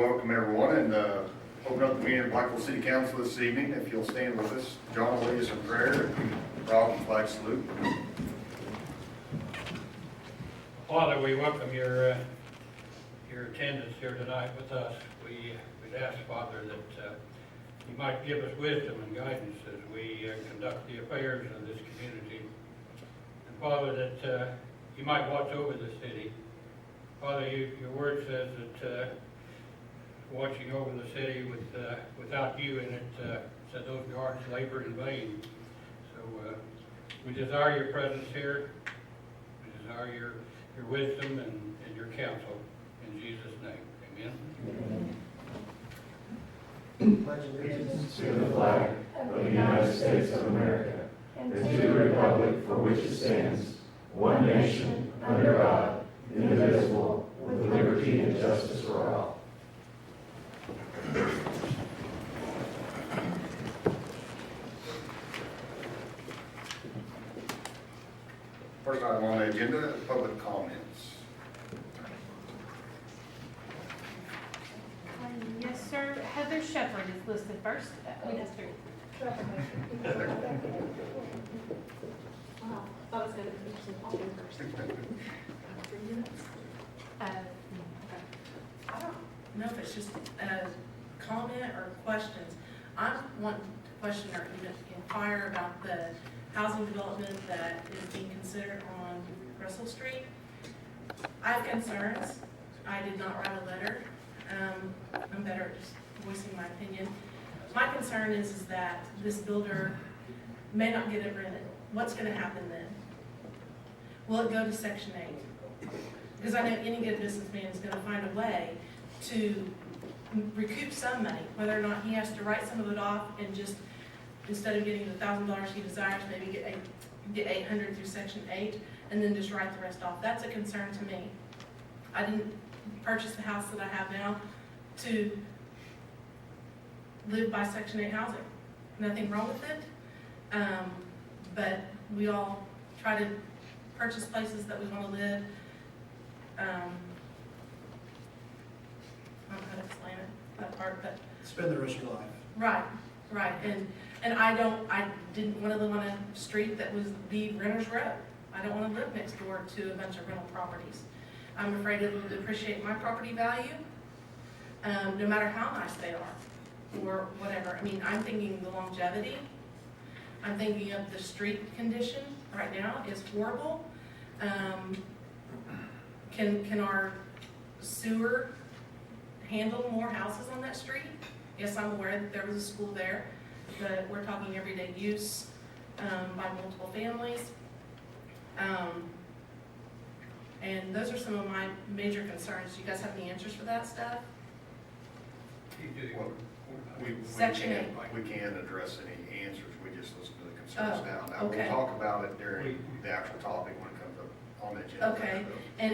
welcome everyone and open up the meeting of Blackwell City Council this evening. If you'll stand with us, John will lead us in prayer. Rob, flag salute. Father, we welcome your attendance here tonight with us. We'd ask, Father, that you might give us wisdom and guidance as we conduct the affairs of this community. And Father, that you might watch over the city. Father, your word says that watching over the city without you in it, said those guards labor in vain. So we desire your presence here. We desire your wisdom and your counsel. In Jesus' name, amen. Pledge allegiance to the flag of the United States of America and to the republic for which it stands, one nation, under God, indivisible, with liberty and justice for all. First item on the agenda, public comments. Yes, sir. Heather Shepherd is listed first. We have three. I was going to do some talking first. 3 minutes? I don't know if it's just a comment or questions. I want to question or even inquire about the housing development that is being considered on Russell Street. I have concerns. I did not write a letter. I'm better at just voicing my opinion. My concern is that this builder may not get it rented. What's going to happen then? Will it go to Section 8? Because I know any good businessman is going to find a way to recoup some money, whether or not he has to write some of it off and just, instead of getting the $1,000 he desires, maybe get $800 through Section 8 and then just write the rest off. That's a concern to me. I didn't purchase the house that I have now to live by Section 8 housing. Nothing wrong with it, but we all try to purchase places that we want to live. I don't know how to explain it, that part, but Spend the rest of your life. right, and I didn't want to live on a street that was the renter's row. I don't want to live next door to a bunch of rental properties. I'm afraid it will depreciate my property value, no matter how nice they are, or whatever. I mean, I'm thinking the longevity. I'm thinking of the street condition right now is horrible. Can our sewer handle more houses on that street? Yes, I'm aware that there was a school there, but we're talking everyday use by multiple families. And those are some of my major concerns. Do you guys have any answers for that stuff? Well, Section 8. We can't address any answers. We just listen to the concerns now. Now, okay. we'll talk about it during the actual topic when it comes up on the agenda. Okay, and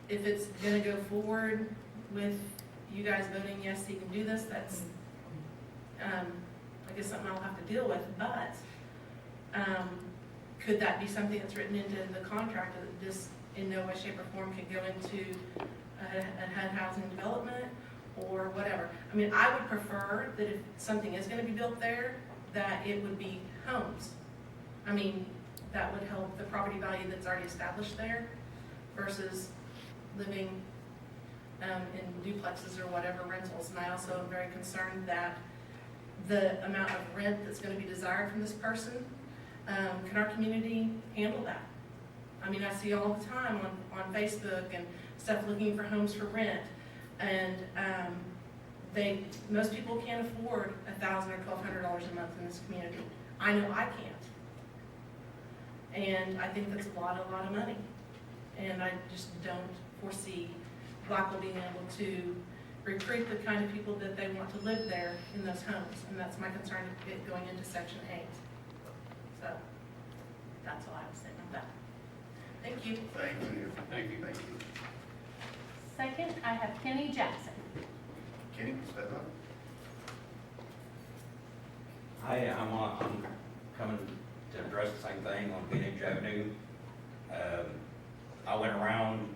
if it's gonna go forward with you guys voting yes, so you can do this, that's, I guess something I'll have to deal with, but, could that be something that's written into the contract that this in no way, shape, or form could go into a HUD housing development or whatever? I mean, I would prefer that if something is gonna be built there, that it would be homes. I mean, that would help the property value that's already established there versus living in duplexes or whatever rentals. And I also am very concerned that the amount of rent that's going to be desired from this person, can our community handle that? I mean, I see all the time on Facebook and stuff looking for homes for rent, and most people can't afford $1,000 or $1,200 a month in this community. I know I can't. And I think that's a lot of money. And I just don't foresee Blackwell being able to recruit the kind of people that they want to live there in those homes. And that's my concern going into Section 8. So that's all I have to say about that. Thank you. Thank you. Thank you. Thank you. Second, I have Kenny Jackson. Kenny, step up. Hi, I'm coming to address the same thing on Greenwich Avenue. I went around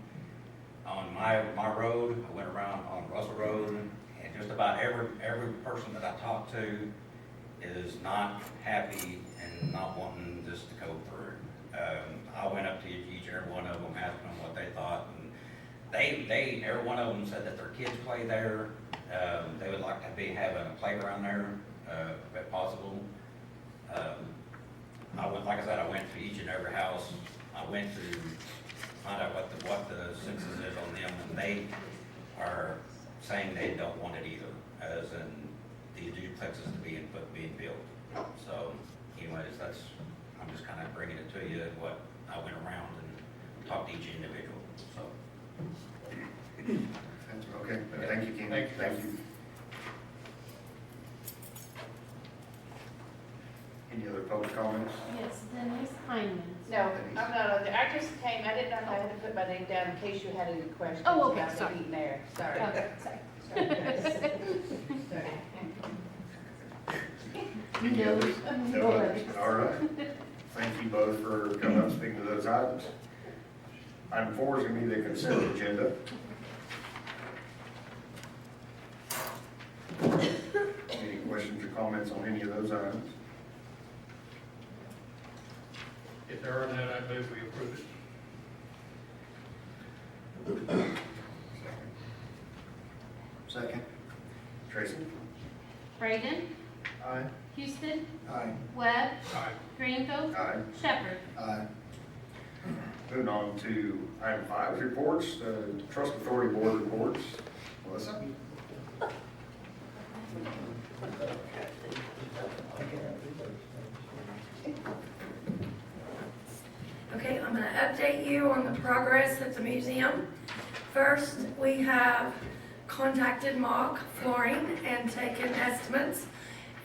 on my road, I went around on Russell Road, and just about every person that I talked to is not happy and not wanting this to go through. I went up to each and every one of them, asked them what they thought, and every one of them said that their kids play there. They would like to be having a playground there, if possible. Like I said, I went to each and every house. I went to find out what the census is on them, and they are saying they don't want it either, as in the duplexes to being built. So anyways, I'm just kind of bringing it to you, what I went around and talked to each individual, so. Okay, thank you, Ken. Thank you. Any other public comments? Yes, Denise Hyman. No, I'm not on there. I just came, I didn't know if I had to put my name down in case you had any questions Oh, okay, about the sorry. meeting there. Sorry. Okay, sorry. Sorry. Any No. others? No others? All right. Thank you both for coming up and speaking to those items. Item 4 is going to be the consent agenda. Any questions or comments on any of those items? If there are none, I move we approve it. Second. Tracy? Braden, Aye. Houston, Aye. Webb, Aye. Greenfield, Aye. Shepherd. Aye. Moving on to item 5, reports, Trust Authority Board reports. Melissa? Okay, I'm going to update you on the progress at the museum. First, we have contacted Mock Flooring and taken estimates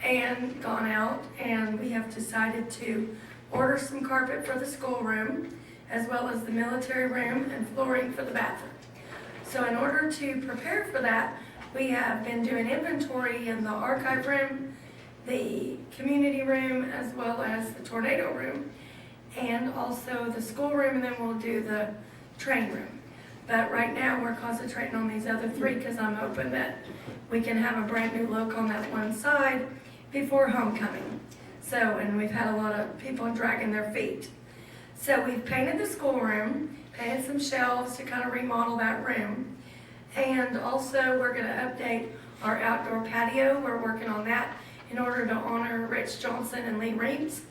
and gone out, and we have decided to order some carpet for the schoolroom, as well as the military room and flooring for the bathroom. So in order to prepare for that, we have been doing inventory in the archive room, the community room, as well as the tornado room, and also the schoolroom, and then we'll do the train room. But right now, we're concentrating on these other 3 because I'm hoping that we can have a brand new look on that one side before homecoming. So, and we've had a lot of people dragging their feet. So we've painted the schoolroom, painted some shelves to kind of remodel that room. And also, we're gonna update our outdoor patio. We're working on that in order to honor Rich Johnson and Lee Reeves.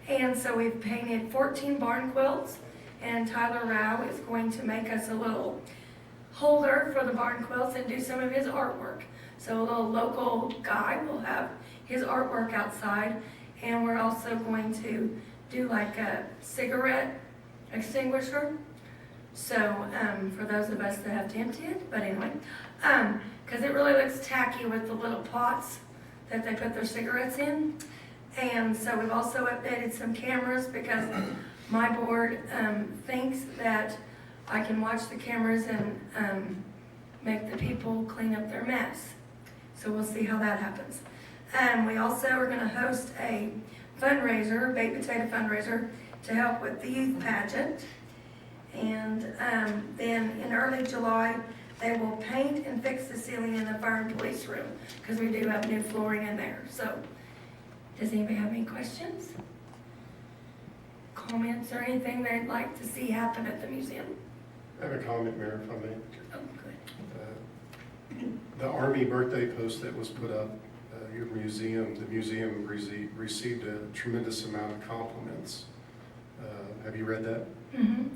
And so we've painted 14 barn quilts, and Tyler Rao is going to make us a little holder for the barn quilts and do some of his artwork. So a little local guy will have his artwork outside, and we're also going to do like a cigarette extinguisher. So for those of us that have tempted, but anyway, because it really looks tacky with the little pots that they put their cigarettes in. And so we've also updated some cameras because my board thinks that I can watch the cameras and make the people clean up their mess. So we'll see how that happens. We also are going to host a fundraiser, baked potato fundraiser, to help with the youth pageant. And then in early July, they will paint and fix the ceiling in the fire and police room because we do have new flooring in there. So does anybody have any questions, comments, or anything they'd like to see happen at the museum? I have a comment, Mayor, if I may. Oh, good. The Army birthday post that was put up, your museum, the museum received a tremendous amount of compliments. Have you read that? Mm-hmm.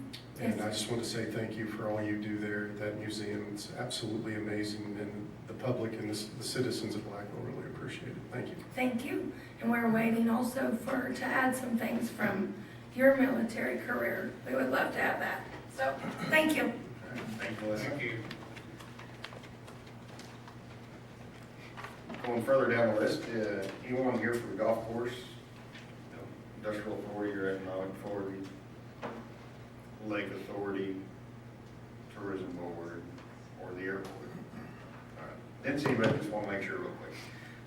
And Yes. I just want to say thank you for all you do there at that museum. It's absolutely amazing, and the public and the citizens of Blackwell really appreciate it. Thank you. Thank you. And we're waiting also to add some things from your military career. We would love to have that. So, thank you. Thank you, Melissa. Thank you. Going further down the list, anyone here for the golf course, industrial authority or economic authority, lake authority, tourism board, or the airport? All right. Didn't see anybody, just want to make sure real quick.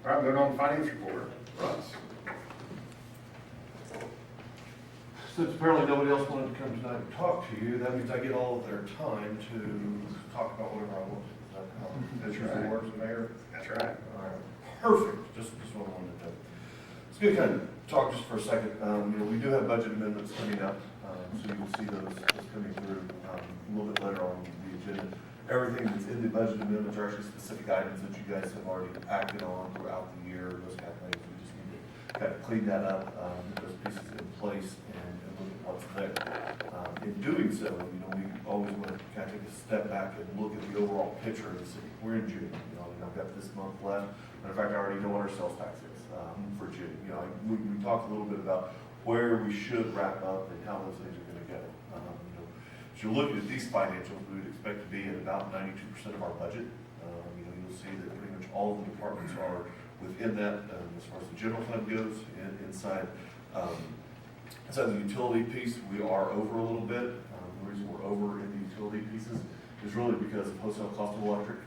All right, moving on to finance report. Russ? Since apparently nobody else wanted to come tonight and talk to you, that means I get all of their time to talk about whatever I want. Is that how That's it usually right. works, Mayor? That's right. All right, perfect, just what I wanted to do. It's good to kind of talk just for a second. We do have budget amendments coming up, so you will see those coming through a little bit later on the agenda. Everything that's in the budget amendments are actually specific items that you guys have already acted on throughout the year, those kind of things. We just need to kind of clean that up, get those pieces in place and look at what's there. In doing so, we always want to kind of take a step back and look at the overall picture of the city. We're in June, I've got this month left. Matter of fact, I already know what our sales tax is for June. We talked a little bit about where we should wrap up and how those things are going to go. As you're looking at these financials, we would expect to be at about 92% of our budget. You'll see that pretty much all of the departments are within that as far as the general fund goes. And inside the utility piece, we are over a little bit. The reason we're over in the utility pieces is really because of wholesale cost of electric.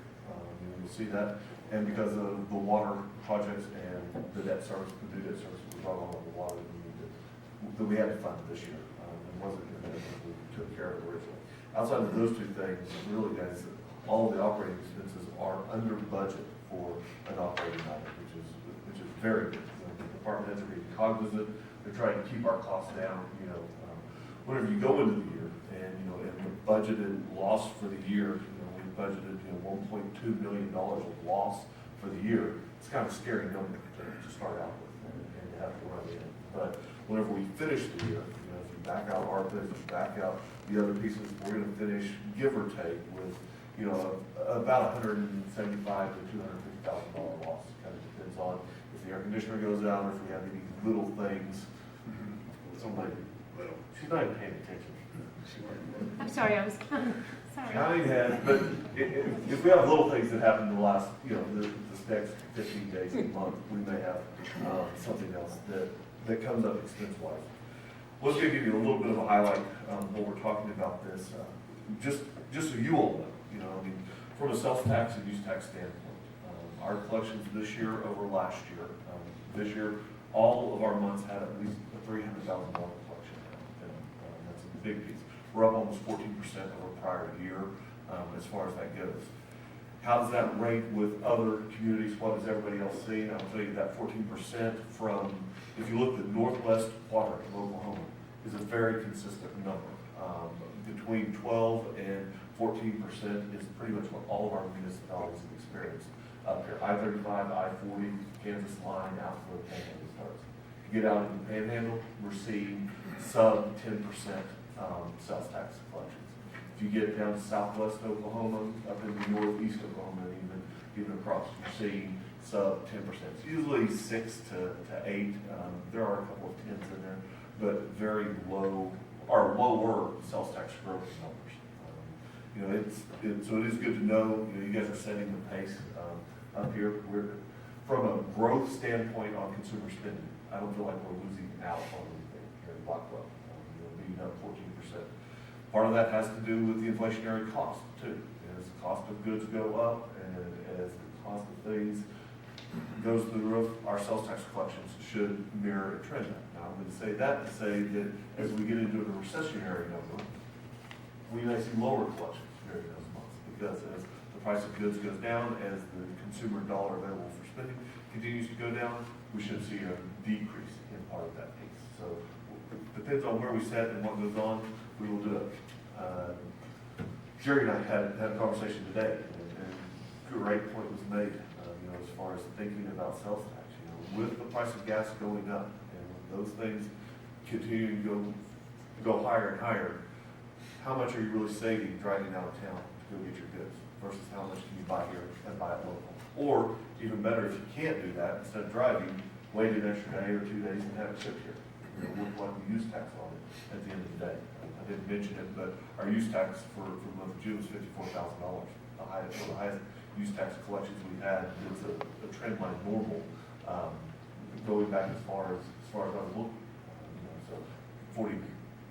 You'll see that. And because of the water projects and the debt service, the new debt service we brought on the water that we had to fund this year. It wasn't in there, we took care of it originally. Outside of those two things, really guys, all of the operating expenses are under budget for an operating item, which is very good. The department heads are being cognizant. They're trying to keep our costs down. Whenever you go into the year and the budgeted loss for the year, we budgeted $1.2 million of loss for the year. It's kind of a scary number to start out with and to have to run in. But whenever we finish the year, if you back out ARPA, if you back out the other pieces, we're going to finish, give or take, with about $175,000 to $250,000 loss. Kind of depends on if the air conditioner goes out or if we have any little things. Somebody, she's not even paying attention. I'm sorry, I was, sorry. Counting heads, but if we have little things that happen in the last, this next 15 days, a month, we may have something else that comes up expense-wise. Let's give you a little bit of a highlight when we're talking about this, just so you all know. From a sales tax and use tax standpoint, our collections this year over last year, this year, all of our months had at least a $300,000 collection, and that's a big piece. We're up almost 14% over prior year as far as that goes. How does that rate with other communities? What does everybody else see? I'll tell you that 14% from, if you look at Northwest Water in Oklahoma, is a very consistent number. Between 12 and 14% is pretty much what all of our municipalities have experienced up here. I-35, I-40, Kansas line, out to the Panhandle starts. If you get out in the Panhandle, we're seeing sub 10% sales tax collections. If you get down to southwest Oklahoma, up into northeast Oklahoma, and even across, you're seeing sub 10%. It's usually 6 to 8. There are a couple of 10s in there, but very low or lower sales tax growth numbers. So it is good to know. You guys are setting the pace up here. We're from a growth standpoint on consumer spending. I don't feel like we're losing out on anything here in Blackwell. Being up 14%. Part of that has to do with the inflationary cost too. As the cost of goods go up and as the cost of things goes through the roof, our sales tax collections should mirror a trend. Now I'm going to say that to say that as we get into the recessionary number, we may see lower collections during those months because as the price of goods goes down, as the consumer dollar available for spending continues to go down, we should see a decrease in part of that piece. So depends on where we set and what goes on, we will do it. Jerry and I had a conversation today, and a great point was made, as far as thinking about sales tax. With the price of gas going up and with those things continuing to go higher and higher, how much are you really saving driving out of town to go get your goods versus how much can you buy here and buy it local? Or even better, if you can't do that, instead of driving, wait an extra day or 2 days and have it shipped here. With what the use tax on it at the end of the day. I didn't mention it, but our use tax for the month of June was $54,000. The highest use tax collections we had. It's a trend line normal, going back as far as I was looking. So 40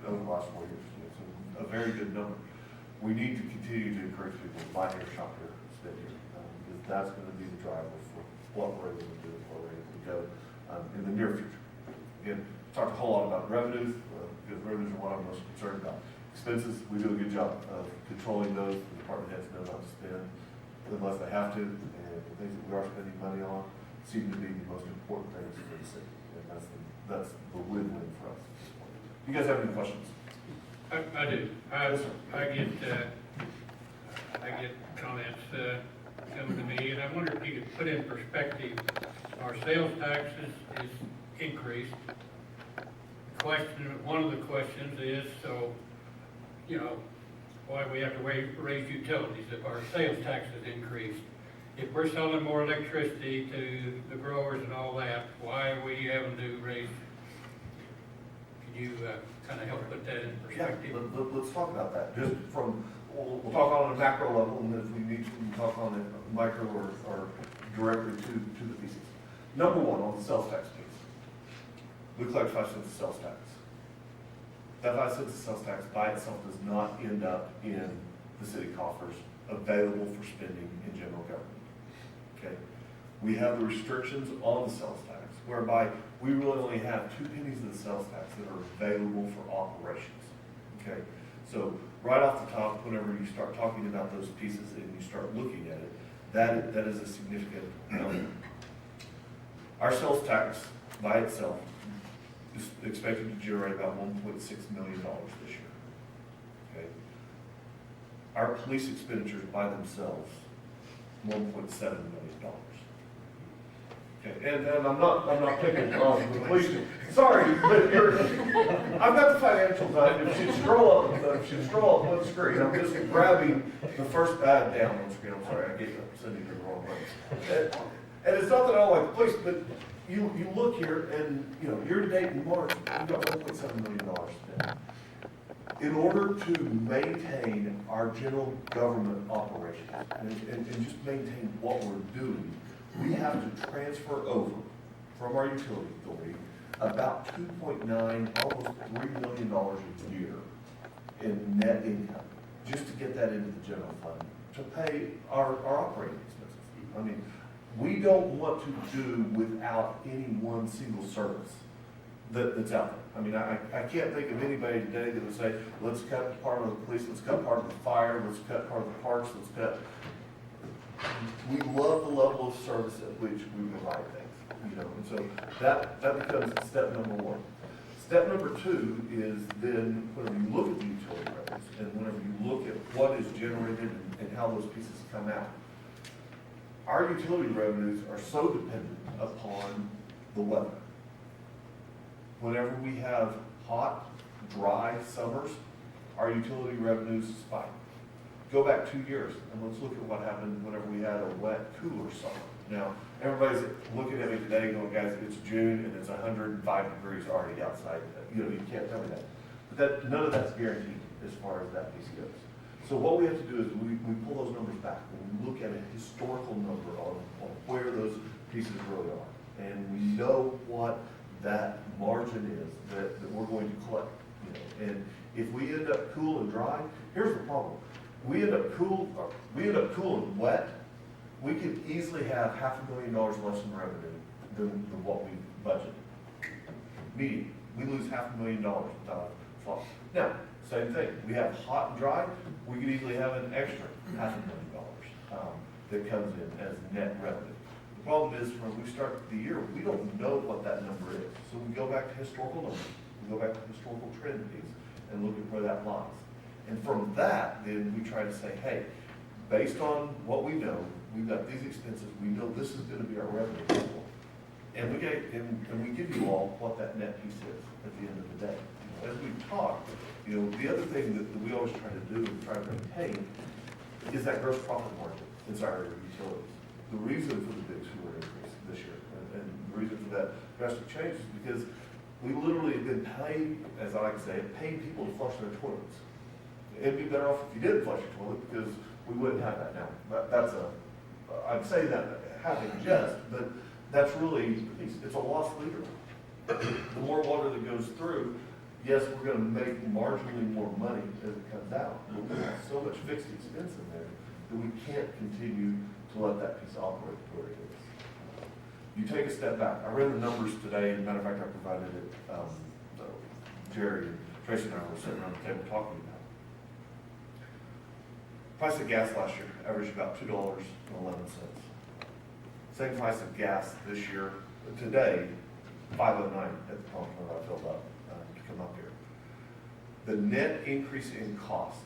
over the last 4 years. So a very good number. We need to continue to encourage people to buy here, shop here, spend here, because that's going to be the driver for what we're able to do and where we're able to go in the near future. Again, talked a whole lot about revenues, because I'm most concerned about. Expenses, we do a good job of controlling those. The department heads know not to spend unless they have to, and the things that we are spending money on seem to be the most important things for the city, and that's the win-win for us. You guys have any questions? I do. I get comments coming to me, and I wonder if you could put in perspective, our sales taxes is increased. One of the questions is, so, you know, why we have to raise utilities if our sales taxes increased? If we're selling more electricity to the growers and all that, why are we having to raise? Could you kind of help put that in perspective? Yeah, let's talk about that. Just from, we'll talk on a macro level, and if we need to, we can talk on a micro or directly to the pieces. Number one, on the sales tax piece. We collect 5 cents of sales tax. That 5 cents of sales tax by itself does not end up in the city coffers available for spending in general government. Okay? We have the restrictions on the sales tax, whereby we really only have 2 pennies of the sales tax that are available for operations. Okay? So right off the top, whenever you start talking about those pieces and you start looking at it, that is a significant number. Our sales tax by itself is expected to generate about $1.6 million this year. Okay? Our police expenditures by themselves, $1.7 million. Okay, and I'm not picking on the police. Sorry, but I've got the financials on. If you scroll up one screen, I'm just grabbing the first down one screen. I'm sorry, I gave up sending you the wrong place. And it's not that I don't like the police, but you look here and, you know, year to date in March, we've got $1.7 million spent. In order to maintain our general government operations and just maintain what we're doing, we have to transfer over from our utility authority about $2.9, almost $3 million a year in net income, just to get that into the general fund, to pay our operating expenses. I mean, we don't want to do without any one single service that's out there. I mean, I can't think of anybody today that would say, let's cut part of the police, let's cut part of the fire, let's cut part of the parks, let's cut. We love the level of service at which we provide things, you know, and so that becomes step number one. Step number two is then whenever you look at the utility revenues and whenever you look at what is generated and how those pieces come out, our utility revenues are so dependent upon the weather. Whenever we have hot, dry summers, our utility revenues spike. Go back 2 years and let's look at what happened whenever we had a wet, cooler summer. Now, everybody's looking at me today going, guys, it's June and it's 105 degrees already outside. You know, you can't tell me that. But none of that's guaranteed as far as that piece goes. So what we have to do is we pull those numbers back and we look at a historical number on where those pieces really are. And we know what that margin is that we're going to collect. You know? And if we end up cool and dry, here's the problem. We end up cool and wet, we could easily have $500,000 less in revenue than what we budgeted. Meaning, we lose $500,000 without a flaw. Now, same thing, we have hot and dry, we could easily have an extra $500,000 that comes in as net revenue. The problem is, when we start the year, we don't know what that number is. So we go back to historical numbers, we go back to historical trend piece, and look at where that lies. And from that, then we try to say, hey, based on what we know, we've got these expenses, we know this is going to be our revenue level. And we give you all what that net piece is at the end of the day. As we talk, you know, the other thing that we always try to do and try to maintain is that gross profit margin inside our utilities. The reason for the big sewer increase this year and the reason for that drastic change is because we literally have been paying, as I like to say, paying people to flush their toilets. It'd be better off if you didn't flush your toilet because we wouldn't have that now. I'd say that having jest, but that's really the piece. It's a lost leader. The more water that goes through, yes, we're going to make marginally more money as it comes out. But we have so much fixed expense in there that we can't continue to let that piece operate the way it is. You take a step back. I ran the numbers today. As a matter of fact, I provided it, Jerry. Tracy and I were sitting around the table talking about. Price of gas last year averaged about $2.11. Same price of gas this year, today, $5.09 at the pump when I filled up to come up here. The net increase in cost,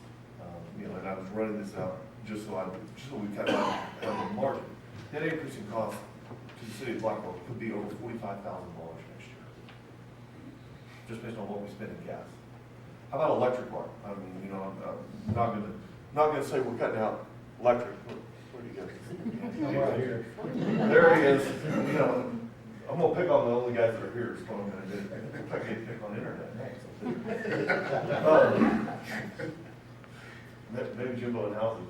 and I was running this out just so we kind of have a margin. Net increase in cost to the city of Blackwell could be over $45,000 next year, just based on what we spend in gas. How about electric work? I mean, I'm not gonna say we're cutting out electric. Where'd he go? I'm right here. There he is. I'm gonna pick on the only guys that are here, is what I'm gonna do. I can't pick on internet next. Maybe Jimbo and Halsey.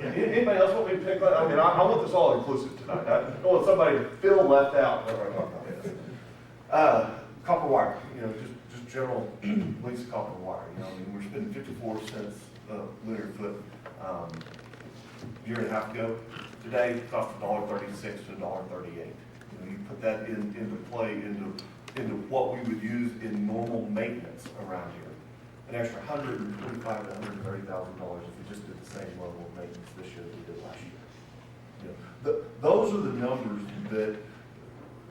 Anybody else want me to pick on? I mean, I want this all inclusive tonight. I don't want somebody to feel left out whenever I talk about this. Copper wire, just general lengths of copper wire. We're spending 54 cents linear foot a year and a half ago. Today, it costs $1.36 to $1.38. You put that into play, into what we would use in normal maintenance around here. An extra $125,000 to $130,000 if we just did the same level of maintenance this year that we did last year. Those are the numbers that,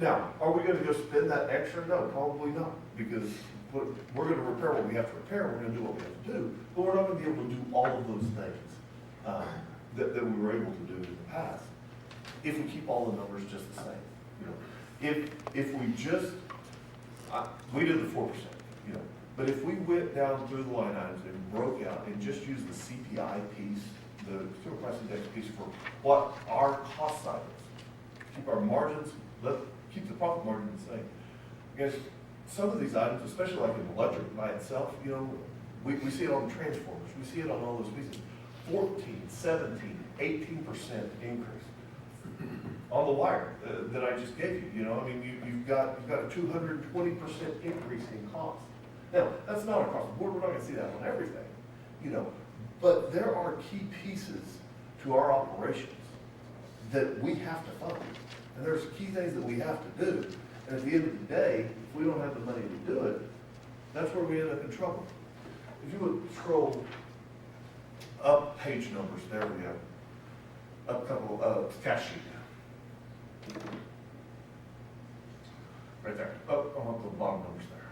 now, are we gonna go spend that extra? No, probably not, because we're gonna repair what we have to repair, we're gonna do what we have to do, but we're not gonna be able to do all of those things that we were able to do in the past, if we keep all the numbers just the same. If we just, we did the 4%, but if we went down through the line items and broke out and just used the CPI piece, the Consumer Price Index piece for what our cost side is, keep our margins, keep the profit margin the same. Because some of these items, especially like in electric by itself, we see it on the transformers, we see it on all those pieces. 14, 17, 18% increase on the wire that I just gave you. You've got a 220% increase in cost. Now, that's not across the board. We're not going to see that on everything, but there are key pieces to our operations that we have to fund, and there's key things that we have to do. And at the end of the day, if we don't have the money to do it, that's where we end up in trouble. If you would scroll up page numbers, there we go. Up a couple of cash sheet. Right there. Up on the bottom numbers there.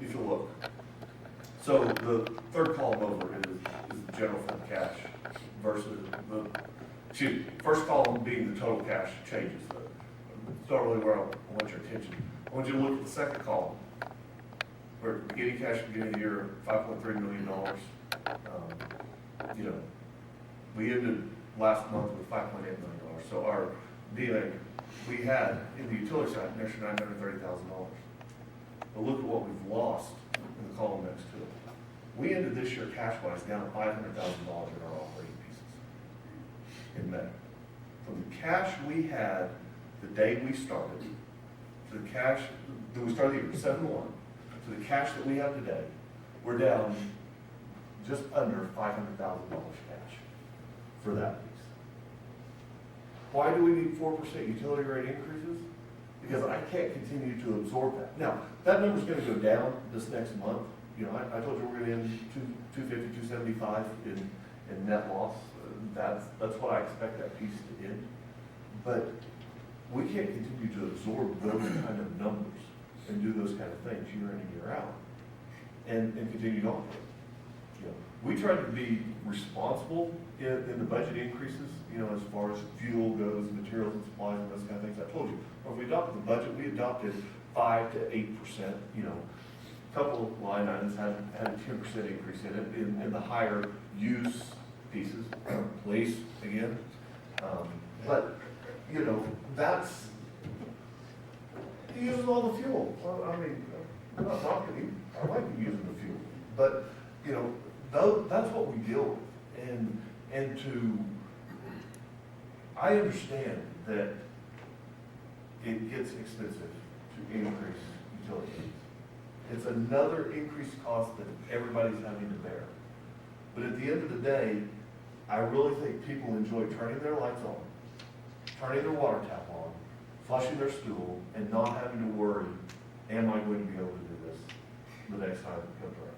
If you look. So the third column over is the general fund cash versus first column being the total cash changes. It's not really where I want your attention. I want you to look at the second column. Where beginning cash beginning of the year, $5.3 million. We ended last month with $5.8 million. So our DNA, we had in the utility side an extra $930,000. But look at what we've lost in the column next to it. We ended this year cash-wise down $500,000 in our operating pieces in May. From the cash we had the day we started to the cash that we started the year, 7-1, to the cash that we have today, we're down just under $500,000 cash for that piece. Why do we need 4% utility rate increases? Because I can't continue to absorb that. Now, that number's gonna go down this next month. I told you we're gonna end 250, 275 in net loss. That's what I expect that piece to end. But we can't continue to absorb those kind of numbers and do those kind of things year in and year out and continue to operate. We tried to be responsible in the budget increases, as far as fuel goes, materials and supplies and those kind of things. I told you, when we adopted the budget, we adopted 5 to 8%. A couple of line items had a 10% increase in it in the higher use pieces, police again. But that's he uses all the fuel. Well, I'm not knocking him. I like him using the fuel, but that's what we deal with, and I understand that it gets expensive to increase utility fees. It's another increased cost that everybody's having to bear. But at the end of the day, I really think people enjoy turning their lights on, turning their water tap on, flushing their stool, and not having to worry, am I going to be able to do this the next time it comes around?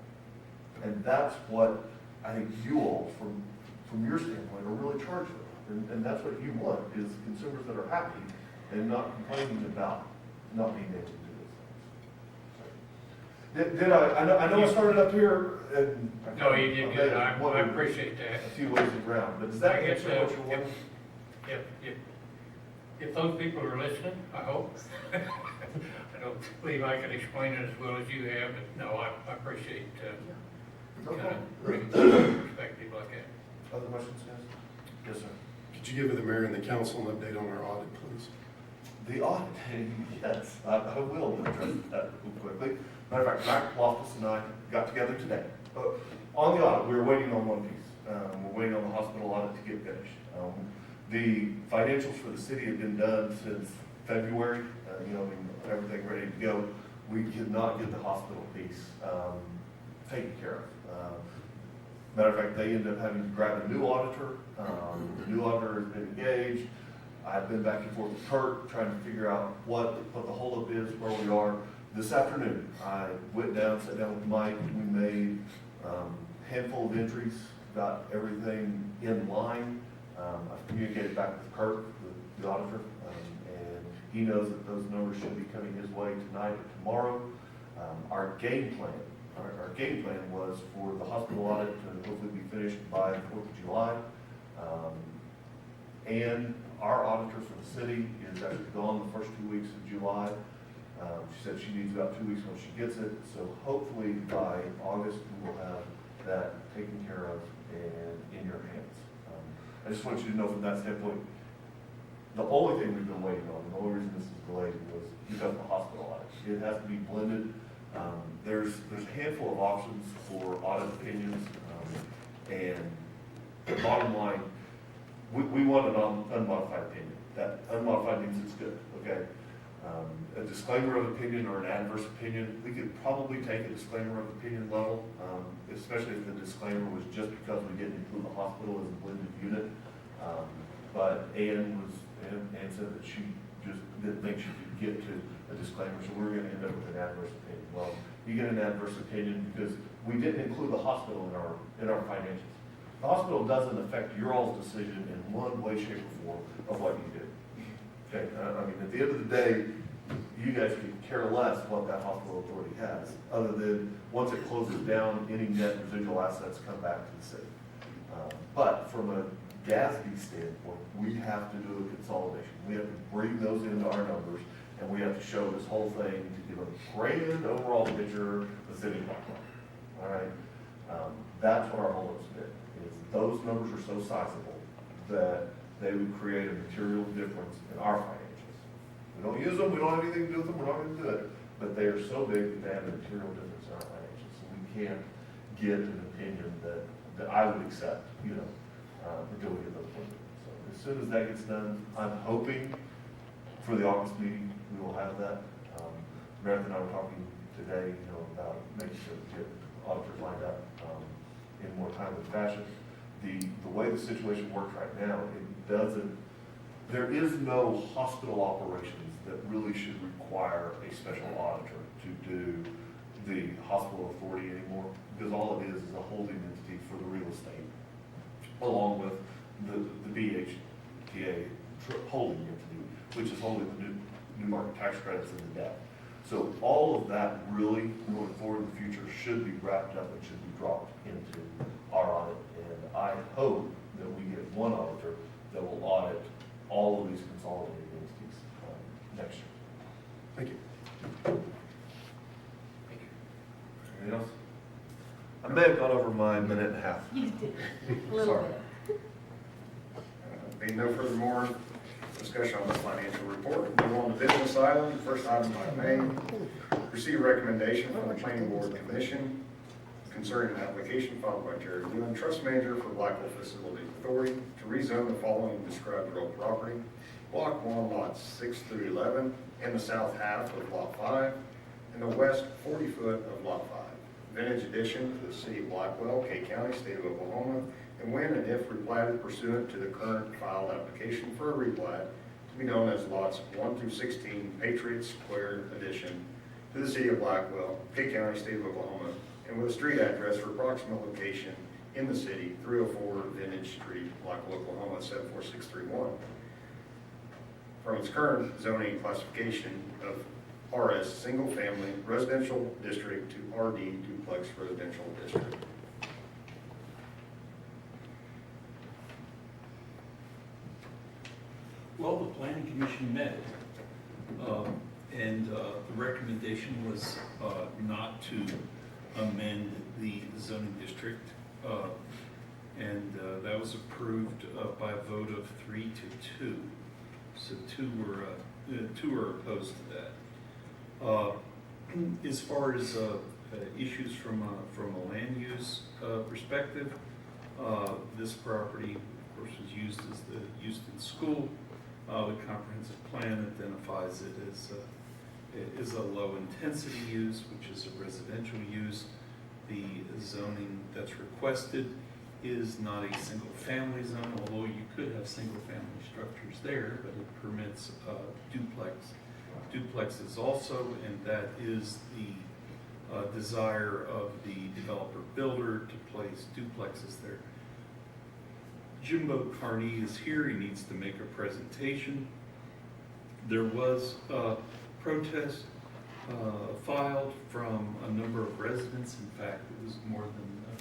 And that's what I think you all, from your standpoint, are really charged with. And that's what you want, is consumers that are happy and not complaining about not being able to do those things. Did I know I started up here and. No, you did good. I appreciate that. A few ways around, but does that I guess, answer what you're wanting? If those people are listening, I hope. I don't believe I can explain it as well as you have, but no, I appreciate, No kind of problem. bringing some perspective like that. Other questions, guys? Yes, sir. Could you give the mayor and the council an update on our audit, please? The audit, yes, I will address that real quickly. Matter of fact, Mac Loftus and I got together today. On the audit, we were waiting on one piece. We're waiting on the hospital audit to get finished. The financials for the city have been done since February, everything ready to go. We could not get the hospital piece taken care of. Matter of fact, they ended up having to grab a new auditor. The new auditor has been engaged. I've been back and forth with Kurt, trying to figure out what the holdup is, where we are. This afternoon, I went down, sat down with Mike, we made a handful of entries, got everything in line. I've communicated back with Kurt, the auditor, and he knows that those numbers should be coming his way tonight or tomorrow. Our game plan was for the hospital audit to hopefully be finished by the 4th of July. And our auditor for the city is actually gone the first 2 weeks of July. She said she needs about 2 weeks when she gets it, so hopefully by August we will have that taken care of and in your hands. I just want you to know from that standpoint, the only thing we've been waiting on, the only reason this is delayed was because of the hospital audit. It has to be blended. There's a handful of options for audit opinions, and the bottom line, we want an unmodified opinion. That unmodified means it's good, okay? A disclaimer of opinion or an adverse opinion, we could probably take a disclaimer of opinion level, especially if the disclaimer was just because we didn't include the hospital as a blended unit. But Ann said that she just didn't think she could get to a disclaimer, so we're gonna end up with an adverse opinion. Well, you get an adverse opinion because we didn't include the hospital in our financials. The hospital doesn't affect your all's decision in one way, shape, or form of what you do. Okay, I mean, at the end of the day, you guys could care less what that hospital authority has, other than once it closes down, any net residual assets come back to the city. But from a GASB standpoint, we have to do a consolidation. We have to bring those into our numbers, and we have to show this whole thing to give a grand overall picture of the city of Blackwell. All right, that's what our holdup's been. Is those numbers are so sizable that they would create a material difference in our financials. We don't use them, we don't have anything to do with them, we're not going to do it, but they are so big that they have a material difference in our financials. So we can't get an opinion that I would accept, until we get those ones. So as soon as that gets done, I'm hoping for the August meeting, we will have that. Meredith and I were talking today, about making sure we get auditors lined up in more timely fashion. The way the situation works right now, there is no hospital operations that really should require a special auditor to do the hospital authority anymore, because all it is a holding entity for the real estate, along with the BHTA holding entity, which is holding the new market tax credits and the debt. So all of that really, going forward in the future, should be wrapped up and should be dropped into our audit. And I hope that we get one auditor that will audit all of these consolidated entities next year. Thank you. Anything else? I may have gone over my minute and a half. You did, a little Sorry. bit. Being no further more discussion on the financial report, move on to business item. First item by name, receive recommendation from the planning board and commission concerning an application filed by Jared Newman, trust manager for Blackwell Facility Authority, to rezone the following described real property: Block 1, lots 6 through 11, in the south half of Lot 5, and the west 40-foot of Lot 5. Vintage addition to the city of Blackwell, K County, state of Oklahoma, and when and if replatted pursuant to the current filed application for a replat, to be known as lots 1 through 16, Patriot Square addition to the city of Blackwell, K County, state of Oklahoma, and with a street address for approximate location in the city, 304 Vintage Street, Blackwell, Oklahoma, 74631. From its current zoning classification of RS, Single Family Residential District, to RD, Duplex Residential District. Well, the planning commission met, and the recommendation was not to amend the zoning district. And that was approved by a vote of 3-2. So two were opposed to that. As far as issues from a land use perspective, this property, of course, was used as the Houston School. The comprehensive plan identifies it as a low-intensity use, which is a residential use. The zoning that's requested is not a single-family zone, although you could have single-family structures there, but it permits duplexes also, and that is the desire of the developer-builder to place duplexes there. Jimbo Carney is here. He needs to make a presentation. There was a protest filed from a number of residents. In fact, it was more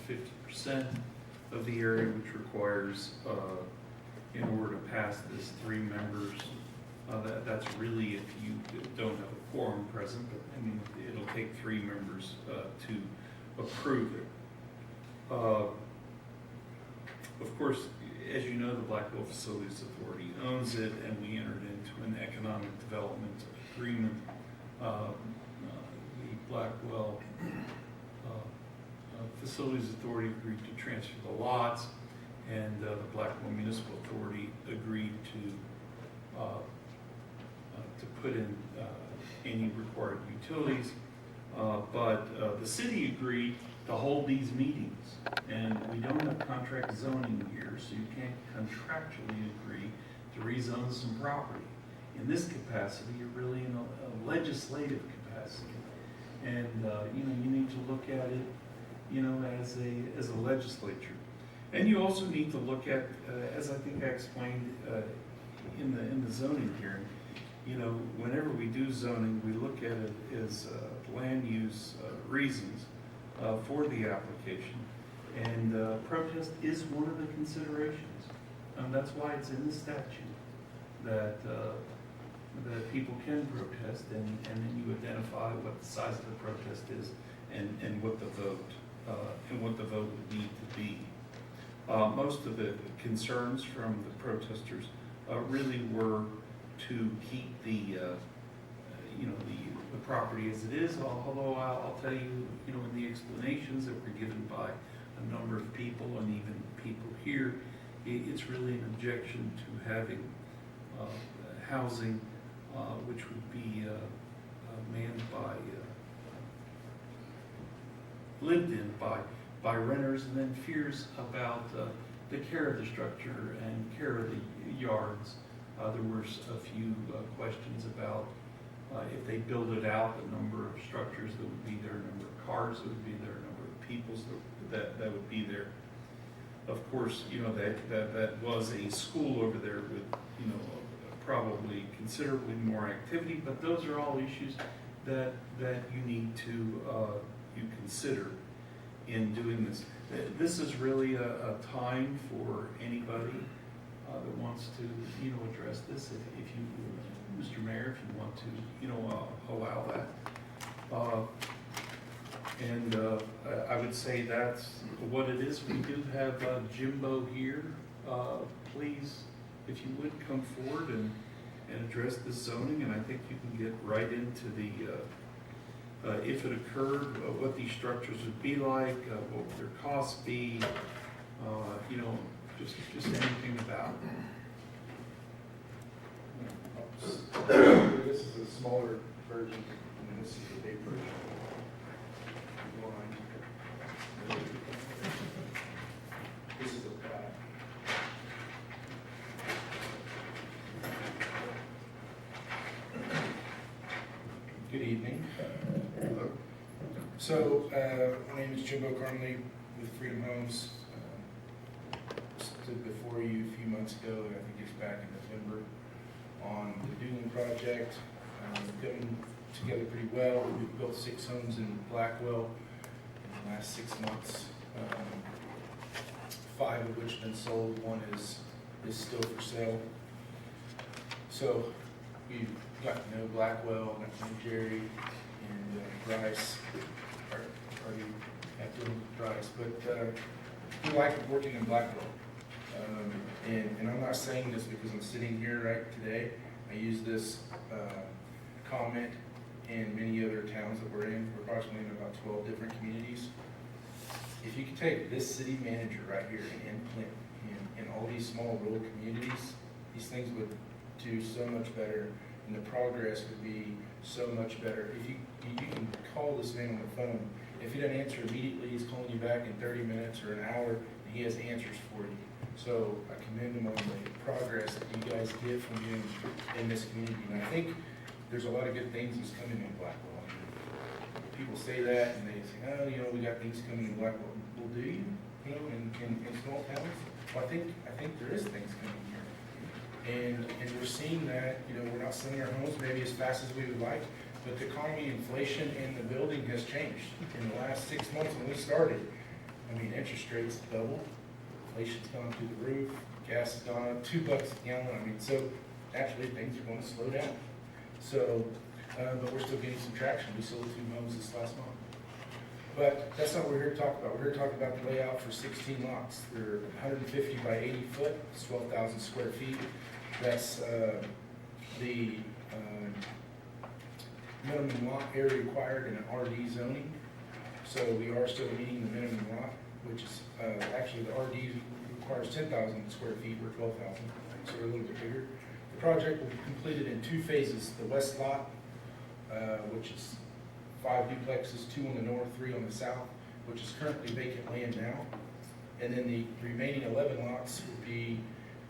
than 50% of the area, which requires, in order to pass this, 3 members. That's really if you don't have a quorum present, but I mean, it'll take 3 members to approve it. Of course, as you know, the Blackwell Facilities Authority owns it, and we entered into an economic development agreement. The Blackwell Facilities Authority agreed to transfer the lots, and the Blackwell Municipal Authority agreed to put in any required utilities. But the city agreed to hold these meetings, and we don't have contract zoning here, so you can't contractually agree to rezone some property. In this capacity, you're really in a legislative capacity, and you need to look at it, as a legislature, and you also need to look at, as I think I explained in the zoning hearing. Whenever we do zoning, we look at it as land use reasons for the application, and protest is one of the considerations. That's why it's in the statute that people can protest, and then you identify what the size of the protest is and what the vote would need to be. Most of the concerns from the protesters really were to keep the property as it is, although I'll tell you, in the explanations that were given by a number of people and even people here, it's really an objection to having housing which would be manned by, lived in by renters, and then fears about the care of the structure and care of the yards. There were a few questions about if they build it out, the number of structures that would be there, number of cars that would be there, number of peoples that would be there. Of course, that was a school over there with, probably considerably more activity, but those are all issues that you need to you consider in doing this. This is really a time for anybody that wants to, address this. If you, Mr. Mayor, if you want to, allow that. I would say that's what it is. We do have Jimbo here. Please, if you would, come forward and address this zoning, and I think you can get right into the, if it occurred, what these structures would be like, what would their costs be, just anything about it. This is a smaller version, and this is the big version. This is the back. Good evening. Hello. So, my name is Jimbo Carnley with Freedom Homes. Stood before you a few months ago, I think it's back in November, on the Doolin project. Coming together pretty well. We've built 6 homes in Blackwell in the last 6 months. 5 of which have been sold, 1 is still for sale. So we've got to know Blackwell, got to know Jerry and Bryce, already have to know Bryce, but we like working in Blackwell. And I'm not saying this because I'm sitting here right today. I use this comment in many other towns that we're in. We're approximately in about 12 different communities. If you could take this city manager right here in Clinton, in all these small rural communities, these things would do so much better, and the progress would be so much better. If you can call this man on the phone, if he doesn't answer immediately, he's calling you back in 30 minutes or an hour, and he has answers for you. So I commend him on the progress that you guys get from him in this community. And I think there's a lot of good things that's coming in Blackwell. People say that, and they say, oh, we got things coming in Blackwell. Well, do you? In small towns? Well, I think there is things coming here. And we're seeing that, we're not selling our homes maybe as fast as we would like, but the economy, inflation, and the building has changed. In the last 6 months when we started, interest rates doubled, inflation's gone through the roof, gas has gone up $2 a gallon. So actually things are going to slow down. So, but we're still getting some traction. We sold 2 homes this last month. But that's not what we're here to talk about. We're here to talk about the layout for 16 lots. They're 150 by 80 foot, it's 12,000 square feet. That's the minimum lot area required in an RD zoning. So we are still meeting the minimum lot, which is actually the RD requires 10,000 square feet, we're 12,000, so we're a little bit bigger. The project will be completed in 2 phases. The west lot, which is 5 duplexes, 2 on the north, 3 on the south, which is currently vacant land now. And then the remaining 11 lots would be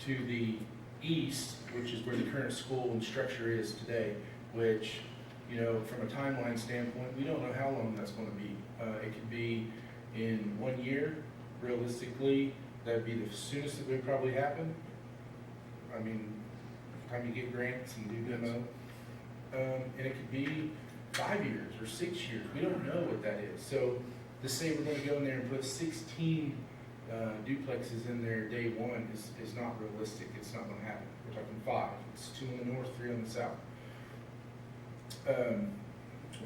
to the east, which is where the current school and structure is today, which, from a timeline standpoint, we don't know how long that's going to be. It could be in 1 year. Realistically, that'd be the soonest it would probably happen. Time you get grants and do demo. And it could be 5 years or 6 years. We don't know what that is. So to say we're going to go in there and put 16 duplexes in there day one is not realistic. It's not going to happen. We're talking 5. It's 2 on the north, 3 on the south.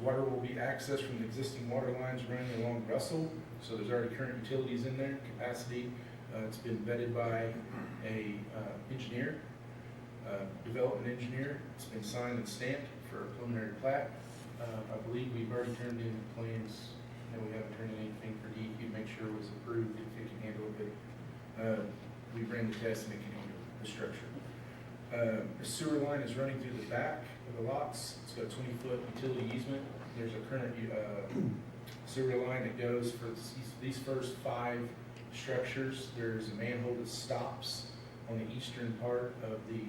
Water will be accessed from the existing water lines running along Russell. So there's already current utilities in there, capacity. It's been vetted by a engineer, development engineer. It's been signed and stamped for a preliminary plat. I believe we've already turned in plans. No, we haven't turned in anything for DEQ to make sure it was approved, if it can handle it. We ran the test and it can handle the structure. The sewer line is running through the back of the lots. It's got a 20-foot utility easement. There's a current sewer line that goes for these first 5 structures. There's a manhole that stops on the eastern part of the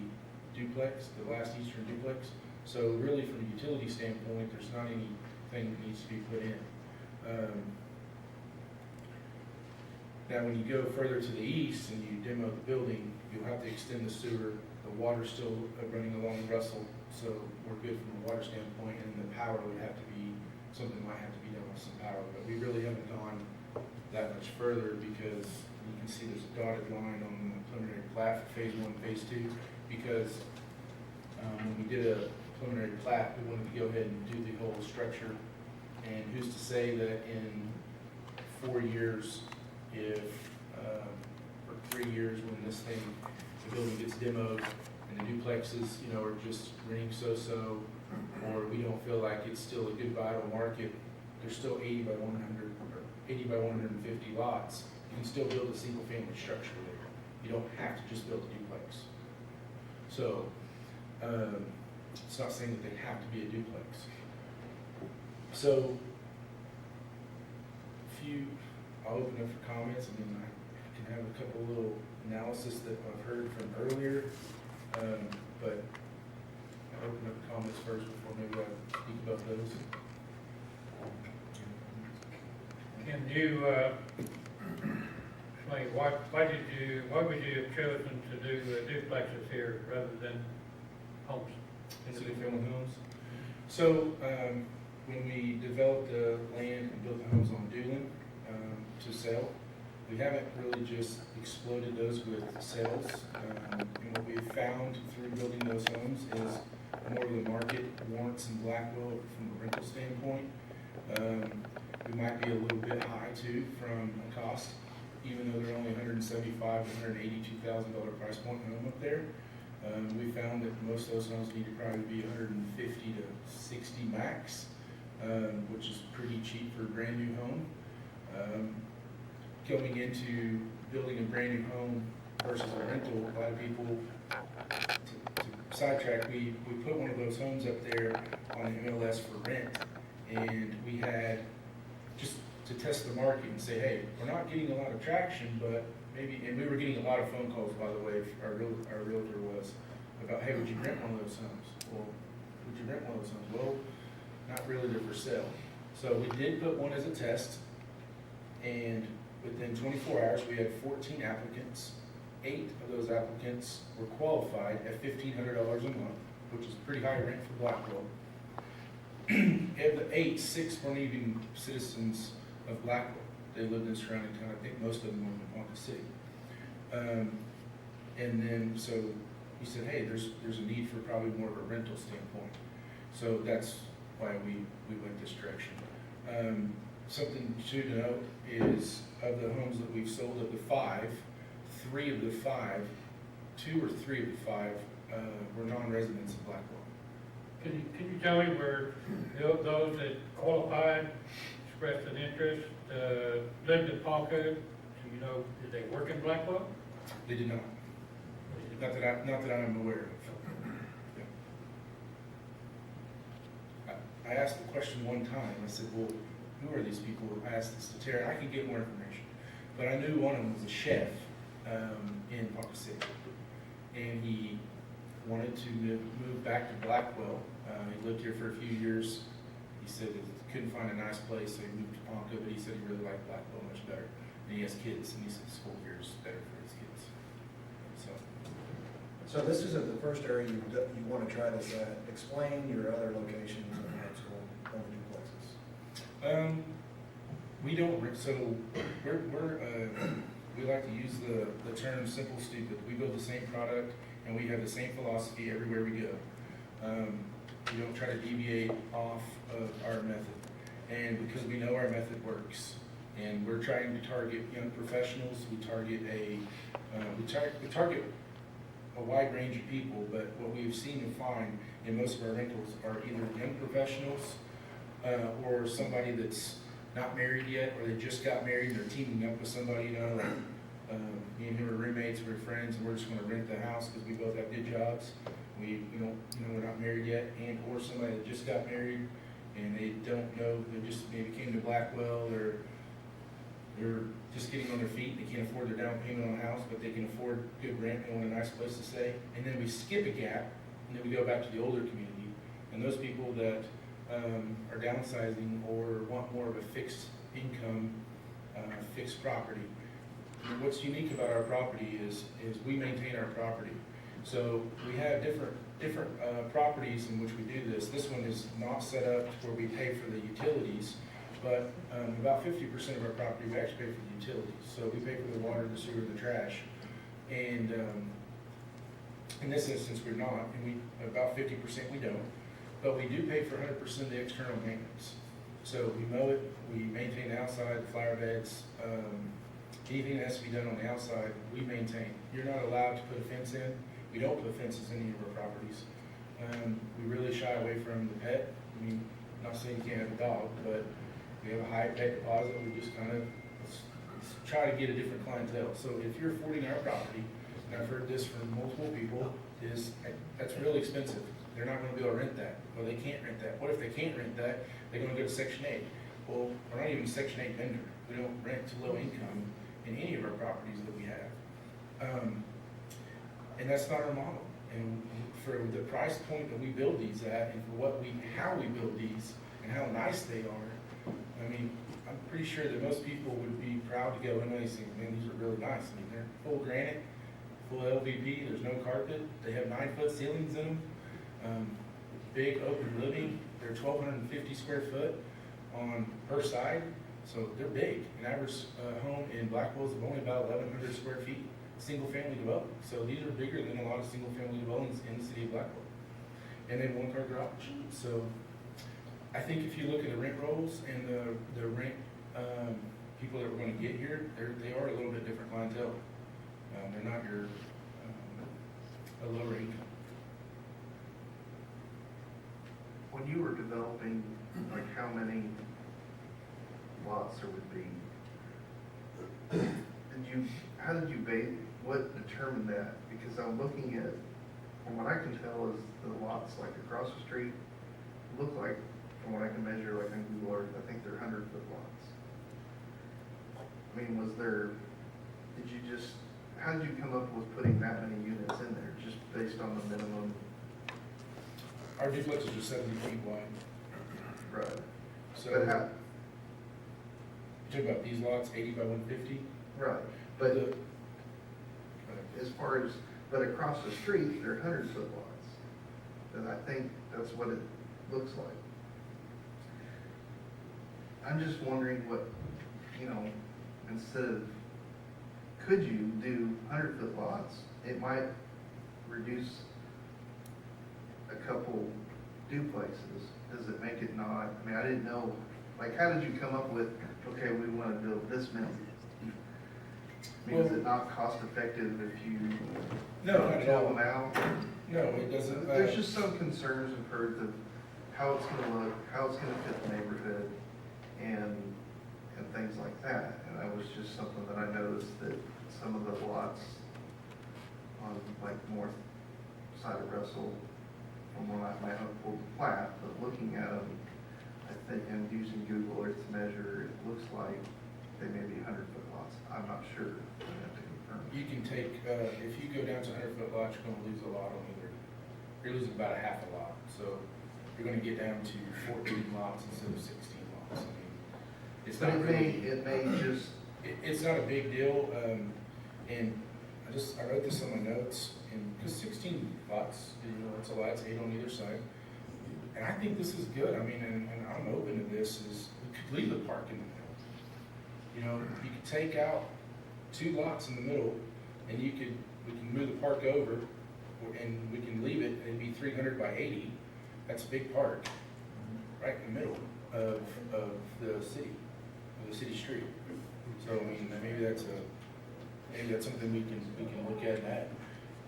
duplex, the last eastern duplex. So really, from a utility standpoint, there's not anything that needs to be put in. Now, when you go further to the east and you demo the building, you'll have to extend the sewer. The water's still running along Russell, so we're good from a water standpoint, and the power would have to be, something might have to be done with some power, but we really haven't gone that much further because you can see there's a dotted line on the preliminary plat for phase 1 and phase 2, because when we did a preliminary plat, we wanted to go ahead and do the whole structure, and who's to say that in 4 years, or 3 years, when this thing, the building gets demoed and the duplexes, are just renting so-so, or we don't feel like it's still a good vital market, there's still 80 by 100 or 80 by 150 lots. You can still build a single-family structure there. You don't have to just build a duplex. So it's not saying that they have to be a duplex. So I'll open up for comments, and then I can have a couple little analysis that I've heard from earlier, but I'll open up the comments first before maybe I speak about those. Can you, explain, why would you have chosen to do duplexes here rather than homes? Single-family homes. So, when we developed the land and built the homes on Doolin, to sell, we haven't really just exploded those with sales. And what we've found through building those homes is more of the market warrants in Blackwell from a rental standpoint. We might be a little bit high too from a cost, even though they're only $175,000 to $182,000 price point home up there. We found that most of those homes need to probably be 150 to 60 max, which is pretty cheap for a brand new home. Going into building a brand new home versus a rental, a lot of people, to sidetrack, we put one of those homes up there on the MLS for rent, and we had, just to test the market and say, hey, we're not getting a lot of traction, but maybe, and we were getting a lot of phone calls, by the way, our realtor was, about, hey, would you rent one of those homes? Well, would you rent one of those homes? Well, not really, they're for sale. So we did put one as a test, and within 24 hours, we had 14 applicants. 8 of those applicants were qualified at $1,500 a month, which is pretty high rent for Blackwell. Of the 8, 6 weren't even citizens of Blackwell. They lived in surrounding town. I think most of them were in Ponca City. And then, so we said, hey, there's a need for probably more of a rental standpoint. So that's why we went this direction. Something to note is, of the homes that we've sold, of the 5, 3 of the 5, 2 or 3 of the 5 were non-residents of Blackwell. Can you tell me where those that qualified, expressed an interest, lived in Ponca, do you know, did they work in Blackwell? They did not. Not that I'm aware of. Yeah. I asked the question one time. I said, well, who are these people? I asked this to Terry. I could get more information. But I knew one of them was a chef in Ponca City. And he wanted to move back to Blackwell. He lived here for a few years. He said that he couldn't find a nice place, so he moved to Ponca, but he said he really liked Blackwell much better. And he has kids, and he said school here is better for his kids. So this isn't the first area you want to try this at. Explain your other locations and what's going on the duplexes. We don't, so we like to use the term simple stupid. We build the same product and we have the same philosophy everywhere we go. We don't try to deviate off of our method. And because we know our method works, and we're trying to target young professionals, we target a wide range of people, but what we've seen and find in most of our rentals are either young professionals or somebody that's not married yet, or they just got married and they're teaming up with somebody, you know, like me and him are roommates, we're friends, and we're just gonna rent the house because we both have good jobs. We don't, you know, we're not married yet, and or somebody that just got married and they don't know, they just maybe came to Blackwell, or they're just getting on their feet, they can't afford their down payment on a house, but they can afford good rent and want a nice place to stay. And then we skip a gap, and then we go back to the older community. And those people that are downsizing or want more of a fixed income, fixed property. And what's unique about our property is we maintain our property. So we have different properties in which we do this. This one is not set up to where we pay for the utilities, but about 50% of our property we actually pay for the utilities. So we pay for the water, the sewer, the trash. And in this instance, we're not, and about 50% we don't. But we do pay for 100% of the external maintenance. So we mow it, we maintain the outside, the flower beds, anything that has to be done on the outside, we maintain. You're not allowed to put a fence in. We don't put fences in any of our properties. We really shy away from the pet. I mean, I'm not saying you can't have a dog, but we have a high pet deposit. We just kind of let's try to get a different clientele. So if you're affording our property, and I've heard this from multiple people, is that's really expensive. They're not going to be able to rent that. Well, they can't rent that. What if they can't rent that? They're going to go to Section 8. Well, we're not even a Section 8 vendor. We don't rent to low income in any of our properties that we have. And that's not our model. And for the price point that we build these at, and for how we build these, and how nice they are, I mean, I'm pretty sure that most people would be proud to go in and they think, man, these are really nice. I mean, they're full granite, full LVP, there's no carpet, they have 9-foot ceilings in them. Big open living, they're 1,250 square foot on per side, so they're big. An average home in Blackwell is only about 1,100 square feet, single family development. So these are bigger than a lot of single family developments in the city of Blackwell. And then 1-car garage. So I think if you look at the rent rolls and the rent people that we're going to get here, they are a little bit different clientele. They're not your a lower income. When you were developing, like how many lots there would be, how did you what determined that? Because I'm looking at, from what I can tell is the lots like across the street look like, from what I can measure, like on Google Earth, I think they're 100-foot lots. I mean, how did you come up with putting that many units in there, just based on the minimum? Our duplexes are 70 feet wide. Right. So But how, you talk about these lots, 80 by 150. right, but as far as, but across the street, they're 100-foot lots. And I think that's what it looks like. I'm just wondering what, instead of, could you do 100-foot lots? It might reduce a couple duplexes. Does it make it not, I mean, I didn't know, like, how did you come up with, okay, we want to build this many? I mean, is it not cost effective if you No, not at fill all. them out? No, it doesn't. There's just some concerns I've heard of how it's gonna look, how it's gonna fit the neighborhood, and things like that. And that was just something that I noticed, that some of the lots on like north side of Russell, from when I haven't pulled the plat, but looking at them, I think, and using Google Earth to measure, it looks like they may be 100-foot lots. I'm not sure. I have to confirm. You can take, if you go down to 100-foot lots, you're gonna lose a lot on either. You're losing about a half a lot. So you're gonna get down to 14 lots instead of 16 lots. I mean, it's But not really. it may just, It's not a big deal, and I wrote this on my notes, and because 16 lots, it's a lot, it's 8 on either side. And I think this is good, I mean, and I'm open to this, is we could leave the park in the middle. You could take out 2 lots in the middle, and we can move the park over, and we can leave it, and it'd be 300 by 80. That's a big park, right in the middle of the city street. So, I mean, maybe that's something we can look at and add.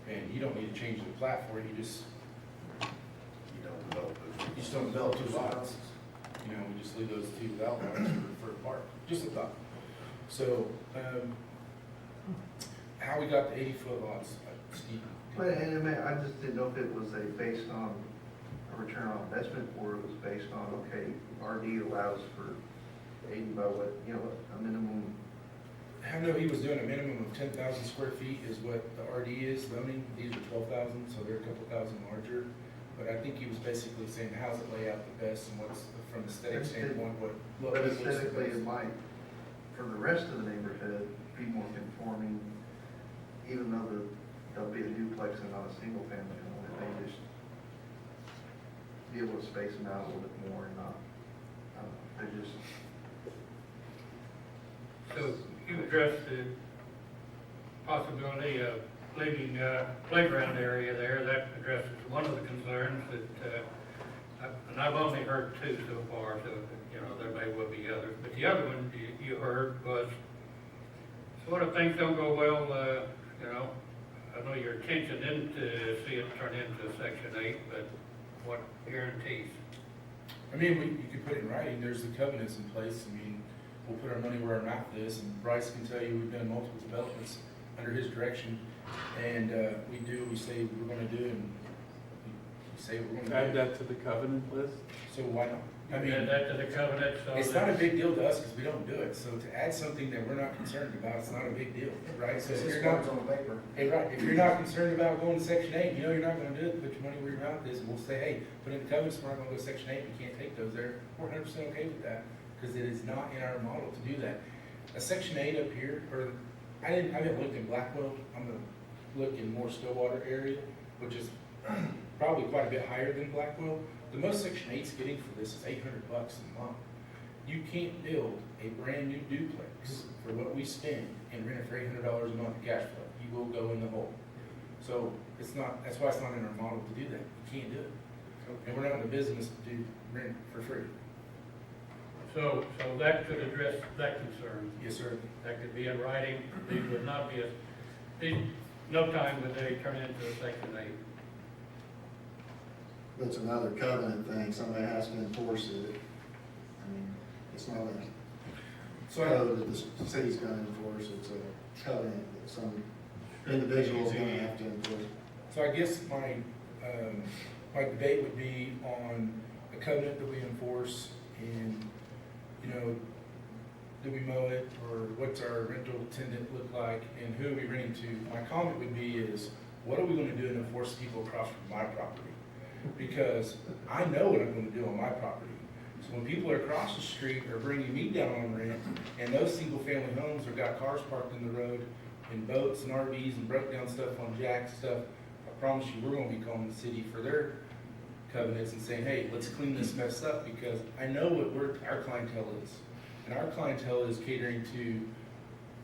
And you don't need to change the plat for it, you just don't develop 2 lots. We just leave those 2 without lots for a park, just a thought. So, how we got the 80-foot lots, Steve? I just didn't know if it was based on a return on investment, or it was based on, okay, RD allows for 80 by what, a minimum. I know he was doing a minimum of 10,000 square feet is what the RD is zoning. These are 12,000, so they're a couple thousand larger. But I think he was basically saying, how's it lay out the best, and what's, from the aesthetic standpoint, what But looks the aesthetically, best. it might, for the rest of the neighborhood, be more conforming, even though there'll be a duplex and not a single family home. It may just be able to space them out a little bit more and not, they're just. So you addressed the possibility of leaving playground area there. That addresses one of the concerns that, and I've only heard 2 so far, so, there may well be others. But the other one you heard was, so what if things don't go well, I know your intention isn't to see it turn into a Section 8, but what guarantees? I mean, you could put it in writing, there's the covenants in place. I mean, we'll put our money where our mouth is, and Bryce can tell you we've done multiple developments under his direction, and we say we're gonna do, and we say we're gonna Add do. that to the covenant list? So why not? I mean, Add that to the covenant, so it's not a big deal to us because we don't do it. So to add something that we're not concerned about, it's not a big deal, right? So It's if just you're not, words on the paper. hey, right, if you're not concerned about going to Section 8, you're not gonna do it, put your money where your mouth is, and we'll say, hey, put in the covenants, we're not gonna go to Section 8, we can't take those there. We're 100% okay with that. because it is not in our model to do that. A section 8 up here, or I haven't looked in Blackwell, I'm gonna look in more Stillwater area, which is probably quite a bit higher than Blackwell. The most section 8's getting for this is $800 a month. You can't build a brand new duplex for what we spend and rent it for $800 a month of cash flow. You will go in the hole. So it's not, that's why it's not in our model to do that. You can't do it. And we're not in the business to do rent for free. So that could address that concern. Yes, sir. That could be in writing. These would not be no time would they turn into a section 8. It's another covenant thing, somebody has to enforce it. I mean, it's not a code that the city's gonna enforce, it's a covenant that some individual's gonna have to enforce. So I guess my debate would be on a covenant that we enforce and, you know, do we mow it, or what's our rental tenant look like, and who are we renting to? My comment would be is, what are we gonna do to enforce people across from my property? Because I know what I'm gonna do on my property. So when people are across the street or bringing me down on rent, and those single family homes have got cars parked in the road, and boats and RVs and broke down stuff on jacks stuff, I promise you, we're gonna be calling the city for their covenants and saying, hey, let's clean this mess up, because I know what our clientele is. And our clientele is catering to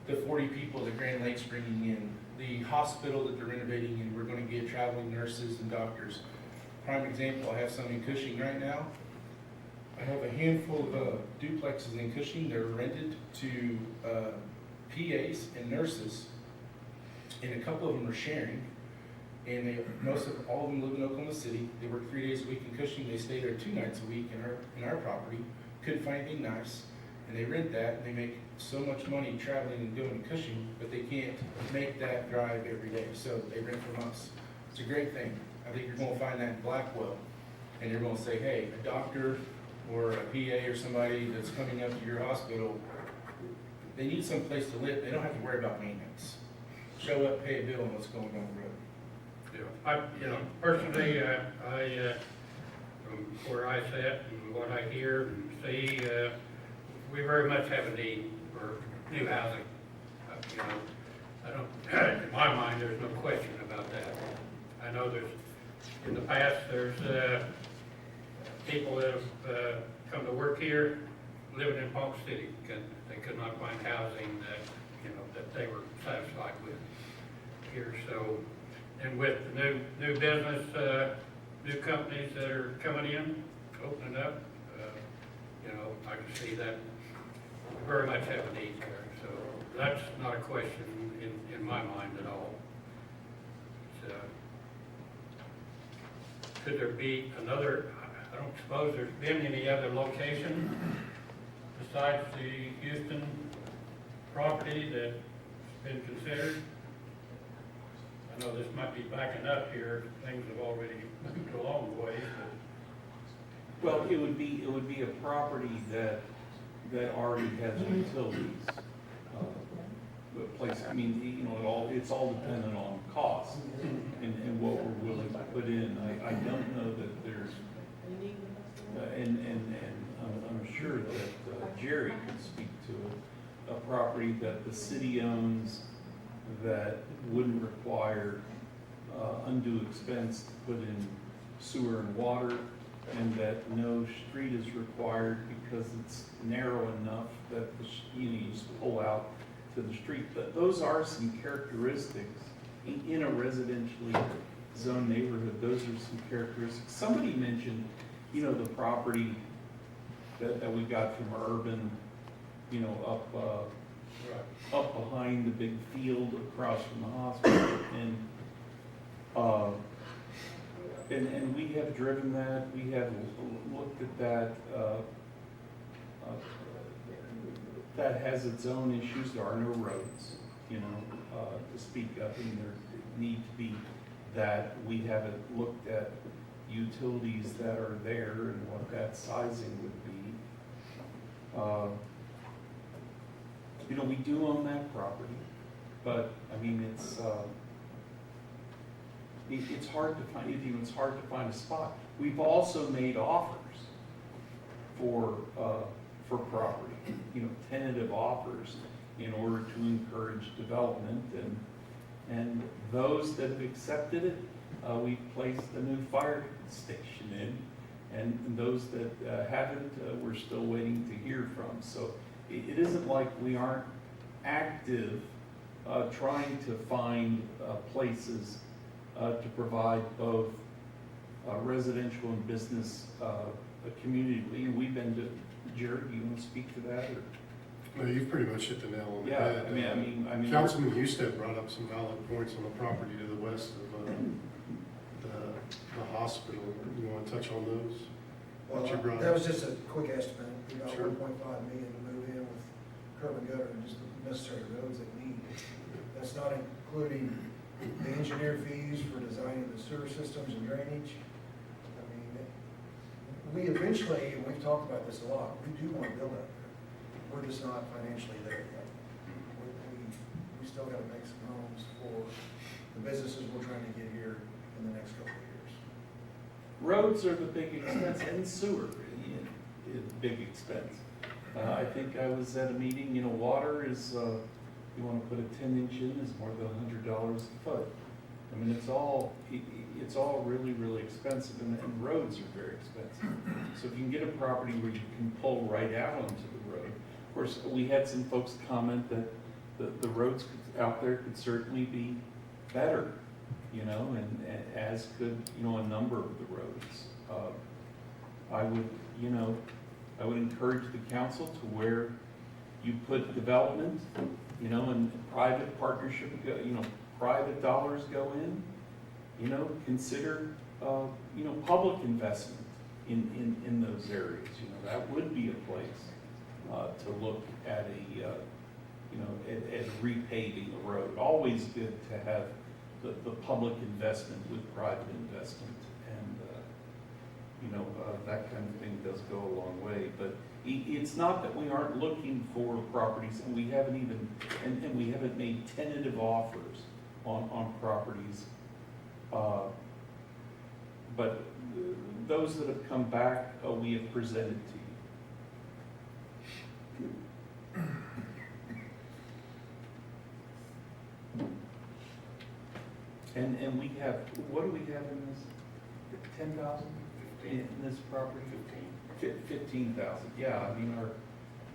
the 40 people that Grand Lake's bringing in, the hospital that they're renovating, and we're gonna get traveling nurses and doctors. Prime example, I have some in Cushing right now. I have a handful of duplexes in Cushing. They're rented to PAs and nurses, and a couple of them are sharing. And all of them live in Oklahoma City. They work 3 days a week in Cushing. They stay there 2 nights a week in our property. Couldn't find anything nice, and they rent that. And they make so much money traveling and going to Cushing, but they can't make that drive every day. So they rent from us. It's a great thing. I think you're going to find that in Blackwell, and you're going to say, hey, a doctor or a PA or somebody that's coming up to your hospital, they need some place to live. They don't have to worry about maintenance. Show up, pay a bill, and what's going on the road. Personally, from where I sit and what I hear and see, we very much have a need for new housing. I don't, in my mind, there's no question about that. I know in the past, there's people that have come to work here, living in Polk City, they could not find housing that they were satisfied with here. So, and with the new business, new companies that are coming in, opening up, I can see that we very much have a need there. So that's not a question in my mind at all. Could there be another, I don't suppose there's been any other location besides the Houston property that's been considered? I know this might be backing up here, things have already moved a long way, but. Well, it would be a property that already has utilities. Place, I mean, it's all dependent on cost and what we're willing to put in. I don't know that there's, and I'm sure that Jerry could speak to a property that the city owns that wouldn't require undue expense to put in sewer and water, and that no street is required because it's narrow enough that you just pull out to the street. But those are some characteristics in a residentially zoned neighborhood. Those are some characteristics. Somebody mentioned, the property that we got from Urban, up behind the big field across from the hospital, and we have driven that. We have looked at that. That has its own issues. There are no roads, to speak of, and there need to be that. We haven't looked at utilities that are there and what that sizing would be. We do own that property, but I mean, it's hard to find. It's hard to find a spot. We've also made offers for for property, tentative offers in order to encourage development. And those that have accepted it, we've placed a new fire station in. And those that haven't, we're still waiting to hear from. So it isn't like we aren't active trying to find places to provide both residential and business community. We've been to, Jared, do you want to speak to that? Or? No, you've pretty much hit the nail on the Yeah, head. I mean, Councilman Husted brought up some valid points on the property to the west of the hospital. You want to touch on those? What you brought That up? was just a quick estimate, about Sure. 1.5 million to move in with curb and gutter and just the necessary roads that need. That's not including the engineer fees for designing the sewer systems and drainage. I mean, we eventually, and we've talked about this a lot, we do want to build out there. We're just not financially there yet. We still got to make some homes for the businesses we're trying to get here in the next couple of years. roads are the big expense, and sewer is big expense. I think I was at a meeting, water is, you want to put a 10-inch in is more than $100 a foot. I mean, it's all really, really expensive, and roads are very expensive. So if you can get a property where you can pull right out onto the road. Of course, we had some folks comment that the roads out there could certainly be better, and as could, a number of the roads. I would encourage the council to where you put development, and private partnership, private dollars go in, consider, public investment in those areas. That would be a place to look at at repaving a road. Always good to have the public investment with private investment, and that kind of thing does go a long way. But it's not that we aren't looking for properties, and we haven't even, and we haven't made tentative offers on properties. But those that have come back, we have presented to you. And we have, what do we have in this? 10,000 in this property? 15,000. Yeah, I mean,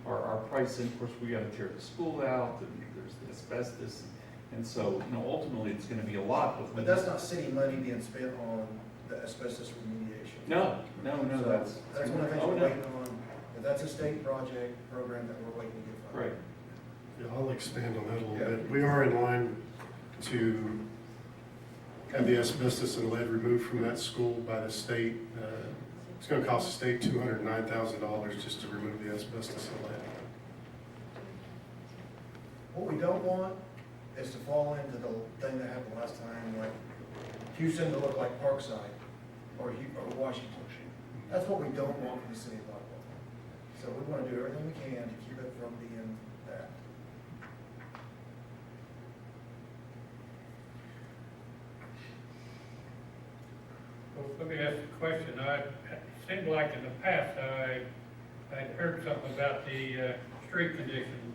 our price, and of course, we got to tear the school out, and there's the asbestos, and so, ultimately, it's going to be a lot. But that's not city money being spent on the asbestos remediation. No, So that's one of the things oh, we're no. waiting on. If that's a state project program that we're waiting to get funded. Right. Yeah, I'll expand on that a little Yeah. bit. We are in line to have the asbestos and lead removed from that school by the state. It's going to cost the state $209,000 just to remove the asbestos and lead. What we don't want is to fall into the thing that happened last time, like Houston to look like Parkside or Washington. That's what we don't want in the city of Blackwell. So we want to do everything we can to keep it from being that. Well, let me ask a question. It seemed like in the past, I'd heard something about the street condition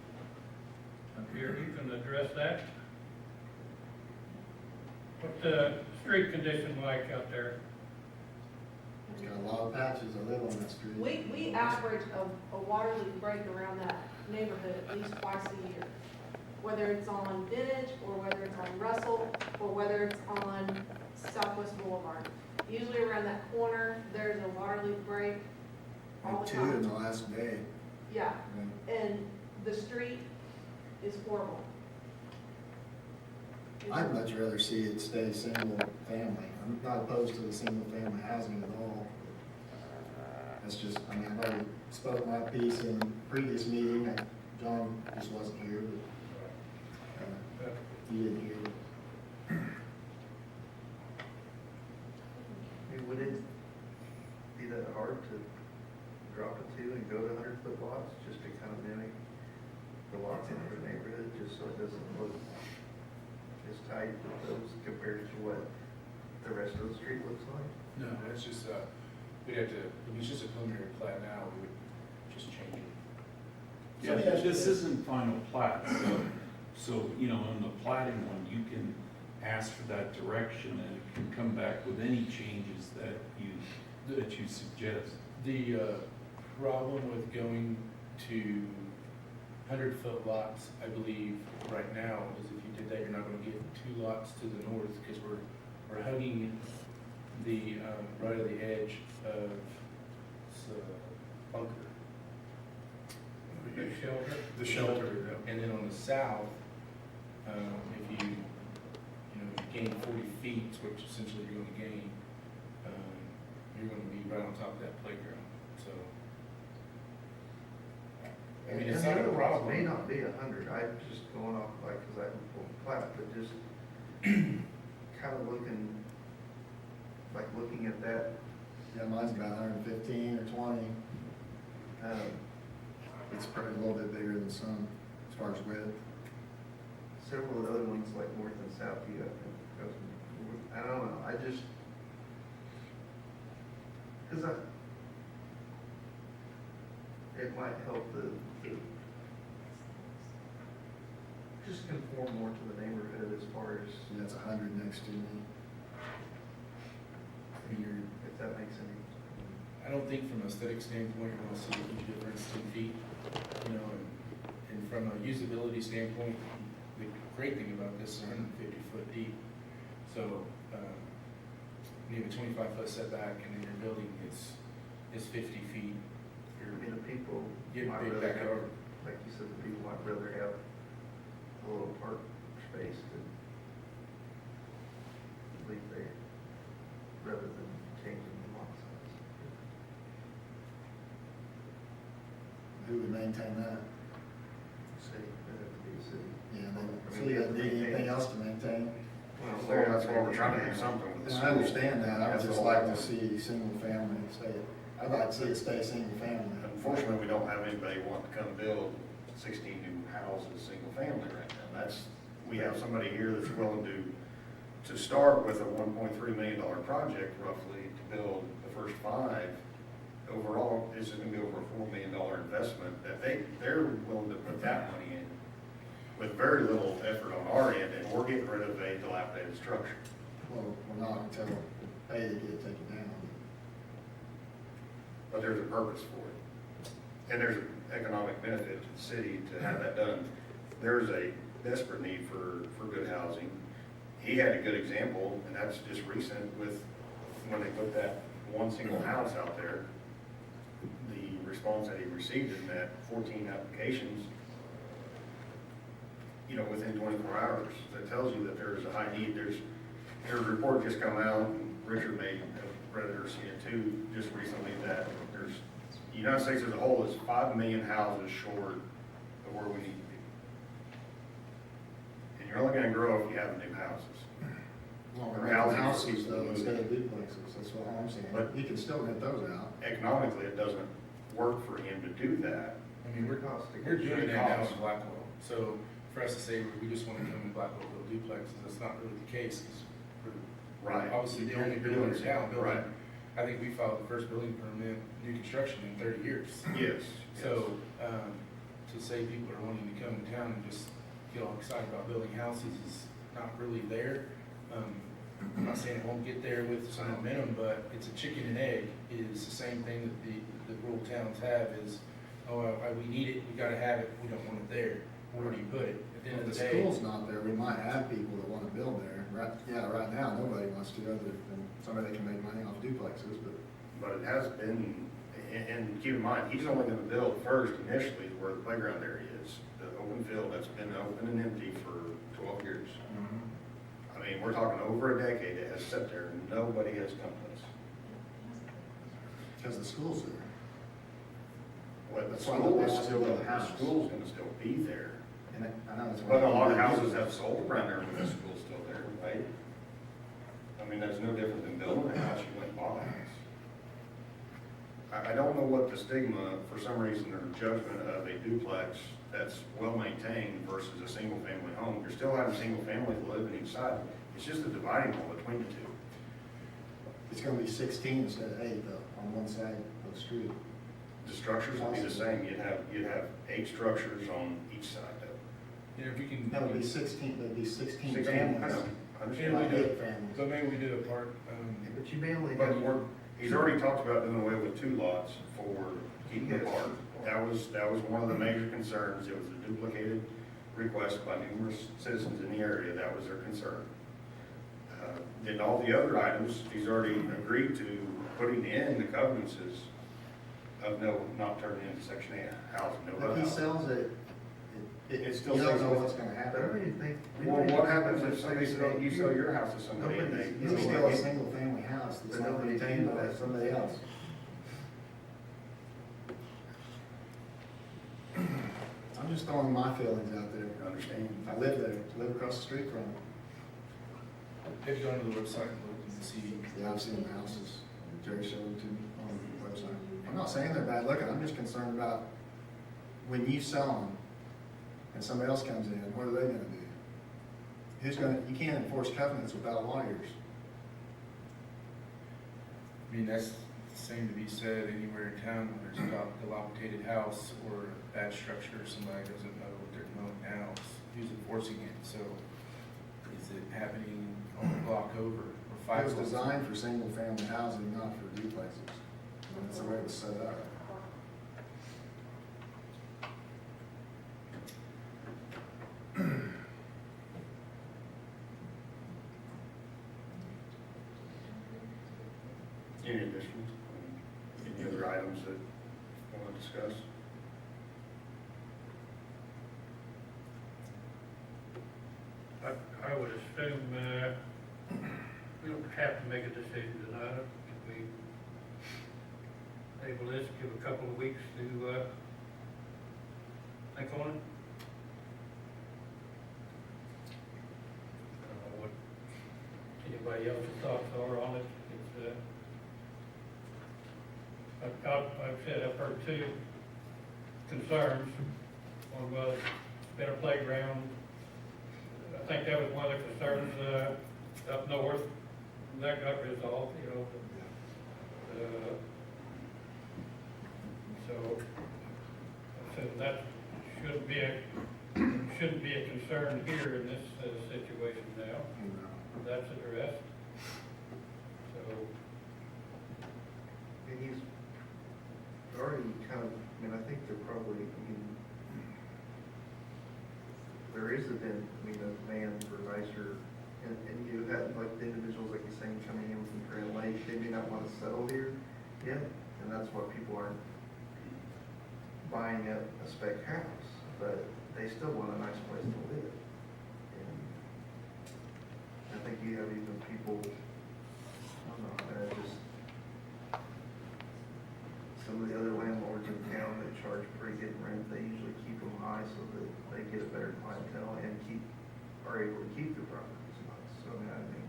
up here. You can address that? What's the street condition like out there? It's got a lot of patches. I live on that street. We average a water leak break around that neighborhood at least twice a year. Whether it's on Vintage, or whether it's on Russell, or whether it's on Southwest Boulevard. Usually around that corner, there's a water leak break all the Two in the time. last day. Yeah, And and the street is horrible. I'd much rather see it stay single family. I'm not opposed to the single family housing at all. That's just, I've already spoke my piece in previous meeting, and John just wasn't here, but he didn't hear it. Would it be that hard to drop it to and go to 100-foot lots, just to kind of mimic the lots in the neighborhood, just so it doesn't look as tight with those compared to what the rest of the street looks like? No, it's just, we'd have to, it's just a preliminary plat now, we would just change it. Yeah, this isn't final plat, so, you know, in the platting one, you can ask for that direction and it can come back with any changes that you suggest. The problem with going to 100-foot lots, I believe, right now, is if you did that, you're not gonna get 2 lots to the north, because we're hugging the right of the edge of bunker. The shelter. The shelter, And then on the south, if you gain 40 feet, which essentially you're gonna gain, you're gonna be right on top of that playground, so. I mean, it's not a problem. May not be 100, I'm just going off like, cause I haven't pulled the plat, but just kind of looking at that. Yeah, mine's about 115 or 20. It's probably a little bit bigger than some as far as width. Several of the other ones, like north and south, you have, I don't know, I just, cause it might help the just conform more to the neighborhood as far as, And that's 100 next to me. if that makes any. I don't think from an aesthetic standpoint, you're gonna see a huge difference, 10 feet, and from a usability standpoint, the great thing about this is 150 foot deep. So, you have a 25-foot setback, and then your building is 50 feet. I mean, the people Get might big rather have, backyard. like you said, the people might rather have a little park space to leave there, rather than changing the lot size. Who would maintain that? City, that'd have to be a city. Yeah, I so mean, we you have don't to need maintain anything it. else to maintain? Well, that's why we're trying to do something with And this. I understand that, I would That's just all. like to see single family stay, I'd like to see it stay single family. Unfortunately, we don't have anybody wanting to come build 16 new houses, single family right now. We have somebody here that's willing to start with a $1.3 million project roughly to build the first 5. Overall, it's going to be over a $4 million investment that they're willing to put that money in with very little effort on our end, and we're getting rid of a dilapidated structure. Well, we're not until they get it taken down. But there's a purpose for it. And there's an economic benefit to the city to have that done. There's a desperate need for good housing. He had a good example, and that's just recent with when they put that one single house out there. The response that he received in that 14 applications, within 24 hours, that tells you that there's a high need. There's a report just come out, and Richard may have read it or seen it too, just recently, that the United States as a whole is 5 million houses short of where we need to be. And you're only gonna grow if you have new houses. Well, Or we're renting houses though, instead of duplexes, that's what I'm saying. But- You can still rent those out. Economically, it doesn't work for him to do that. I mean, we're doing that now in Blackwell. So for us to say we just want to come in Blackwell build duplexes, that's not really the case, because we're Right. obviously the only You're builder doing in town building. right. I think we filed the first building permit, new construction in 30 years. Yes. So, to say people are wanting to come to town and just get all excited about building houses is not really there. I'm not saying it won't get there with some momentum, but it's a chicken and egg. It is the same thing that the rural towns have is, we need it, we gotta have it, we don't want it there. Where do you put it? At the end If of the the day. school's not there, we might have people that wanna build there. Right now, nobody wants to, other than somebody that can make money off duplexes, But it has been, and keep in mind, he's only gonna build first initially where the playground area is, the open field that's been open and empty for 12 years. I mean, we're talking over a decade it has sat there and nobody has come to us. because the school's there. Well, the That's why school they is want to still, build a the house. school's gonna still be there. And I know it's. But a lot of houses have sold around there when the school's still there, right? I mean, that's no different than building a house, you went and bought a house. I don't know what the stigma, for some reason, or judgment of a duplex that's well-maintained versus a single-family home. You're still having single families living each side. It's just a dividing wall between the two. It's gonna be 16 instead of 8 though, on one side of the street. The structures would be the same, you'd have 8 structures on each side though. You know, if you can. That would be 16, that'd be 16 16, families. I know, I understand. Maybe we do, Families. but maybe we do a part, But you mainly But have more, he's already talked about doing away with 2 lots for keeping the park. That was one of the major concerns. It was a duplicated request by numerous citizens in the area. That was their concern. Then all the other items, he's already agreed to putting in the covenants of not turning into Section 8 housing, no If he housing. sells it, It still you don't stays know with- what's gonna I don't happen. even think. Well, what happens if somebody says, you sell your house to somebody and they? It's still a single family house that's But not nobody's maintained by utilized. somebody else. I'm just throwing my feelings out there. I understand. I live there, live across the street from it. have you gone to the website and looked and see? Yeah, I've seen the houses. Jerry showed them to me on the website. I'm not saying they're bad looking, I'm just concerned about when you sell them and somebody else comes in, what are they gonna do? You can't enforce covenants without lawyers. I mean, that's the same to be said anywhere in town when there's a dilapidated house or a bad structure, somebody doesn't know what they're doing now, who's enforcing it, so is it happening on the block over or It 5 was blocks? designed for single family housing, not for duplexes. That's the way it was set up. Any additions? Any other items that you want to discuss? I would assume, we don't have to make a decision tonight. If we table this, give a couple of weeks to, think on it. I don't know what anybody else's thoughts are on it. It's, I've said, I've heard 2 concerns. One was better playground. I think that was one of the concerns, up north. That got resolved, you know. So, I said that shouldn't be a concern here in this situation now. That's addressed. So, And he's already kind of, I mean, I think they're probably, there is a demand for nicer, and you have like the individuals, like you're saying, coming in from Grand Lake, they may not want to settle here yet, and that's why people aren't buying a spec house, but they still want a nice place to live. And I think you have even people, I don't know, just some of the other landlords in town that charge pretty good rent, they usually keep them high so that they get a better clientele and are able to keep their properties nice. So I mean, I think,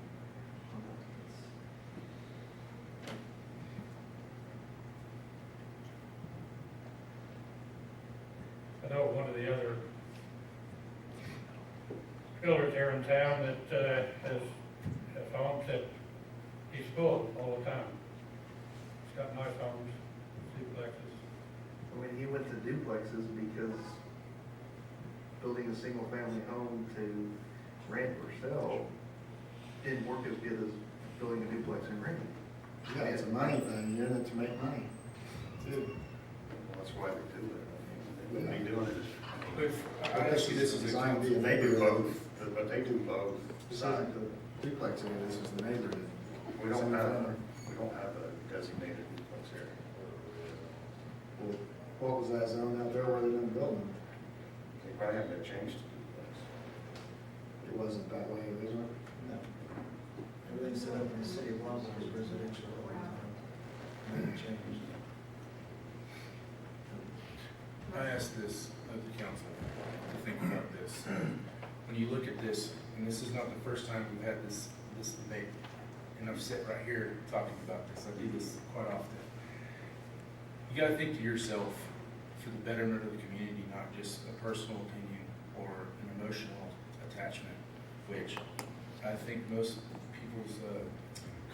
I know one of the other builders here in town that, has homes that he's full all the time. He's got nice homes, duplexes. I mean, he went to duplexes because building a single family home to rent or sell didn't work as good as building a duplex and renting. Yeah, it's a money thing, you're in it to make money, too. Well, that's why they do it. They wouldn't be doing it. I ask you this as a Designed to be council. They do both, but they do both This sides. isn't the duplex area, this is the neighborhood. We don't Single have, family. we don't have a designated duplex area. Well, what was that zone out there where they didn't build them? They probably haven't been changed to duplex. It wasn't that way originally? No. Everything set up in the city of Blackwell is residential. Nothing changed. I ask this of the council to think about this. When you look at this, and this is not the first time we've had this debate, and I've sat right here talking about this, I do this quite often. You gotta think to yourself, for the betterment of the community, not just a personal opinion or an emotional attachment, which I think most people's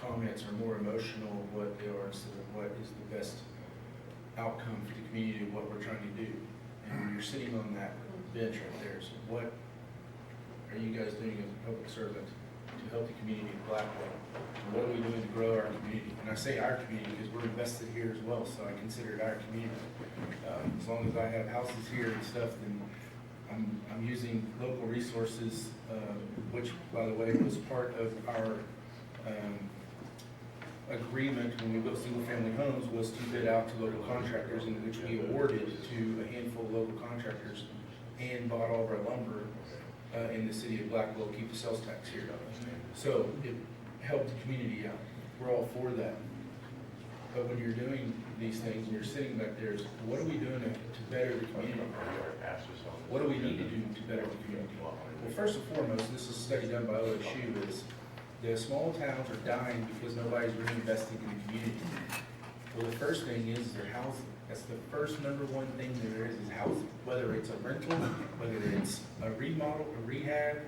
comments are more emotional what they are instead of what is the best outcome for the community of what we're trying to do. And when you're sitting on that bench right there, so what are you guys doing as a public servant to help the community of Blackwell? And what are we doing to grow our community? And I say our community because we're invested here as well, so I consider it our community. As long as I have houses here and stuff, then I'm using local resources, which, by the way, was part of our agreement when we built single-family homes, was to bid out to local contractors, in which we awarded to a handful of local contractors and bought all of our lumber in the city of Blackwell, keep the sales tax here. So it helped the community out. We're all for that. But when you're doing these things and you're sitting back there, what are we doing to better the community? What do we need to do to better the community? Well, first and foremost, this is a study done by OSU, is the small towns are dying because nobody's really investing in the community. Well, the first thing is their housing. That's the first number one thing there is housing. Whether it's a rental, whether it's a remodel, a rehab,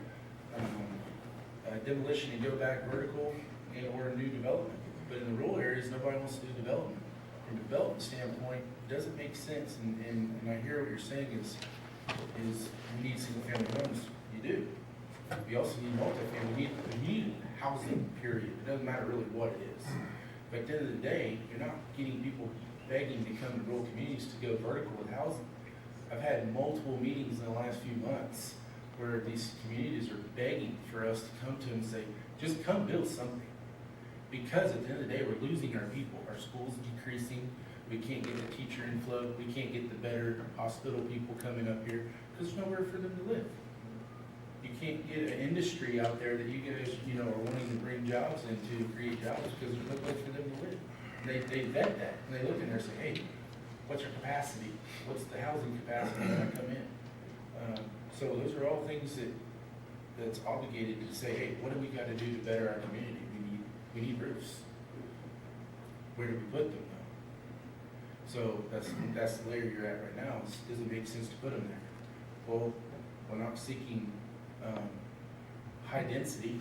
a demolition and go back vertical, and or a new development. But in the rural areas, nobody wants to do development. From a development standpoint, it doesn't make sense, and I hear what you're saying is we need single family homes. You do. We also need multifamily. We need housing, period. It doesn't matter really what it is. But at the end of the day, you're not getting people begging to come to rural communities to go vertical with housing. I've had multiple meetings in the last few months where these communities are begging for us to come to them and say, just come build something. Because at the end of the day, we're losing our people. Our schools decreasing. We can't get the teacher inflow. We can't get the better hospital people coming up here because there's nowhere for them to live. You can't get an industry out there that you guys, are wanting to bring jobs into, create jobs, because there's no place for them to live. They vet that, and they look in there and say, hey, what's your capacity? What's the housing capacity when I come in? So those are all things that's obligated to say, hey, what do we got to do to better our community? We need roofs. Where do we put them though? So that's the layer you're at right now. It doesn't make sense to put them there. Well, we're not seeking high density.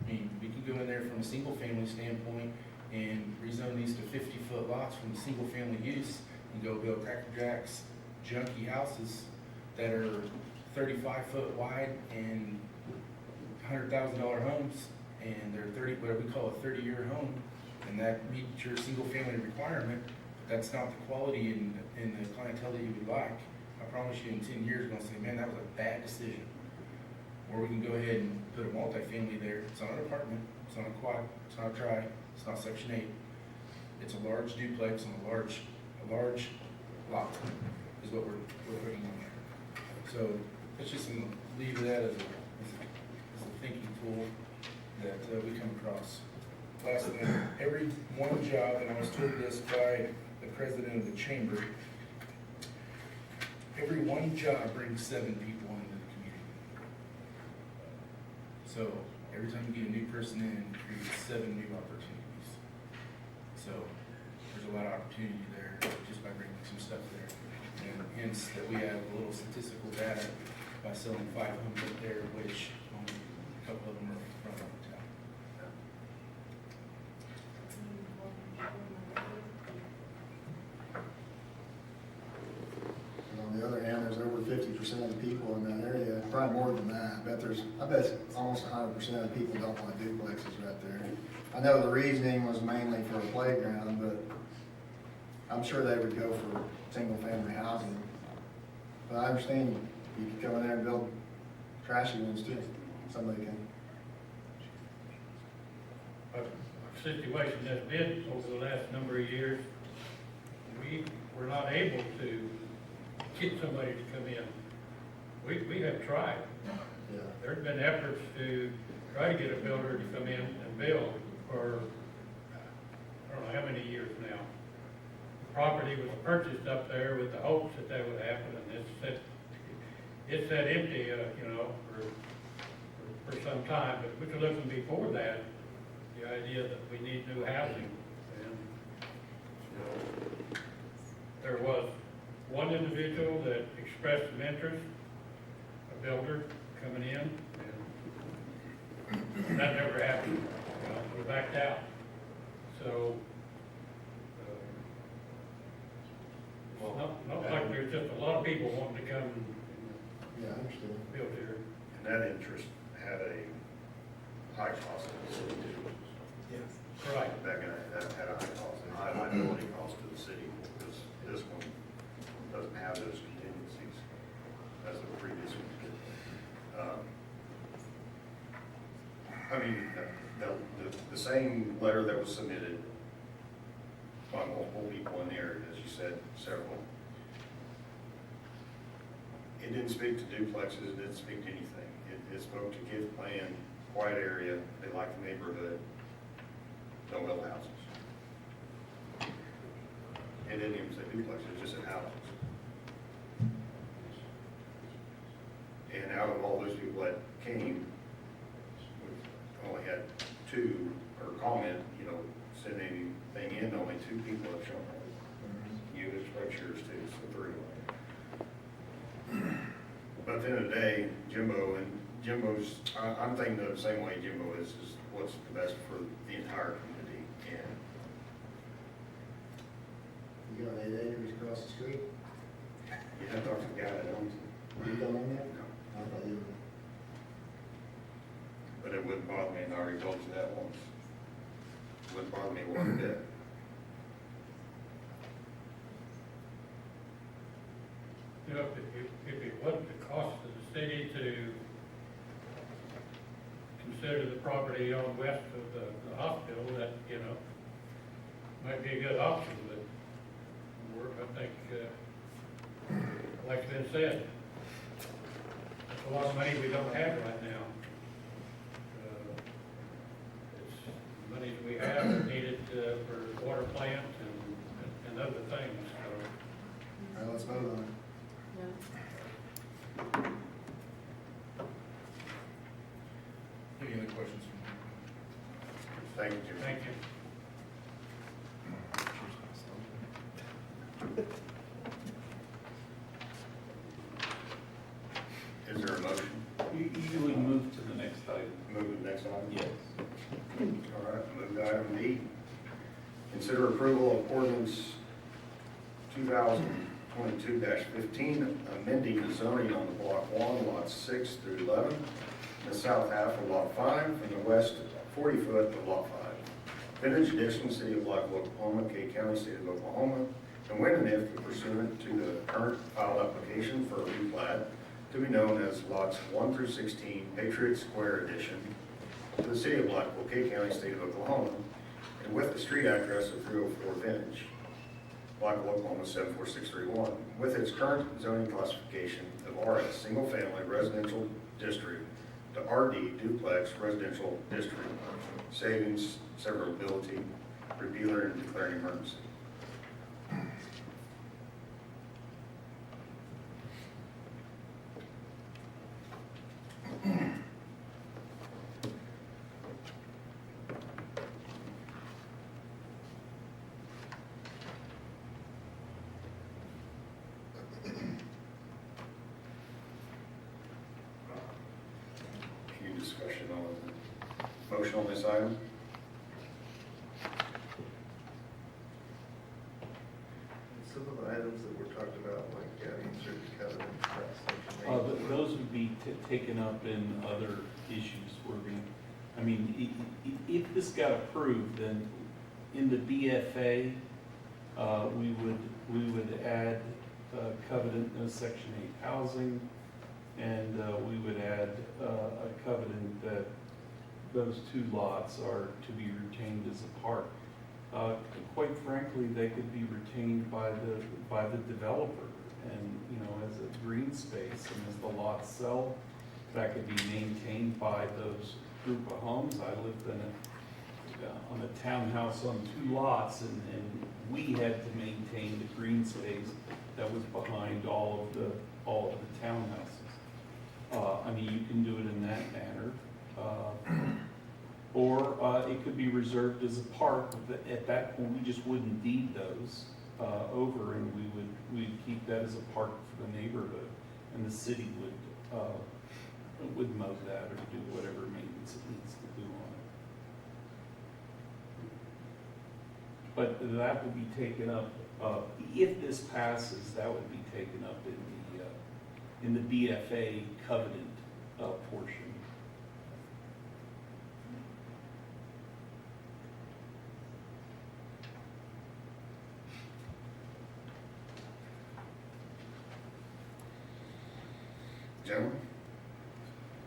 I mean, we can go in there from a single family standpoint and rezone these to 50-foot lots from single family use and go build Cracker Jacks, junky houses that are 35-foot wide and $100,000 homes, and they're what we call a 30-year home, and that meets your single family requirement. That's not the quality in the clientele that you would like. I promise you in 10 years, you're gonna say, man, that was a bad decision. Or we can go ahead and put a multifamily there. It's not an apartment, it's not a quad, it's not a tri, it's not Section 8. It's a large duplex on a large lot is what we're putting on there. So let's just leave that as a thinking tool that we come across. Last thing, every one job, and I was told this by the president of the chamber, every one job brings 7 people into the community. So every time you get a new person in, it creates 7 new opportunities. So there's a lot of opportunity there just by bringing some stuff there. And hence that we have a little statistical data by selling 5 homes up there, which only a couple of them are from out of town. And on the other hand, there's over 50% of the people in that area, probably more than that. I bet almost 100% of the people don't want duplexes right there. I know the reasoning was mainly for a playground, but I'm sure they would go for single-family housing. But I understand you could go in there and build trashy ones too. Somebody can. Our situation has been over the last number of years, we were not able to get somebody to come in. We have tried. Yeah. There's been efforts to try to get a builder to come in and build for, I don't know how many years now. The property was purchased up there with the hopes that would happen, and it's sat empty, for some time. But we were looking before that, the idea that we need new housing. And there was one individual that expressed some interest, a builder coming in, and that never happened. We backed out. So net interest had a high cost to the city too. Yeah. Right. That had a high cost, and high liability cost to the city, because this one doesn't have those contingencies as the previous one did. I mean, the same letter that was submitted by multiple people in there, as you said, several. It didn't speak to duplexes, it didn't speak to anything. It spoke to kids playing, quiet area, they like the neighborhood, no build houses. It didn't even say duplexes, it just said houses. And out of all those people that came, we only had two, or comment, you know, send anything in, only two people have shown up. You expect yours too, so three. But at the end of the day, Jimbo's, I'm thinking the same way Jimbo is what's the best for the entire community. And You got 8 acres across the street? you have to talk to the guy that owns it. You don't own that? No. I thought you But it wouldn't bother me, and I already told you that once. It wouldn't bother me one bit. You know, if it wasn't the cost of the city to consider the property on west of the hospital, that, you know, might be a good option, but work, I think, like it's been said, that's a lot of money we don't have right now. It's money that we have needed for water plant and other things, so. All right, let's vote on it. Any other questions from Thank you, Jim. Thank you. Is there a motion? You would move to the next item. Move to the next item? Yes. All right, move to item D. Consider approval of ordinance 2022-15, amending the zoning on the block 1, lots 6 through 11, in the south half of lot 5, and the west 40 foot of lot 5. Vintage addition, City of Blackwell, Oklahoma, K County, State of Oklahoma, and when and if pursuant to the current filed application for a replat to be known as lots 1 through 16, Patriot Square Edition, to the City of Blackwell, K County, State of Oklahoma, and with the street address of 304 Vintage, Blackwell, Oklahoma 74631, with its current zoning classification of RS, single family residential district, to RD duplex residential district, savings, severability, repealer, and declaring emergency. Any discussion on the motion on this item? Some of the items that were talked about, like adding certain covenants, that's section 8. Those would be taken up in other issues where we, I mean, if this got approved, then in the BFA, we would add covenant, section 8 housing, and we would add a covenant that those two lots are to be retained as a park. Quite frankly, they could be retained by the developer, and, you know, as a green space, and as the lots sell, that could be maintained by those group of homes. I lived on a townhouse on 2 lots, and we had to maintain the green space that was behind all of the townhouses. I mean, you can do it in that manner. Or it could be reserved as a park. At that point, we just wouldn't deed those over, and we'd keep that as a park for the neighborhood, and the city would mow that or do whatever maintenance it needs to do on it. But that would be taken up, if this passes, that would be taken up in the BFA covenant portion. Gentlemen,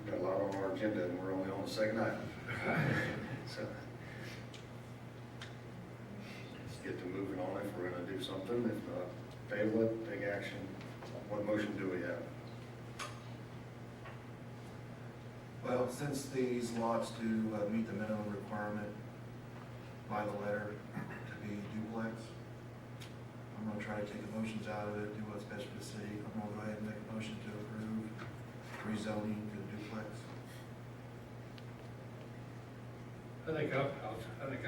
we've got a lot on our agenda and we're only on the second item. So let's get to moving on if we're gonna do something. If not, table it, take action. What motion do we have? Well, since these lots do meet the minimum requirement by the letter to be duplex, I'm gonna try to take emotions out of it, do what's best for the city. I'm gonna go ahead and make a motion to approve rezoning to duplex. I think I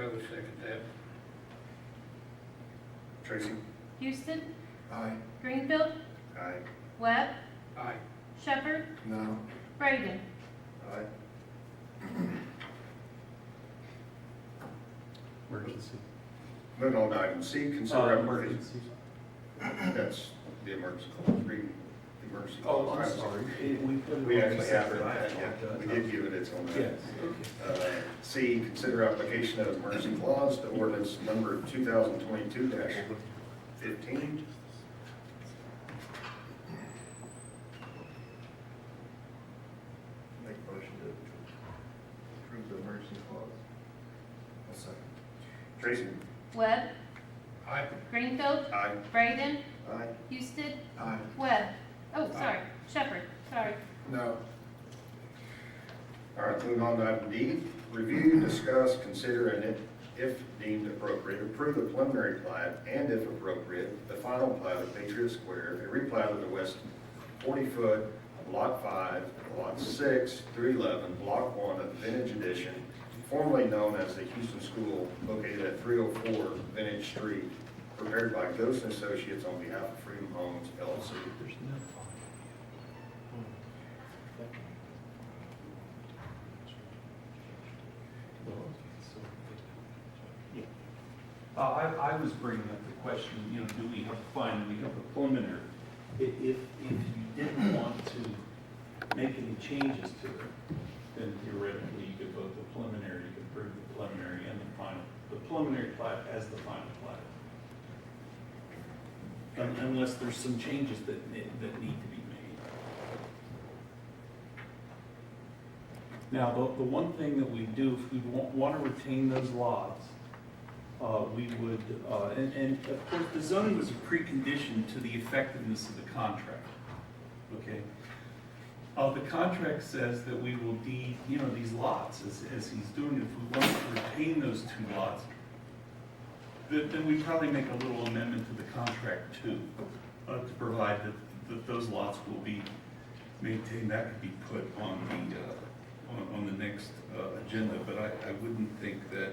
would second that. Tracy? Houston, Aye. Greenfield, Aye. Webb, Aye. Shepherd, No. Braden. Aye. Emergency. Moving on to item C, consider Emergency. That's the emergency clause, read the emergency Oh, clause. I'm sorry. We put it We on actually have separate. it, I yeah, apologize. we did give it its own. Yes, okay. C, consider application of emergency clause to ordinance number 2022-15. Make a motion to approve the emergency clause. I'll second. Tracy? Webb, Aye. Greenfield, Aye. Braden, Aye. Houston, Aye. Webb. Oh, sorry, Shepherd, sorry. No. All right, moving on to item D, review, discuss, consider, and if deemed appropriate, approve the preliminary plat, and if appropriate, the final plat of Patriot Square, a replat of the west 40-foot of Lot 5, Lot 6 through 11, Block 1 of Vintage Edition, formerly known as the Houston School, located at 304 Vintage Street, prepared by Ghost and Associates on behalf of Freedom Homes LLC. I was bringing up the question, you know, do we have a final, we have a preliminary. If you didn't want to make any changes to it, then theoretically you could vote the preliminary, you could approve the preliminary and the final, the preliminary plat as the final plat. Unless there's some changes that need to be made. Now, the one thing that we do, if we want to retain those lots, we would, and of course, the zoning was a precondition to the effectiveness of the contract, okay? The contract says that we will deed, you know, these lots, as he's doing, if we want to retain those two lots, then we probably make a little amendment to the contract too, to provide that those lots will be maintained. That could be put on the next agenda, but I wouldn't think that,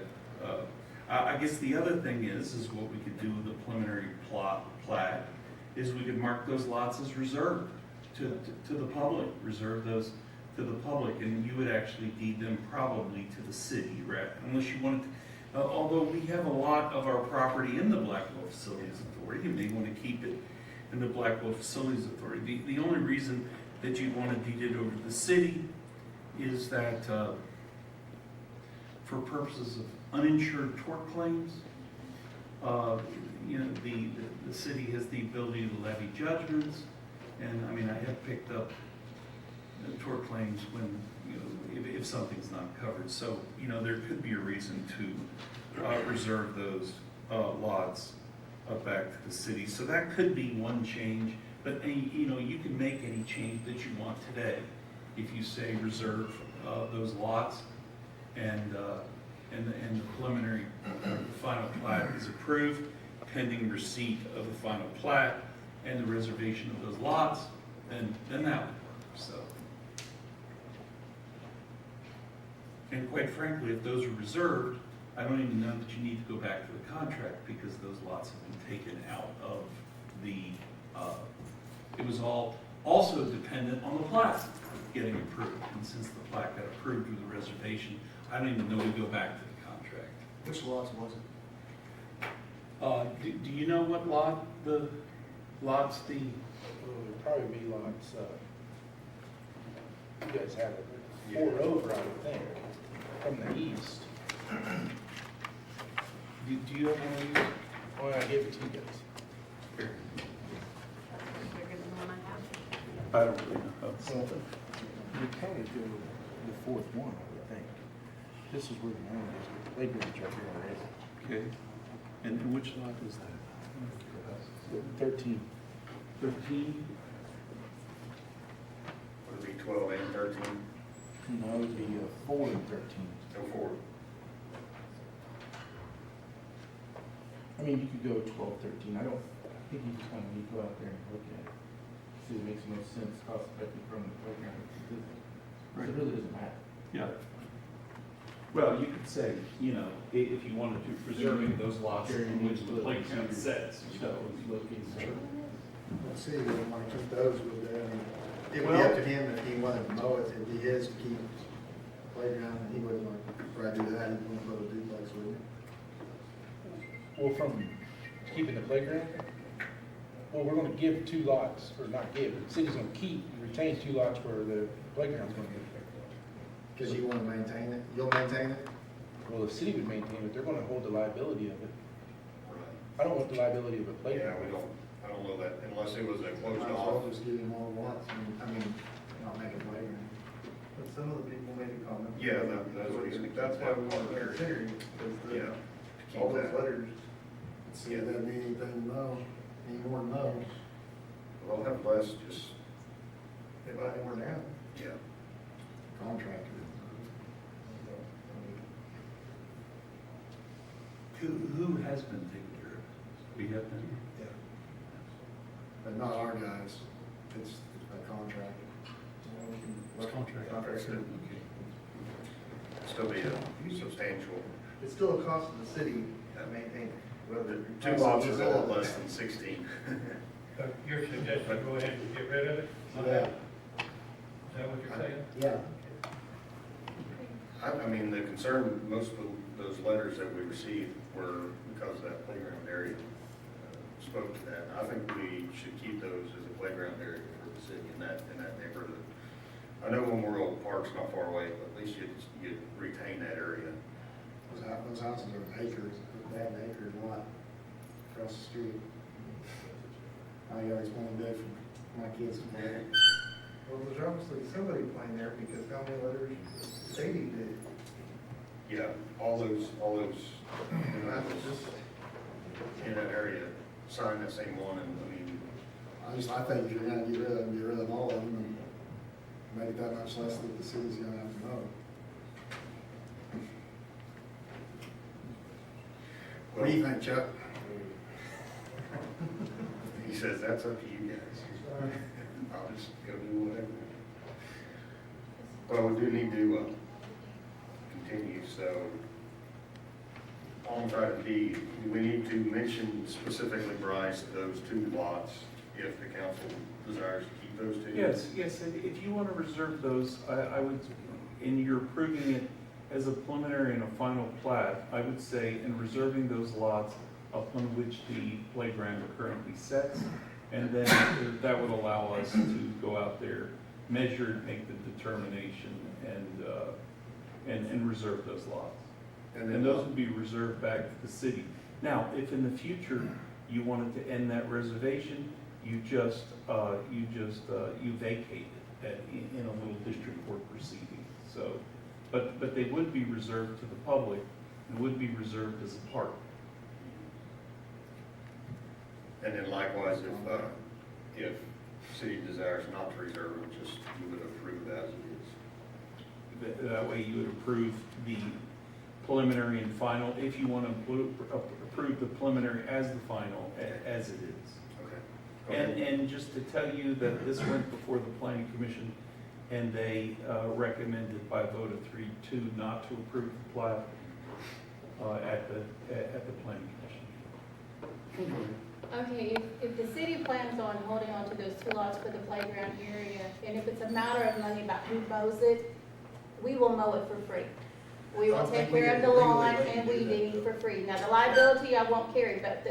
I guess the other thing is what we could do with the preliminary plat, is we could mark those lots as reserved to the public, reserve those to the public, and you would actually deed them probably to the city, right? Unless you wanted to, although we have a lot of our property in the Blackwell Facilities Authority, you may want to keep it in the Blackwell Facilities Authority. The only reason that you'd want to deed it over to the city is that for purposes of uninsured tort claims, you know, the city has the ability to levy judgments, and I mean, I have picked up tort claims when, you know, if something's not covered. So, you know, there could be a reason to reserve those lots back to the city. So that could be one change, but you know, you can make any change that you want today. If you say reserve those lots, and the preliminary, the final plat is approved, pending receipt of the final plat and the reservation of those lots, then that would work, so. And quite frankly, if those are reserved, I don't even know that you need to go back to the contract, because those lots have been taken out of the, it was all also dependent on the plat getting approved. And since the plat got approved with the reservation, I don't even know we go back to the contract. Which lots was it? Do you know what lot the lots the? It'd probably be lots, You guys have it. 4 over, I would think, from the east. Do you have one of these? Why I gave it to you guys? I don't really know. Well, you're probably doing the 4th one, I would think. This is where the land is, the playground's right here already. Okay. And which lot is that? 13. 13? Would it be 12 and 13? No, it would be 4 and 13. Go forward. I mean, you could go 12, 13. I think you just kind of need to go out there and look at it. See, it makes no sense cost effective from the playground. It really doesn't matter. Yeah. Well, you could say, you know, if you wanted to, preserving those lots in which the playground sets, you know. Let's see, we want to keep those with them. It would be up to him if he wanted to mow it, it'd be his to keep the playground, and he wouldn't want to probably do that, he'd want to put a duplex with it. Well, from keeping the playground, well, we're gonna give 2 lots, or not give, the city's gonna keep, retain 2 lots where the playground's gonna be. Because you want to maintain it, you'll maintain it? Well, the city would maintain it, they're gonna hold the liability of it. I don't want the liability of a Yeah, playground. I don't know that unless it was a closed Might as well off. just give him all lots, I mean, not make a playground. But some of the people made a comment. Yeah, that's what he's. That's why we want to consider it, because Yeah. the, all those letters. See if that mean anything, no, any more than no. We'll have less, just, They buy more now. yeah. Contractor. Who has been taking care of it? We have been. Yeah. But not our guys, it's a contractor. It's contract. Contractor. Okay. Still be a substantial. It's still a cost to the city to maintain it, whether. 2 lots is a lot less than 16. So you're suggesting go ahead and get rid of it? Yeah. Is that what you're saying? Yeah. I mean, the concern, most of those letters that we received were because that playground area spoke to that. I think we should keep those as a playground area for the city in that neighborhood. I know Memorial Park's not far away, but at least you'd retain that area. Those houses are acres, they have an acre lot across the street. I always wanted that for my kids to play. Well, there's obviously somebody playing there, because how many letters they need to. Yeah, all those individuals in that area sign that same one, and I mean, I think if you're gonna get rid of them, get rid of all of them and make it that much less that the city's gonna have to mow. What do you think, Chuck? he says, that's up to you guys. I'll just go do whatever. Well, we do need to continue, so on item D, do we need to mention specifically, Bryce, those 2 lots if the council desires to keep those 2? Yes, and if you want to reserve those, I would, and you're approving it as a preliminary and a final plat, I would say in reserving those lots upon which the playground currently sets, and then that would allow us to go out there, measure, make the determination, and reserve those lots. And those would be reserved back to the city. Now, if in the future you wanted to end that reservation, you vacate it in a little district court proceeding. So, but they would be reserved to the public and would be reserved as a park. And then likewise, if city desires not to reserve them, just you would approve as it is. That way you would approve the preliminary and final, if you want to approve the preliminary as the final, as it is. Okay. And just to tell you that this went before the planning commission, and they recommended by a vote of 3-2 not to approve the plat at the planning commission. Okay, if the city plans on holding on to those 2 lots for the playground area, and if it's a matter of money about who mows it, we will mow it for free. We will take care of the lawn and weeding for free. Now, the liability I won't carry, but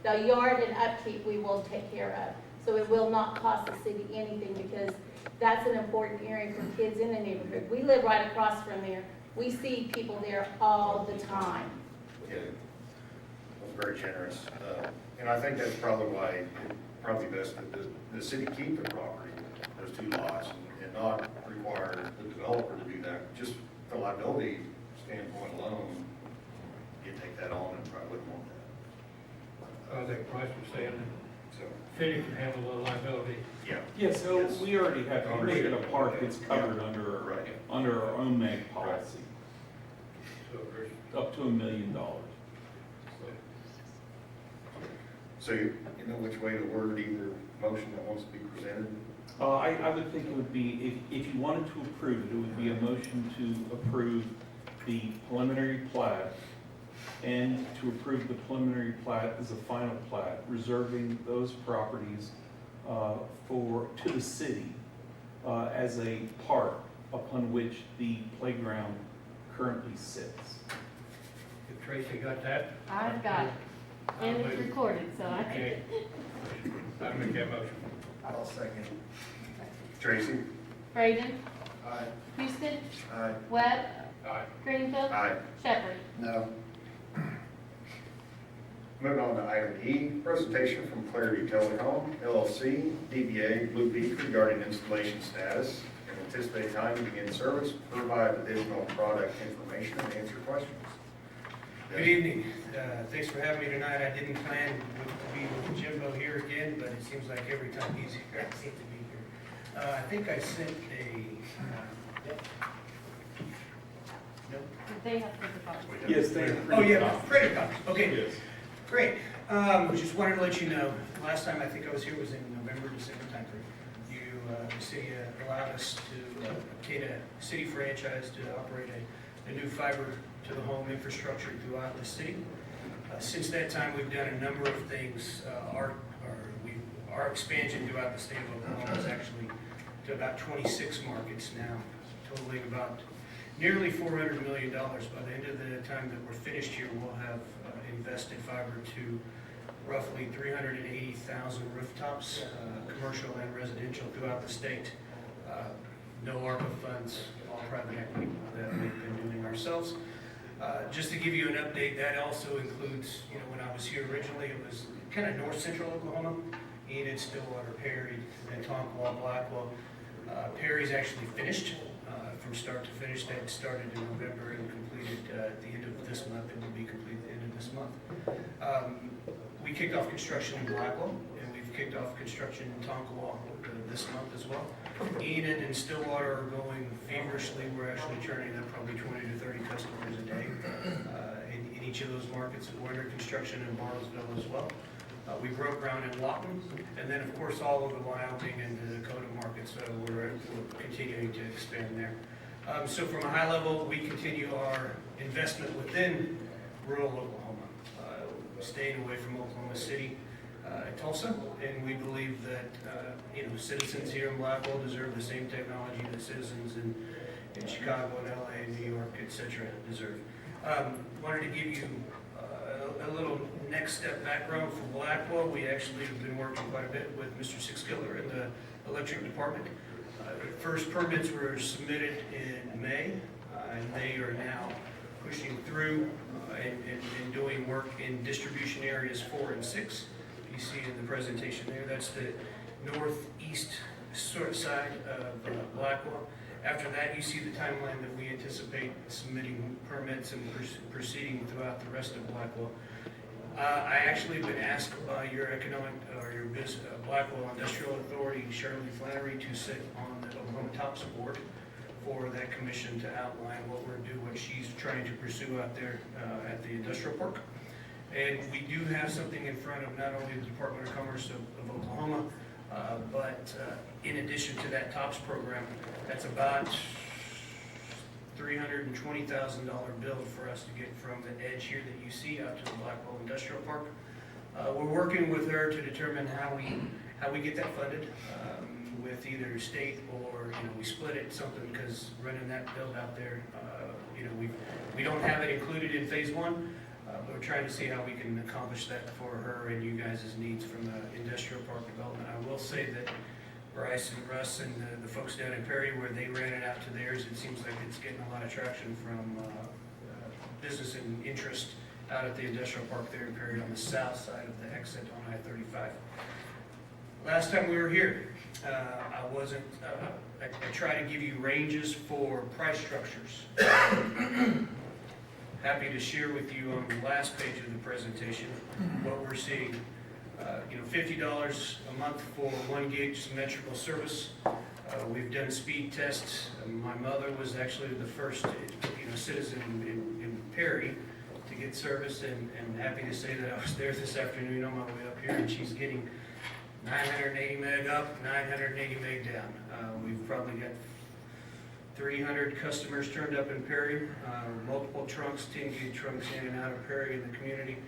the yard and upkeep we will take care of. So it will not cost the city anything, because that's an important area for kids in the neighborhood. We live right across from there. We see people there all the time. Yeah, it was very generous. And I think that's probably why it's probably best that the city keep the property, those two lots, and not require the developer to do that. Just for liability standpoint alone, you take that on and probably wouldn't want that. I think Bryce was saying So, the city can handle the liability. yeah. Yeah, so Yes. we already have, Already. created a park that's covered under, Right. under our own MAG policy, So there's, up to $1 million. So you know which way to word either motion that wants to be presented? I would think it would be, if you wanted to approve it, it would be a motion to approve the preliminary plat and to approve the preliminary plat as a final plat, reserving those properties to the city as a park upon which the playground currently sits. if Tracy got that? I've got it, and it's recorded, so I Okay. I make that motion. I'll second. Tracy? Braden, Aye. Houston, Aye. Webb, Aye. Greenfield, Aye. Shepherd. No. Moving on to item E, presentation from Clarity Telecom, LLC, DBA Blue Peak regarding installation status and anticipated time to begin service, provide additional product information and answer questions. Good evening. Thanks for having me tonight. I didn't plan to be with Jimbo here again, but it seems like every time he's here, I seem to be here. I think I sent no? They have to take a copy. Yes, they have. Oh, yeah, printed copies. Okay, Yes. great. Just wanted to let you know, last time I think I was here was in November, December timeframe. The city allowed us to obtain a city franchise to operate a new fiber to the home infrastructure throughout the city. Since that time, we've done a number of things. Our expansion throughout the state of Oklahoma is actually to about 26 markets now, totaling about nearly $400 million. By the end of the time that we're finished here, we'll have invested fiber to roughly 380,000 rooftops, commercial and residential throughout the state. No ARPA funds, all private equity that we've been doing ourselves. Just to give you an update, that also includes, when I was here originally, it was kind of north central Oklahoma, Enid, Stillwater, Perry, and Tonkawa, Blackwell. Perry's actually finished from start to finish. That started in November and completed at the end of this month. It will be complete at the end of this month. We kicked off construction in Blackwell, and we've kicked off construction in Tonkawa this month as well. Enid and Stillwater are going feverishly. We're actually churning up probably 20 to 30 customers a day in each of those markets. We're under construction in Bartlesville as well. We broke ground in Lawton, and then of course all over Wyoming and the Dakota markets. We're continuing to expand there. So from a high level, we continue our investment within rural Oklahoma, staying away from Oklahoma City, Tulsa, and we believe that citizens here in Blackwell deserve the same technology that citizens in Chicago and LA and New York, etc. deserve. Wanted to give you a little next step background for Blackwell. We actually have been working quite a bit with Mr. Sixkiller in the electric department. First permits were submitted in May, and they are now pushing through and doing work in distribution areas 4 and 6. You see in the presentation there, that's the northeast side of Blackwell. After that, you see the timeline that we anticipate submitting permits and proceeding throughout the rest of Blackwell. I actually have been asked by your Blackwell Industrial Authority, Shirley Flannery, to sit on the Oklahoma TOPS board for that commission to outline what she's trying to pursue out there at the industrial park. And we do have something in front of not only the Department of Commerce of Oklahoma, but in addition to that TOPS program, that's about $320,000 bill for us to get from the edge here that you see out to the Blackwell Industrial Park. We're working with her to determine how we get that funded with either state or we split it something, because running that build out there, we don't have it included in phase 1. But we're trying to see how we can accomplish that for her and you guys' needs from the industrial park development. I will say that Bryce and Russ and the folks down in Perry where they ran it out to theirs. It seems like it's getting a lot of traction from business and interest out at the industrial park there in Perry on the south side of the exit on I-35. Last time we were here, I wasn't, I tried to give you ranges for price structures. Happy to share with you on the last page of the presentation what we're seeing. $50 a month for 1 gig symmetrical service. We've done speed tests. My mother was actually the first citizen in Perry to get service, and happy to say that I was there this afternoon on my way up here, and she's getting 980 meg up, 980 meg down. We've probably got 300 customers turned up in Perry, multiple trunks, 10 gig trunks in and out of Perry in the community.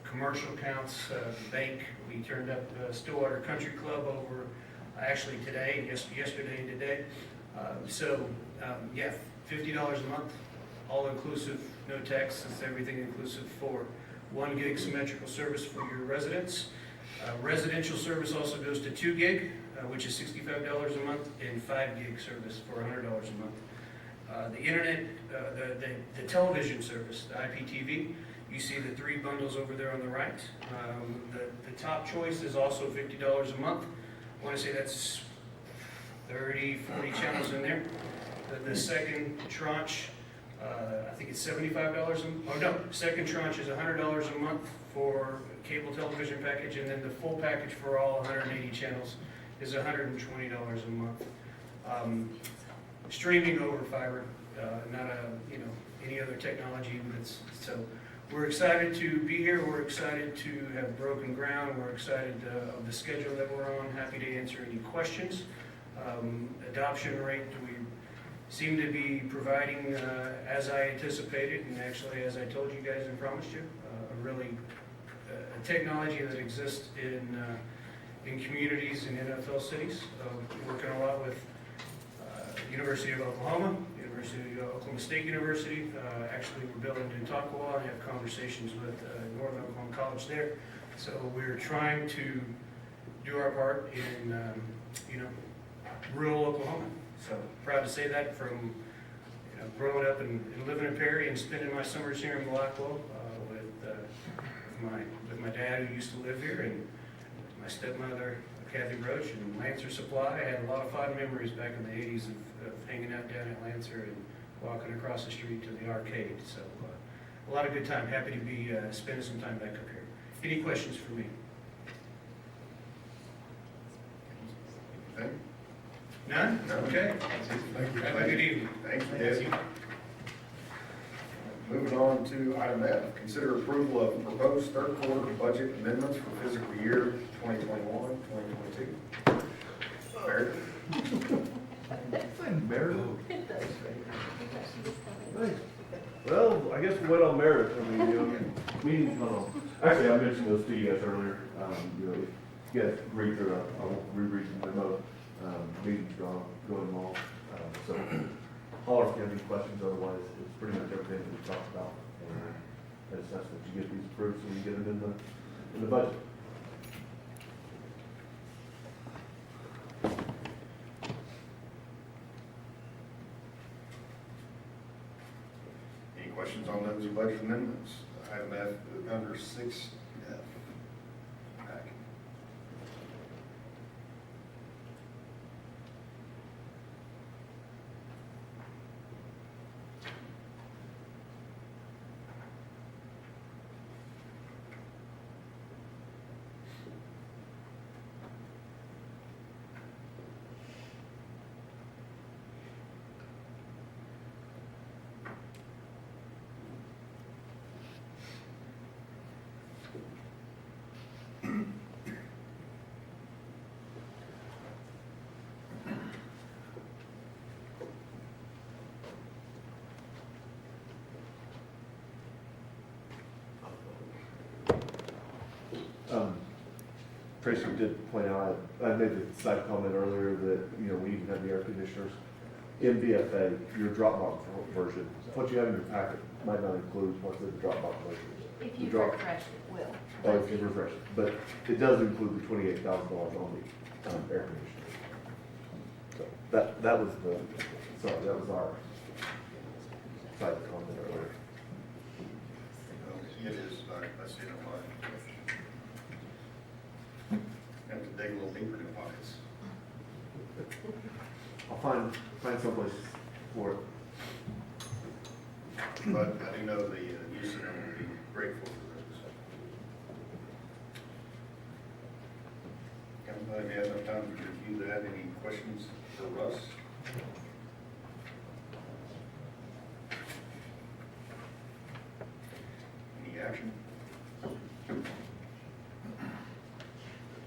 Commercial counts, bank, we turned up Stillwater Country Club over actually today, yesterday and today. Yeah, $50 a month, all inclusive, no tax, it's everything inclusive for 1 gig symmetrical service for your residents. Residential service also goes to 2 gig, which is $65 a month, and 5 gig service for $100 a month. The internet, the television service, the IPTV, you see the 3 bundles over there on the right. The top choice is also $50 a month. I want to say that's 30, 40 channels in there. The second tranche, I think it's $75 second tranche is $100 a month for cable television package, and then the full package for all 180 channels is $120 a month. Streaming over fiber, not any other technology, but so we're excited to be here. We're excited to have broken ground. We're excited of the schedule that we're on. Happy to answer any questions. Adoption rate, we seem to be providing as I anticipated, and actually as I told you guys and promised you, a technology that exists in communities and NFL cities. Working a lot with University of Oklahoma, University of Oklahoma State University. Actually, we're building in Tuckahoe and have conversations with Northern Oklahoma College there. So we're trying to do our part in rural Oklahoma. So proud to say that from growing up and living in Perry and spending my summers here in Blackwell with my dad who used to live here, and my stepmother Kathy Roach, and Lancer Supply. I had a lot of fond memories back in the 80s of hanging out down at Lancer and walking across the street to the arcade. So a lot of good time. Happy to be spending some time back up here. Any questions for me? Okay. None? Okay. Thank you. Have a good evening. Thanks, Dave. Moving on to item F, consider approval of proposed third quarter budget amendments for fiscal year 2021, 2022. Meredith? Well, I guess we went on Meredith. I mean, meetings, actually, I mentioned those to you guys earlier. You guys read through, I won't reread the memo. Meetings going along. So, holler if you have any questions. Otherwise, it's pretty much everything that we talked about. And that's what you get these approved, so you get them in the budget. Any questions on those budget amendments? Item F, under 6F. Packet. Tracy did point out, I made the side comment earlier that, we even have the air conditioners. In BFA, your Dropbox version, what you have in your packet might not include what's in the Dropbox version. If you Drop- refresh it, will. Or if you refresh it, but it does include the $28,000 on the air conditioner. That was the, sorry, that was our side comment earlier. It is, I see it on mine. Have to dig a little deeper in the pockets. I'll find someplace for it. But I do know the youth center will be grateful for those. Anybody have enough time to review that? Any questions for Russ? Any action?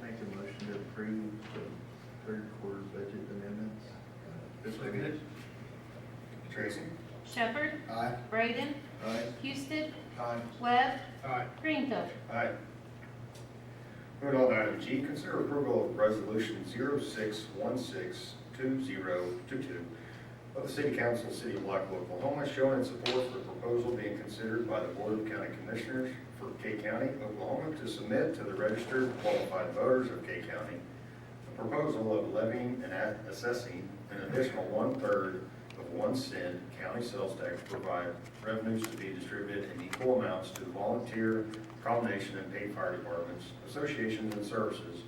Make a motion to approve the third quarter budget amendments. Seconded. Tracy? Shepherd, Aye. Braden, Aye. Houston, Aye. Webb, Aye. Greenfield. Aye. Moving on to item G, consider approval of resolution 06162022 of the City Council, City of Blackwell, Oklahoma, showing its support for the proposal being considered by the Board of County Commissioners for K County, Oklahoma, to submit to the registered qualified voters of K County a proposal of levying and assessing an additional 1/3 of 1 cent county sales tax to provide revenues to be distributed in equal amounts to volunteer, combination, and paid fire departments, associations, and services,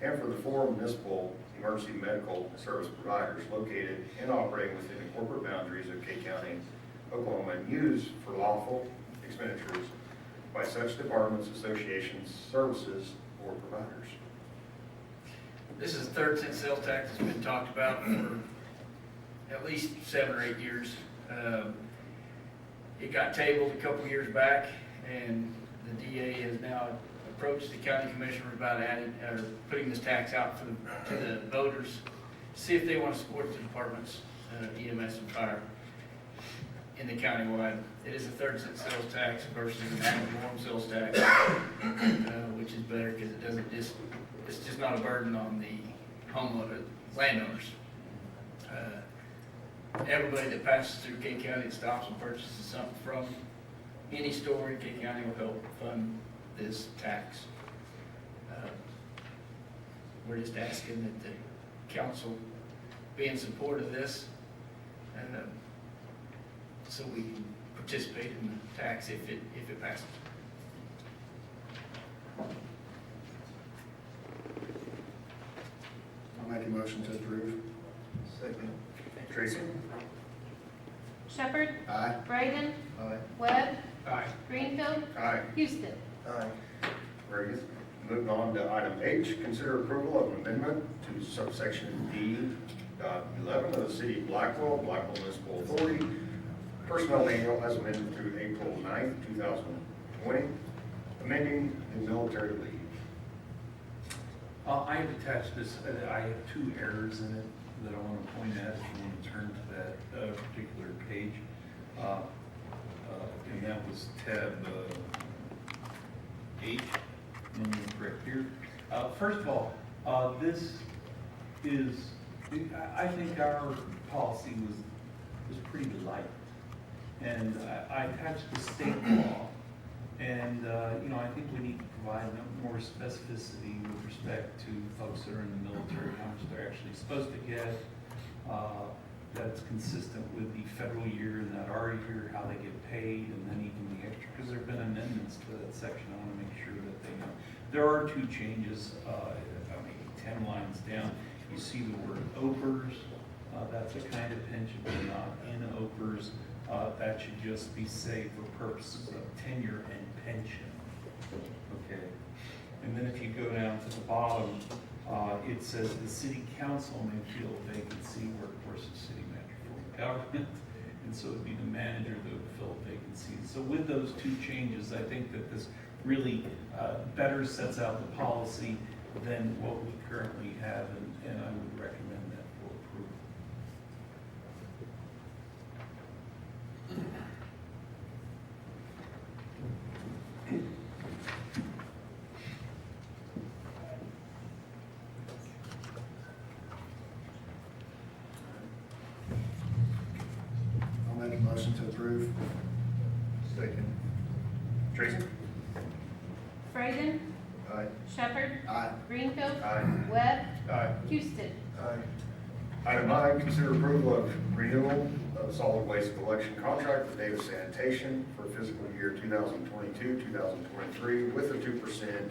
and for the 4 municipal emergency medical service providers located and operating within the corporate boundaries of K County, Oklahoma, and used for lawful expenditures by such departments, associations, services, or providers. This is the 3rd cent sales tax that's been talked about for at least 7 or 8 years. It got tabled a couple years back, and the DA has now approached the county commissioner about adding, or putting this tax out to the voters, see if they want to support the departments, EMS and fire, in the countywide. It is a 3rd cent sales tax versus an ad valorem sales tax, which is better because it doesn't just, it's just not a burden on the homeowner, landowners. Everybody that passes through K County and stops and purchases something from any store in K County will help fund this tax. We're just asking that the council be in support of this, and so we can participate in the tax if it passes. I'll make a motion to approve. Second. Tracy? Shepherd, Aye. Braden, Aye. Webb, Aye. Greenfield, Aye. Houston. Aye. Very good. Moving on to item H, consider approval of an amendment to subsection D.11 of the City of Blackwell, Blackwell Municipal Authority, Personnel Manual as amended through April 9th, 2020, amending the military leave. I have attached this, I have 2 errors in it that I want to point at if you want to turn to that particular page. And that was tab H, and you're correct here. First of all, this is, I think our policy was pretty light. And I attached the state law, and you know, I think we need to provide more specificity with respect to folks that are in the military, how much they're actually supposed to get, that's consistent with the federal year and that our year, how they get paid, and then even the extra, because there have been amendments to that section. I want to make sure that they know. There are 2 changes, maybe 10 lines down. You see the word OPERS, that's a kind of pension, but not in OPERS. That should just be, say, for purposes of tenure and pension. Okay. And then if you go down to the bottom, it says the city council may fill a vacancy, where of course the city manager for government, and so it'd be the manager that would fill vacancies. So with those 2 changes, I think that this really better sets out the policy than what we currently have, and I would recommend that for approval. I'll make a motion to approve. Second. Tracy? Braden, Aye. Shepherd, Aye. Greenfield, Aye. Webb, Aye. Houston. Aye. Item 9, consider approval of renewal of solid waste collection contract with Davis Sanitation for fiscal year 2022, 2023, with a 2%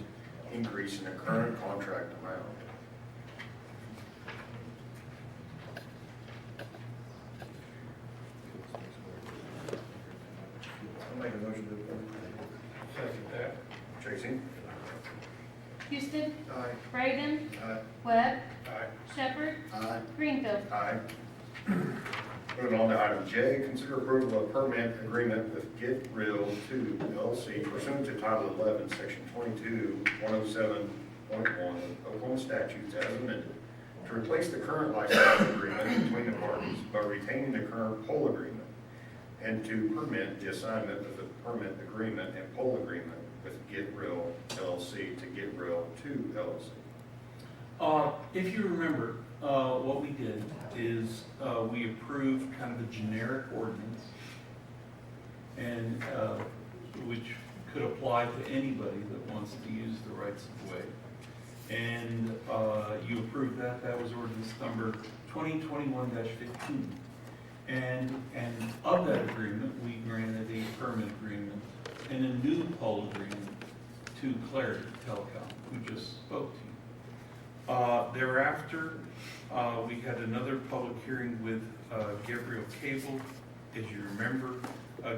increase in the current contract amount. I'll make a motion to approve. Second that. Tracy? Houston, Aye. Braden, Aye. Webb, Aye. Shepherd, Aye. Greenfield. Aye. Moving on to item J, consider approval of permit agreement with Get Real 2 LLC pursuant to Title 11, Section 22, 107.1 of Oklahoma statutes as amended, to replace the current license agreement between the parties by retaining the current poll agreement, and to permit the assignment of the permit agreement and poll agreement with Get Real LLC to Get Real 2 LLC. If you remember, what we did is we approved kind of a generic ordinance, and which could apply to anybody that wants to use the rights of way. And you approved that. That was ordinance number 2021-15. And of that agreement, we granted a permit agreement and a new poll agreement to Clarity Telecom, who just spoke to you. Thereafter, we had another public hearing with Gabriel Cable. As you remember,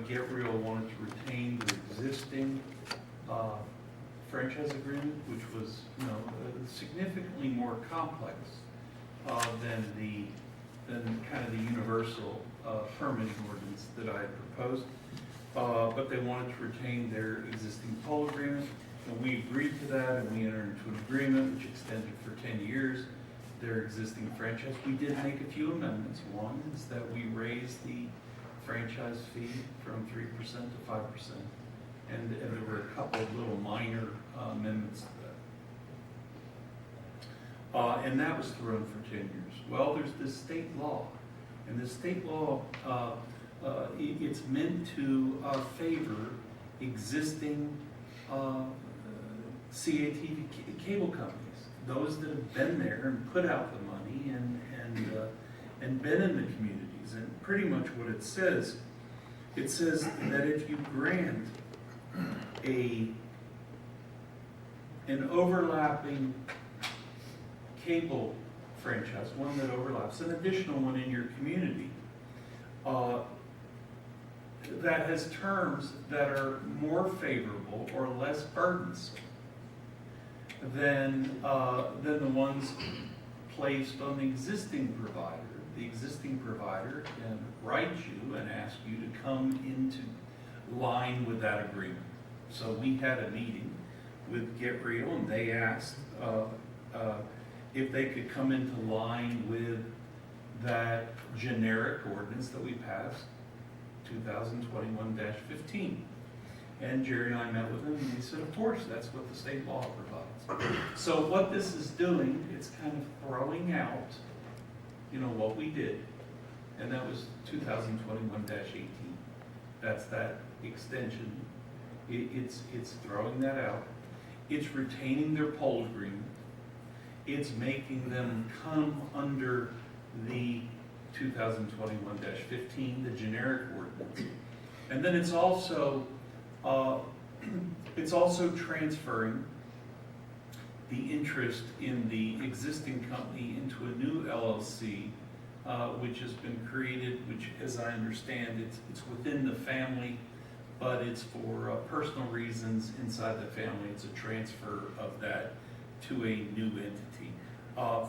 Gabriel wanted to retain the existing franchise agreement, which was, significantly more complex than kind of the universal permitting ordinance that I had proposed. But they wanted to retain their existing poll agreement, and we agreed to that, and we entered into an agreement which extended for 10 years their existing franchise. We did make a few amendments. One is that we raised the franchise fee from 3% to 5%, and there were a couple of little minor amendments to that. And that was thrown for 10 years. Well, there's this state law, and this state law, it's meant to favor existing CATV cable companies, those that have been there and put out the money and been in the communities. And pretty much what it says that if you grant an overlapping cable franchise, one that overlaps, an additional one in your community, that has terms that are more favorable or less burdensome than the ones placed on the existing provider. The existing provider can write you and ask you to come into line with that agreement. So we had a meeting with Get Real, and they asked if they could come into line with that generic ordinance that we passed, 2021-15. And Jerry and I met with them, and he said, of course, that's what the state law provides. So what this is doing, it's kind of throwing out, what we did, and that was 2021-18. That's that extension. It's throwing that out. It's retaining their poll agreement. It's making them come under the 2021-15, the generic ordinance. And then it's also transferring the interest in the existing company into a new LLC, which has been created, which, as I understand, it's within the family, but it's for personal reasons inside the family. It's a transfer of that to a new entity.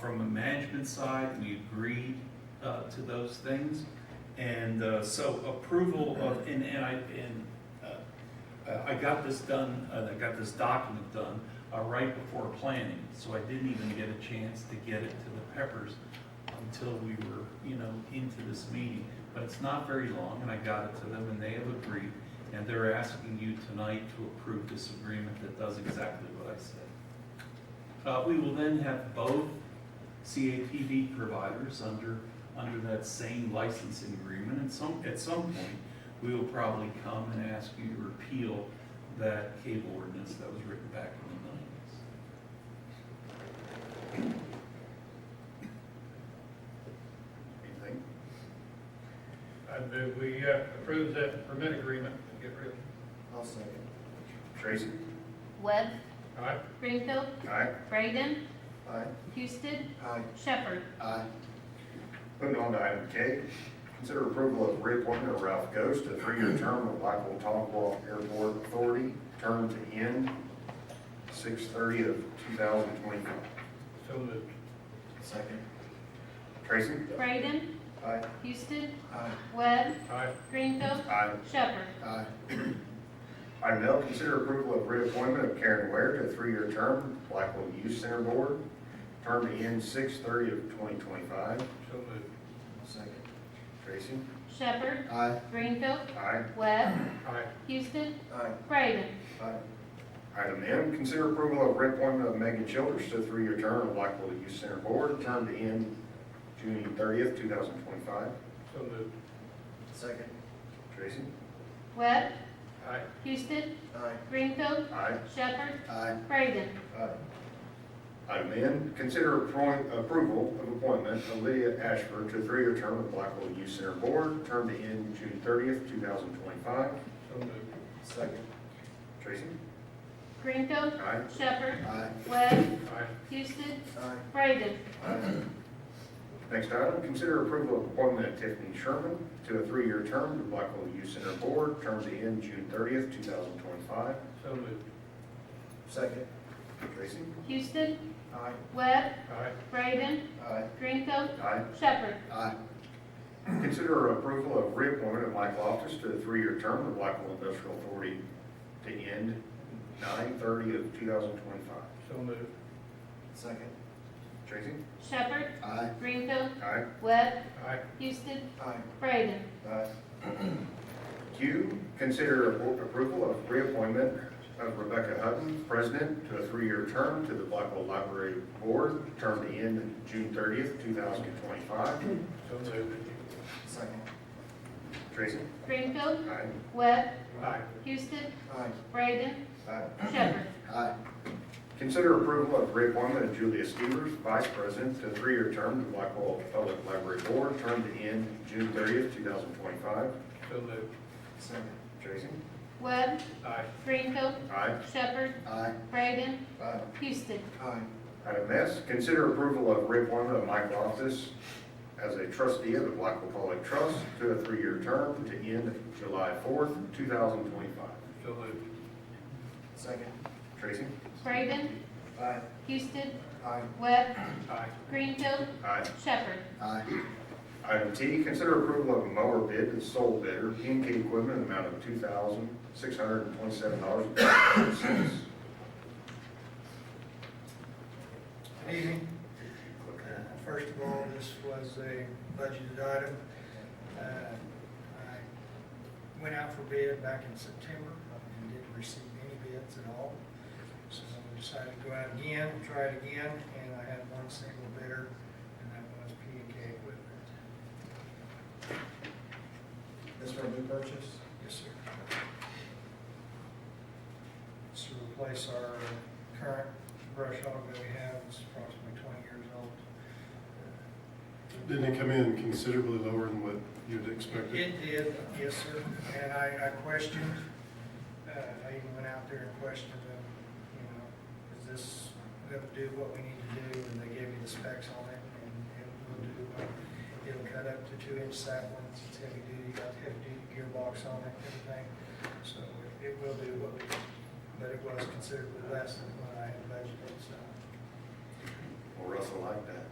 From a management side, we agreed to those things, and so approval of, I got this done, I got this document done right before planning, so I didn't even get a chance to get it to the Peppers until we were, into this meeting. But it's not very long, and I got it to them, and they have agreed, and they're asking you tonight to approve this agreement that does exactly what I said. We will then have both CATV providers under that same licensing agreement, and at some point, we will probably come and ask you to repeal that cable ordinance that was written back in the 90s. I move we approve the permit agreement and get rid of it. I'll second. Tracy? Webb, Aye. Greenfield, Aye. Braden, Aye. Houston, Aye. Shepherd. Aye. Moving on to item K, consider approval of reappointment of Ralph Ghost to a 3-year term of Blackwell Tonkwall Airport Authority, term to end 6/30 of 2025. So moved. Second. Tracy? Braden, Aye. Houston, Aye. Webb, Aye. Greenfield, Aye. Shepherd. Aye. Item L, consider approval of reappointment of Karen Ware to a 3-year term, Blackwell Youth Center Board, term to end 6/30 of 2025. So moved. Second. Tracy? Shepherd, Aye. Greenfield, Aye. Webb, Aye. Houston, Aye. Braden. Aye. Item M, consider approval of reappointment of Megan Childers to a 3-year term of Blackwell Youth Center Board, term to end June 30th, 2025. So moved. Second. Tracy? Webb, Aye. Houston, Aye. Greenfield, Aye. Shepherd, Aye. Braden. Aye. Item N, consider approval of appointment of Lydia Ashford to a 3-year term of Blackwell Youth Center Board, term to end June 30th, 2025. So moved. Second. Tracy? Greenfield, Aye. Shepherd, Aye. Webb, Aye. Houston, Aye. Braden. Aye. Next item, consider approval of appointment of Tiffany Sherman to a 3-year term to Blackwell Youth Center Board, term to end June 30th, 2025. So moved. Second. Tracy? Houston, Aye. Webb, Aye. Braden, Aye. Greenfield, Aye. Shepherd. Aye. Consider approval of reappointment of Mike Loftus to a 3-year term to Blackwell Industrial Authority to end 9/30 of 2025. So moved. Second. Tracy? Shepherd, Aye. Greenfield, Aye. Webb, Aye. Houston, Aye. Braden. Aye. Q, consider approval of reappointment of Rebecca Hutton, President, to a 3-year term to the Blackwell Library Board, term to end June 30th, 2025. So moved. Second. Tracy? Greenfield, Aye. Webb, Aye. Houston, Aye. Braden, Aye. Shepherd. Aye. Consider approval of reappointment of Julia Stevers, Vice President, to a 3-year term to Blackwell Public Library Board, term to end June 30th, 2025. So moved. Second. Tracy? Webb, Aye. Greenfield, Aye. Shepherd, Aye. Braden, Aye. Houston. Aye. Item S, consider approval of reappointment of Mike Loftus as a trustee of the Blackwell Public Trust to a 3-year term to end July 4th, 2025. So moved. Second. Tracy? Braden, Aye. Houston, Aye. Webb, Aye. Greenfield, Aye. Shepherd. Aye. Item T, consider approval of a mower bid to the sole bidder, P&K Equipment, in the amount of $2,627.50. Good evening. First of all, this was a budgeted item. I went out for bid back in September and didn't receive any bids at all. So I decided to go out again, try it again, and I had one single bidder, and that was P&K Equipment. This for a new purchase? Yes, sir. It's to replace our current brush hog that we have. It's approximately 20 years old. Didn't it come in considerably lower than what you'd expected? It did, yes, sir. And I questioned, I even went out there and questioned them, you know, is this going to do what we need to do? And they gave me the specs on it, and it will do, it'll cut up to 2-inch saplings. It's heavy duty, got heavy duty gearbox on it, everything. So it will do what we, but it was considerably less than what I had budgeted, so. Well, Russell liked that.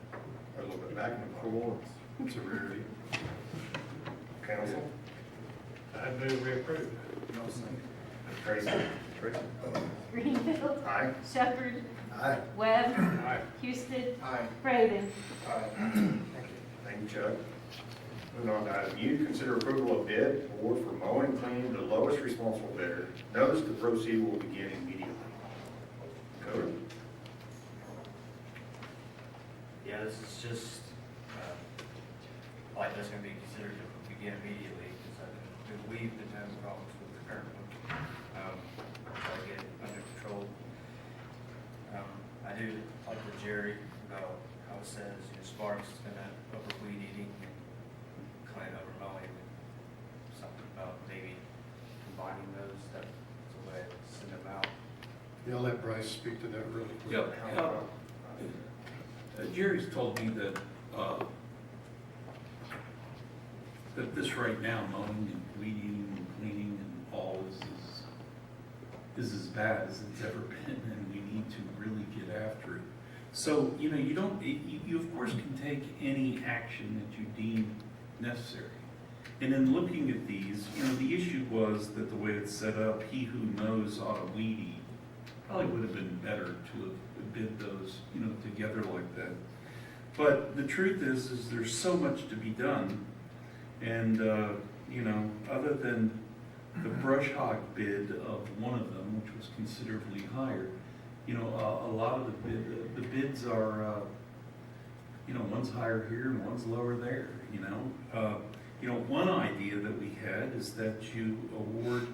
A little bit back in the pool. It's a rarity. Council? I move we approve. Tracy? Tracy? Greenfield, Aye. Shepherd, Aye. Webb, Aye. Houston, Aye. Braden. Thank you, Chuck. Moving on to item U, consider approval of bid award for mowing and cleaning to the lowest responsible bidder. Notice the proceed will begin immediately. Cody? Yeah, this is just, like that's gonna be considered to begin immediately, because we've been having problems with the current one. Try to get it under control. I do talk to Jerry about how it says, you know, Sparks is gonna over weed eating and clean over mowing. stuff, it's a way to send them out. Yeah, I'll let Bryce speak to that really quick. Yeah, Jerry's told me that, that this right now, mowing and weeding and cleaning and all is as bad as it's ever been, and we need to really get after it. So, you know, you of course can take any action that you deem necessary. And in looking at these, you know, the issue was that the way it's set up, he who knows ought to weed eat. Probably would have been better to have bid those, you know, together like that. But the truth is there's so much to be done. And, you know, other than the brush hog bid of one of them, which was considerably higher, you know, a lot of the bids are, you know, one's higher here and one's lower there, you know. You know, one idea that we had is that you award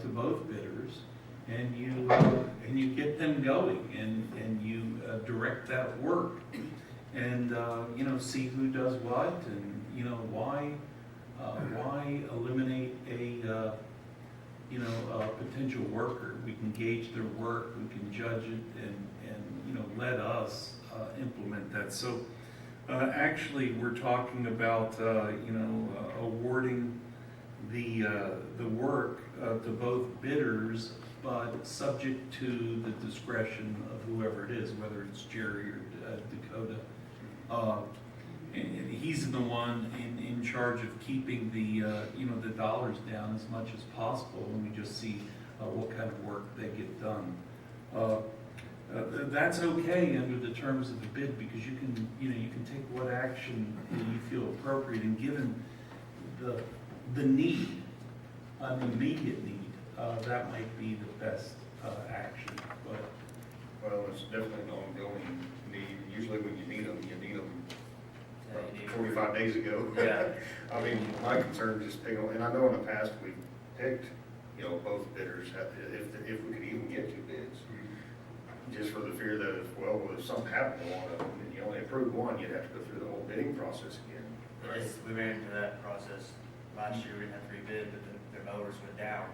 to both bidders, and you get them going, and you direct that work, and you know, see who does what, and you know, why eliminate a you know, a potential worker? We can gauge their work, we can judge it, and you know, let us implement that. So actually, we're talking about you know, awarding the work to both bidders, but subject to the discretion of whoever it is, whether it's Jerry or Dakota. And he's the one in charge of keeping the you know, the dollars down as much as possible, and we just see what kind of work they get done. That's okay under the terms of the bid, because you can, you know, you can take what action you feel appropriate, and given the need, an immediate need, that might be the best action. But Well, it's definitely an ongoing need. Usually when you need them 45 days ago. Yeah. I mean, my concern is just picking, and I know in the past we've picked, you know, both bidders, if we could even get two bids. Just for the fear that if something happened to one of them, and you only approved one, you'd have to go through the whole bidding process again. Yes, we ran into that process last year, we didn't have to rebid, but then their motors went down.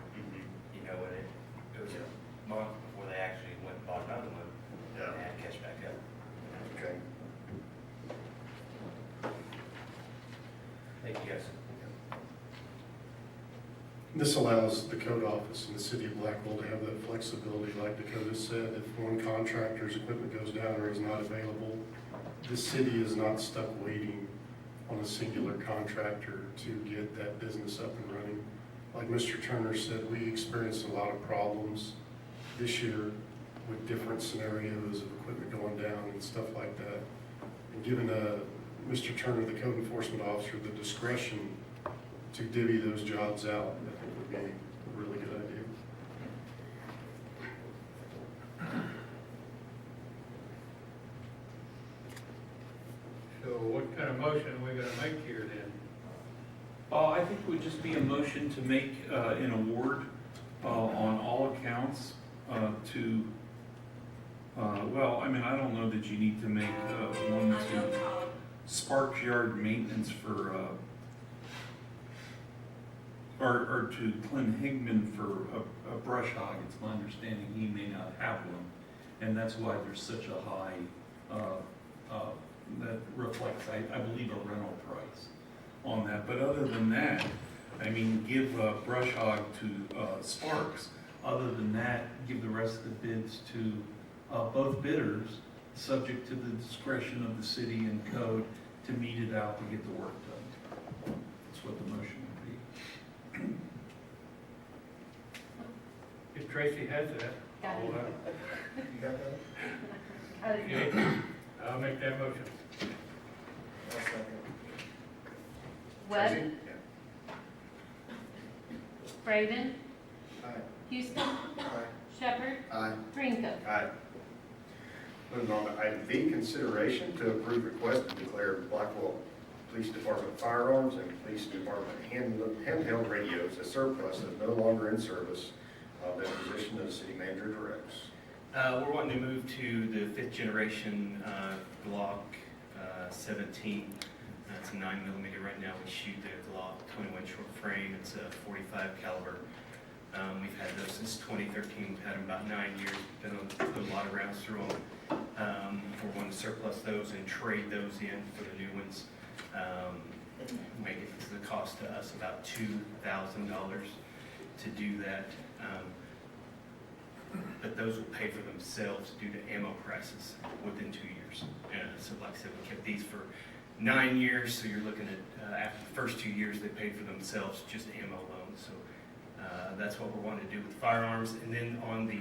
You know, and it was a month before they actually went and bought another one. Yeah. And had to catch back up. Okay. Thank you, guys. This allows the code office in the city of Blackwell to have that flexibility, like Dakota said. If one contractor's equipment goes down or is not available, the city is not stuck waiting on a singular contractor to get that business up and running. Like Mr. Turner said, we experienced a lot of problems this year with different scenarios of equipment going down and stuff like that. And giving Mr. Turner, the code enforcement officer, the discretion to divvy those jobs out, I think would be a really good idea. So what kind of motion are we gonna make here then? I think it would just be a motion to make an award on all accounts to, well, I mean, I don't know that you need to make one to Sparks Yard maintenance for, or to Clint Higman for a brush hog. It's my understanding he may not have one, and that's why there's such a high, that reflects, I believe, a rental price on that. But other than that, I mean, give brush hog to Sparks. Other than that, give the rest of the bids to both bidders, subject to the discretion of the city and code to meet it out to get the work done. That's what the motion would be. If Tracy has that. Got it. hold on. You got that? Okay, I'll make that motion. I'll second. Webb, Tracy? Braden, Aye. Houston, Aye. Shepherd, Aye. Ringo. Aye. Moving on to item B, consideration to approve request to declare Blackwell Police Department firearms and Police Department handheld radios as surplus and no longer in service. That position the city manager directs. We're wanting to move to the 5th generation Glock 17. It's a 9mm right now. We shoot the Glock 21 short frame. It's a .45 caliber. We've had those since 2013. We've had them about 9 years. Been on, put a lot of rounds through them. We're wanting to surplus those and trade those in for the new ones. Make it to the cost to us about $2,000 to do that. But those will pay for themselves due to ammo prices within 2 years. So like I said, we kept these for 9 years, so you're looking at, after the first 2 years, they paid for themselves, just ammo alone. So that's what we're wanting to do with firearms. And then on the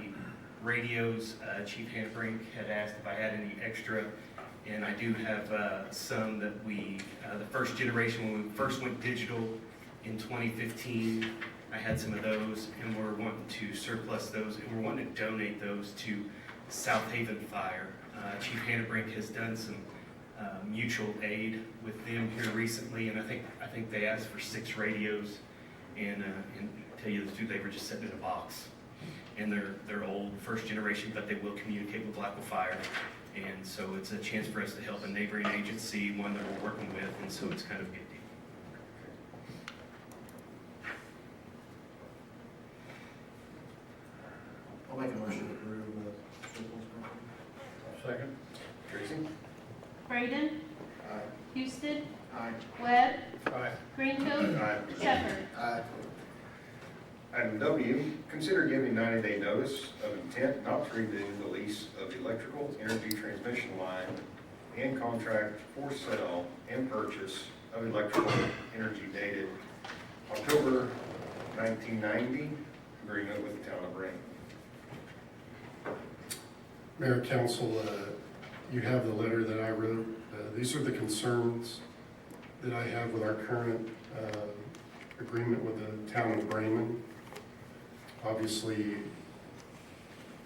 radios, Chief Hanbrink had asked if I had any extra, and I do have some that we, the first generation, when we first went digital in 2015, I had some of those, and we're wanting to surplus those, and we're wanting to donate those to South Haven Fire. Chief Hanbrink has done some mutual aid with them here recently, and I think they asked for 6 radios, and tell you the truth, they were just sitting in a box. And they're old, first generation, but they will communicate with Blackwell Fire. And so it's a chance for us to help a neighboring agency, one that we're working with, and so it's kind of a good deal. I'll make a motion to approve the surplus property. Second. Tracy? Braden, Aye. Houston, Aye. Webb, Aye. Greenfield, Aye. Shepherd. Aye. Item W, consider giving 90-day notice of intent not to renew the lease of electrical energy transmission line and contract for sale and purchase of electrical energy dated October 1990, agreement with the town of Rain. Mayor, Council, you have the letter that I wrote. These are the concerns that I have with our current agreement with the town of Bremen. Obviously,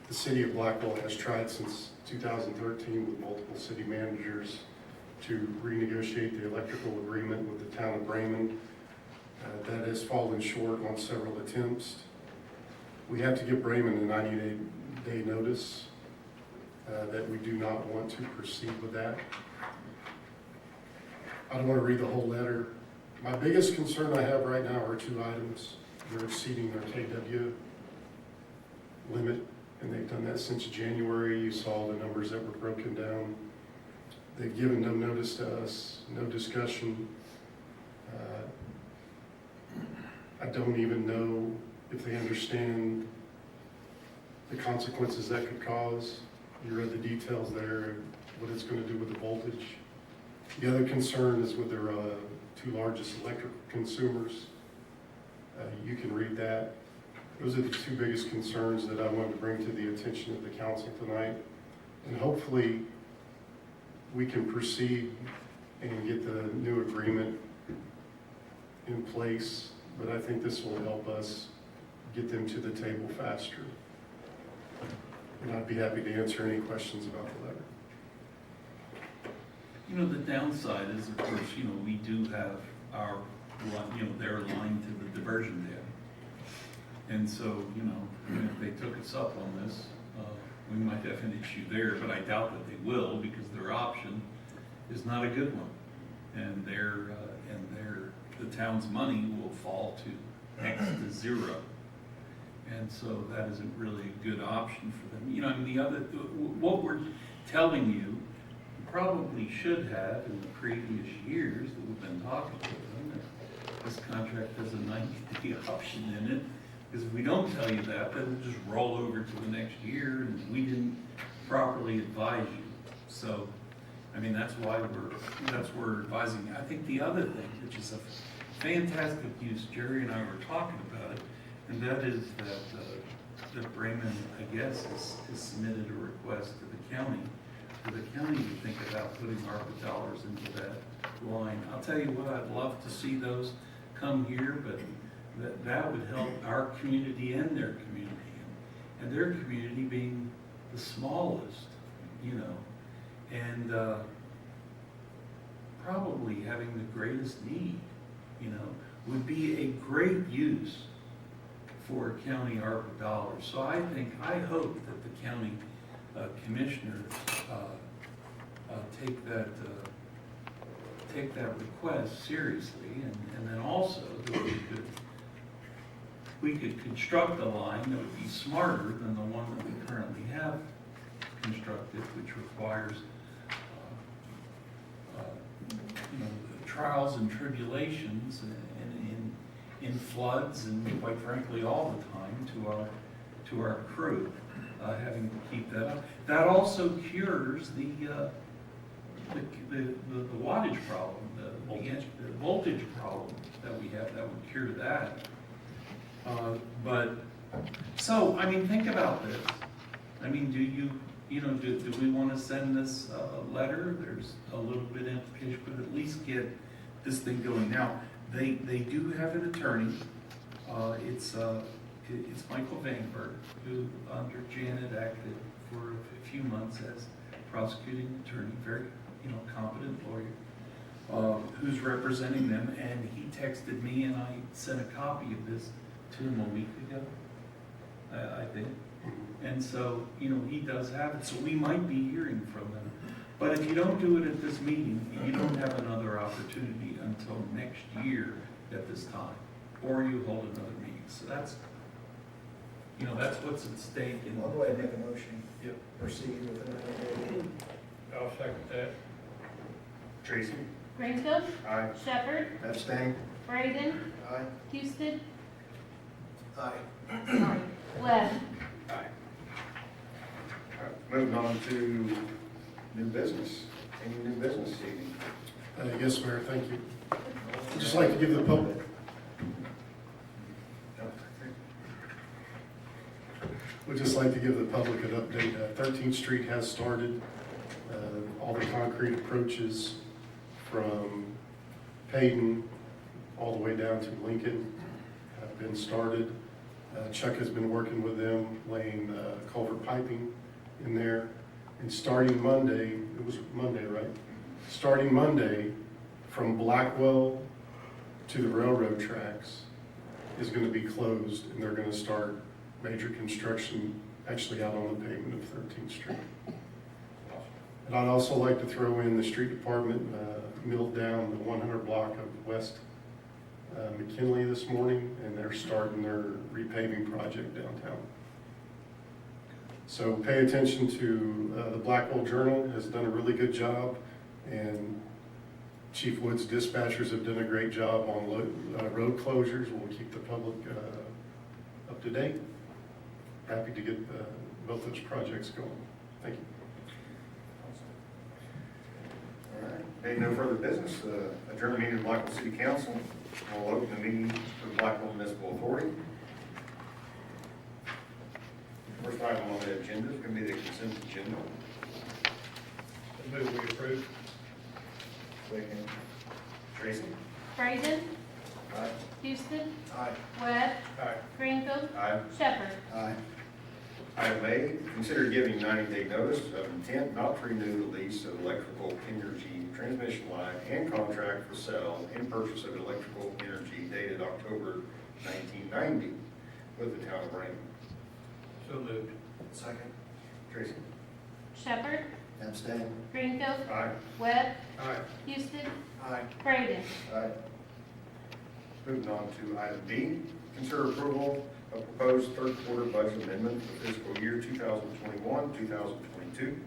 the city of Blackwell has tried since 2013 with multiple city managers to renegotiate the electrical agreement with the town of Bremen. That has fallen short on several attempts. We have to give Bremen a 90-day notice that we do not want to proceed with that. I don't want to read the whole letter. My biggest concern I have right now are 2 items. They're exceeding their KW limit, and they've done that since January. You saw the numbers that were broken down. They've given no notice to us, no discussion. I don't even know if they understand the consequences that could cause. You read the details there, what it's going to do with the voltage. The other concern is with their 2 largest electric consumers. You can read that. Those are the 2 biggest concerns that I wanted to bring to the attention of the council tonight. And hopefully we can proceed and get the new agreement in place. But I think this will help us get them to the table faster. And I'd be happy to answer any questions about the letter. You know, the downside is, of course, you know, we do have our, you know, their line to the diversion dam. And so, you know, if they took us up on this, we might have an issue there, but I doubt that they will, because their option is not a good one. And the town's money will fall to next to 0. And so that isn't really a good option for them. You know, I mean, what we're telling you, probably should have in the previous years that we've been talking to them. This contract has a 90-day option in it, because if we don't tell you that, then it'll just roll over to the next year, and we didn't properly advise you. So, I mean, that's why we're advising you. I think the other thing, which is a fantastic use, Jerry and I were talking about it, and that is that Bremen, I guess, has submitted a request to the county for the county to think about putting ARPA dollars into that line. I'll tell you what, I'd love to see those come here, but that would help our community and their community, and their community being the smallest, you know, and probably having the greatest need, you know, would be a great use for county ARPA dollars. So I hope that the county commissioners take that request seriously, and then also that we could we could construct a line that would be smarter than the one that we currently have constructed, which requires, you know, trials and tribulations and in floods and quite frankly all the time to our crew, having to keep that up. That also cures the wattage problem, the voltage problem that we have. That would cure that. But so I mean, think about this. I mean, do we want to send this letter? There's a little bit of implication, but at least get this thing going. Now, they do have an attorney. It's Michael Vanberg, who under Janet acted for a few months as prosecuting attorney, very competent lawyer, who's representing them. And he texted me, and I sent a copy of this to him a week ago, I think. And so, he does have it, so we might be hearing from them. But if you don't do it at this meeting, you don't have another opportunity until next year at this time, or you hold another meeting. So that's what's at stake. I'll go ahead and make a motion. Yep. Proceed with another. I'll second that. Tracy? Greenfield, Aye. Shepherd, Abstain? Braden, Aye. Houston, Aye. sorry, Webb. Aye. All right, moving on to new business. Any new business this evening? Yes, Mayor, thank you. I'd just like to give the public, we'd just like to give the public an update. 13th Street has started. All the concrete approaches from Payton all the way down to Lincoln have been started. Chuck has been working with them, laying culvert piping in there. And starting Monday, it was Monday, right? Starting Monday, from Blackwell to the railroad tracks is going to be closed, and they're going to start major construction actually out on the pavement of 13th Street. And I'd also like to throw in the street department milled down the 100 block of West McKinley this morning, and they're starting their repaving project downtown. So pay attention to the Blackwell Journal has done a really good job, and Chief Wood's dispatchers have done a great job on road closures. We'll keep the public up to date. Happy to get both those projects going. Thank you. All right, being no further business, adjourn the meeting of Blackwell City Council. We'll open the meeting for Blackwell Municipal Authority. First item on the agenda is going to be the consent agenda. Move we approve. Second. Tracy? Braden, Aye. Houston, Aye. Webb, Aye. Greenfield, Aye. Shepherd. Aye. Item A, consider giving 90-day notice of intent not to renew the lease of electrical energy transmission line and contract for sale and purchase of electrical energy dated October 1990 with the town of Raymond. So moved. Second. Tracy? Shepherd, Abstain? Greenfield, Aye. Webb, Aye. Houston, Aye. Braden. Aye. Moving on to item B, consider approval of proposed third quarter budget amendment for fiscal year 2021, 2022.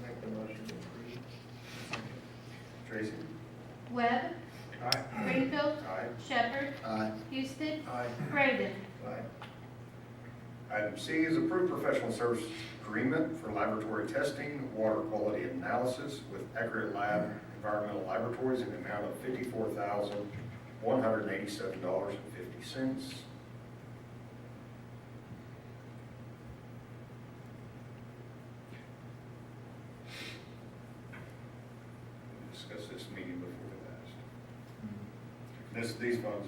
Make the motion to approve. Tracy? Webb, Aye. Greenfield, Aye. Shepherd, Aye. Houston, Aye. Braden. Aye. Item C is approved professional service agreement for laboratory testing, water quality analysis with Accurate Lab Environmental Laboratories in the amount of $54,187.50. Discussed this meeting before the last. These funds,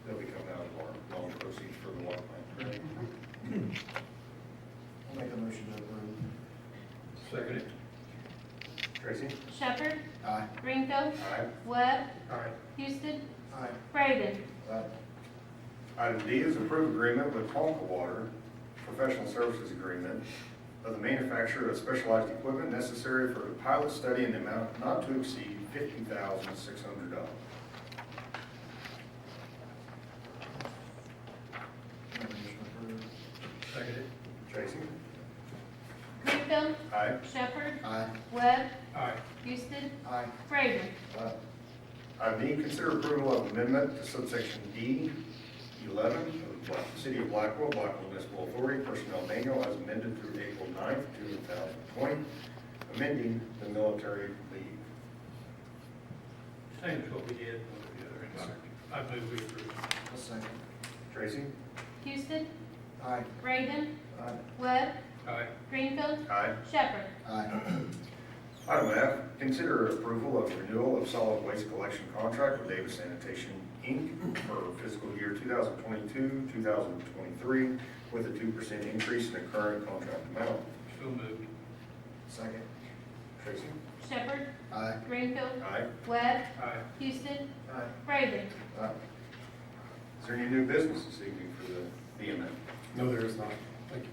they'll be coming out of our loan proceeds for the water plant, right? I'll make a motion to approve. Second it. Tracy? Shepherd, Aye. Greenfield, Aye. Webb, Aye. Houston, Aye. Braden. Aye. Item D is approved agreement with Tonka Water, professional services agreement of the manufacturer of specialized equipment necessary for the pilot study in the amount not to exceed $50,600. Tracy? Greenfield, Aye. Shepherd, Aye. Webb, Aye. Houston, Aye. Fraser. Item D, consider approval of amendment to subsection D11 of the City of Blackwell, Blackwell Municipal Authority Personnel Manual as amended through April 9th, 2020, amending the military leave. Same as what we did with the other environment. I move we approve. I'll second. Tracy? Houston, Aye. Raven, Aye. Webb, Aye. Greenfield, Aye. Shepherd. Aye. Item F, consider approval of renewal of solid waste collection contract with Davis Sanitation, Inc. for fiscal year 2022-2023 with a 2% increase in the current contract amount. So moved. Second. Tracy? Shepherd, Aye. Greenfield, Aye. Webb, Aye. Houston, Aye. Raven. Aye. Is there any new business this evening for the BMF? No, there is not. Thank you.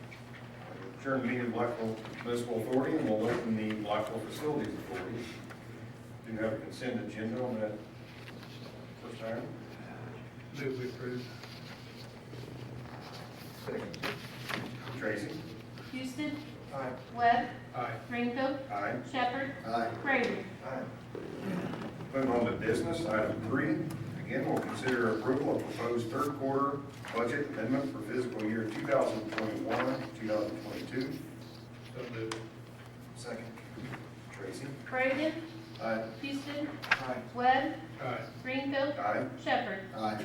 Adjourn meeting of Blackwell Municipal Authority, and we'll open the Blackwell Facilities Authority. Do you have a consent agenda on that first item? Move we approve. Second. Tracy? Houston, Aye. Webb, Aye. Greenfield, Aye. Shepherd, Aye. Raven. Aye. Moving on to business, item 3. Again, we'll consider approval of proposed third quarter budget amendment for fiscal year 2021-2022. So moved. Second. Tracy? Raven, Aye. Houston, Aye. Webb, Aye. Greenfield, Aye. Shepherd. Aye.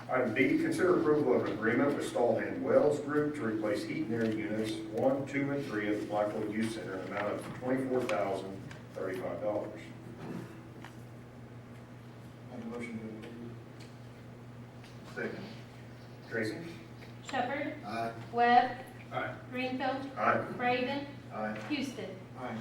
Item B, consider approval of an agreement with Stallhand Wells Group to replace heat and air units 1, 2, and 3 at the Blackwell Youth Center in an amount of $24,035. Make a motion to approve. Second. Tracy? Shepherd, Aye. Webb, Aye. Greenfield, Aye. Raven, Aye. Houston. Aye.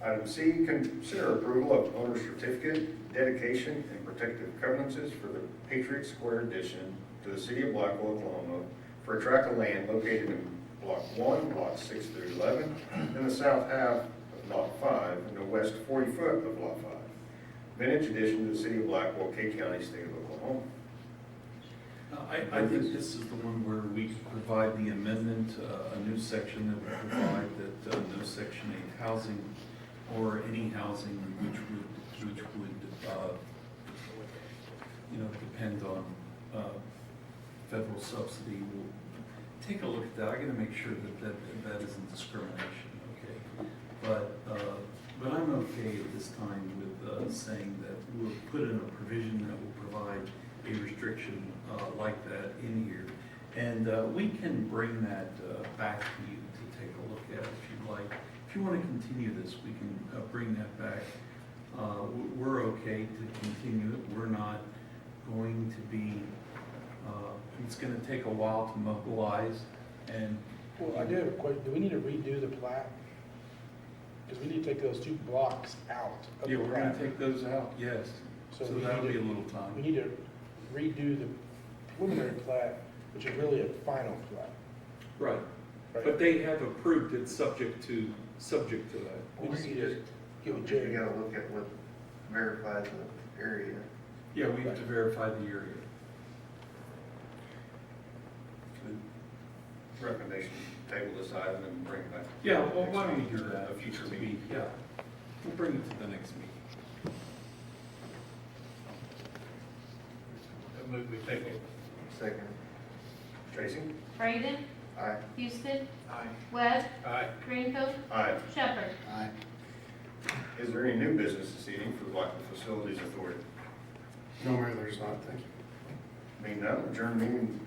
Item C, consider approval of owner certificate, dedication, and protective covenants for the Patriot Square addition to the City of Blackwell, Oklahoma for a tract of land located in Block 1, Lots 6 through 11, in the south half of Lot 5, and the west 40 foot of Lot 5. Vintage addition to the City of Blackwell, K County, State of Oklahoma. I think this is the one where we provide the amendment, a new section that would provide that no Section 8 housing or any housing which would depend on federal subsidy. We'll take a look at that. I gotta make sure that isn't discrimination, okay? But I'm okay at this time with saying that we'll put in a provision that will provide a restriction like that in here. And we can bring that back to you to take a look at if you'd like. If you want to continue this, we can bring that back. We're okay to continue it. We're not going to be, it's going to take a while to mobilize and. Well, I do have a question. Do we need to redo the plat? Because we need to take those 2 blocks out of Yeah, the we're going plat. to take those out, yes. So we that'll need be to- a little time. We need to redo the preliminary plat, which is really a final plat. Right. Right. But they have approved it subject to that. We just need to get with You Jerry. gotta look at what verifies the area. Yeah, we have to verify the area. Recommendation, table this item and bring it back. Yeah, well, why don't we do Next that? A future meeting. Yeah, we'll bring it to the next meeting. So move we table. Second. Tracy? Raven, Aye. Houston, Aye. Webb, Aye. Greenfield, Aye. Shepherd. Aye. Is there any new business this evening for the Blackwell Facilities Authority? No, Mayor, there's not. Thank you. Being none, adjourn meeting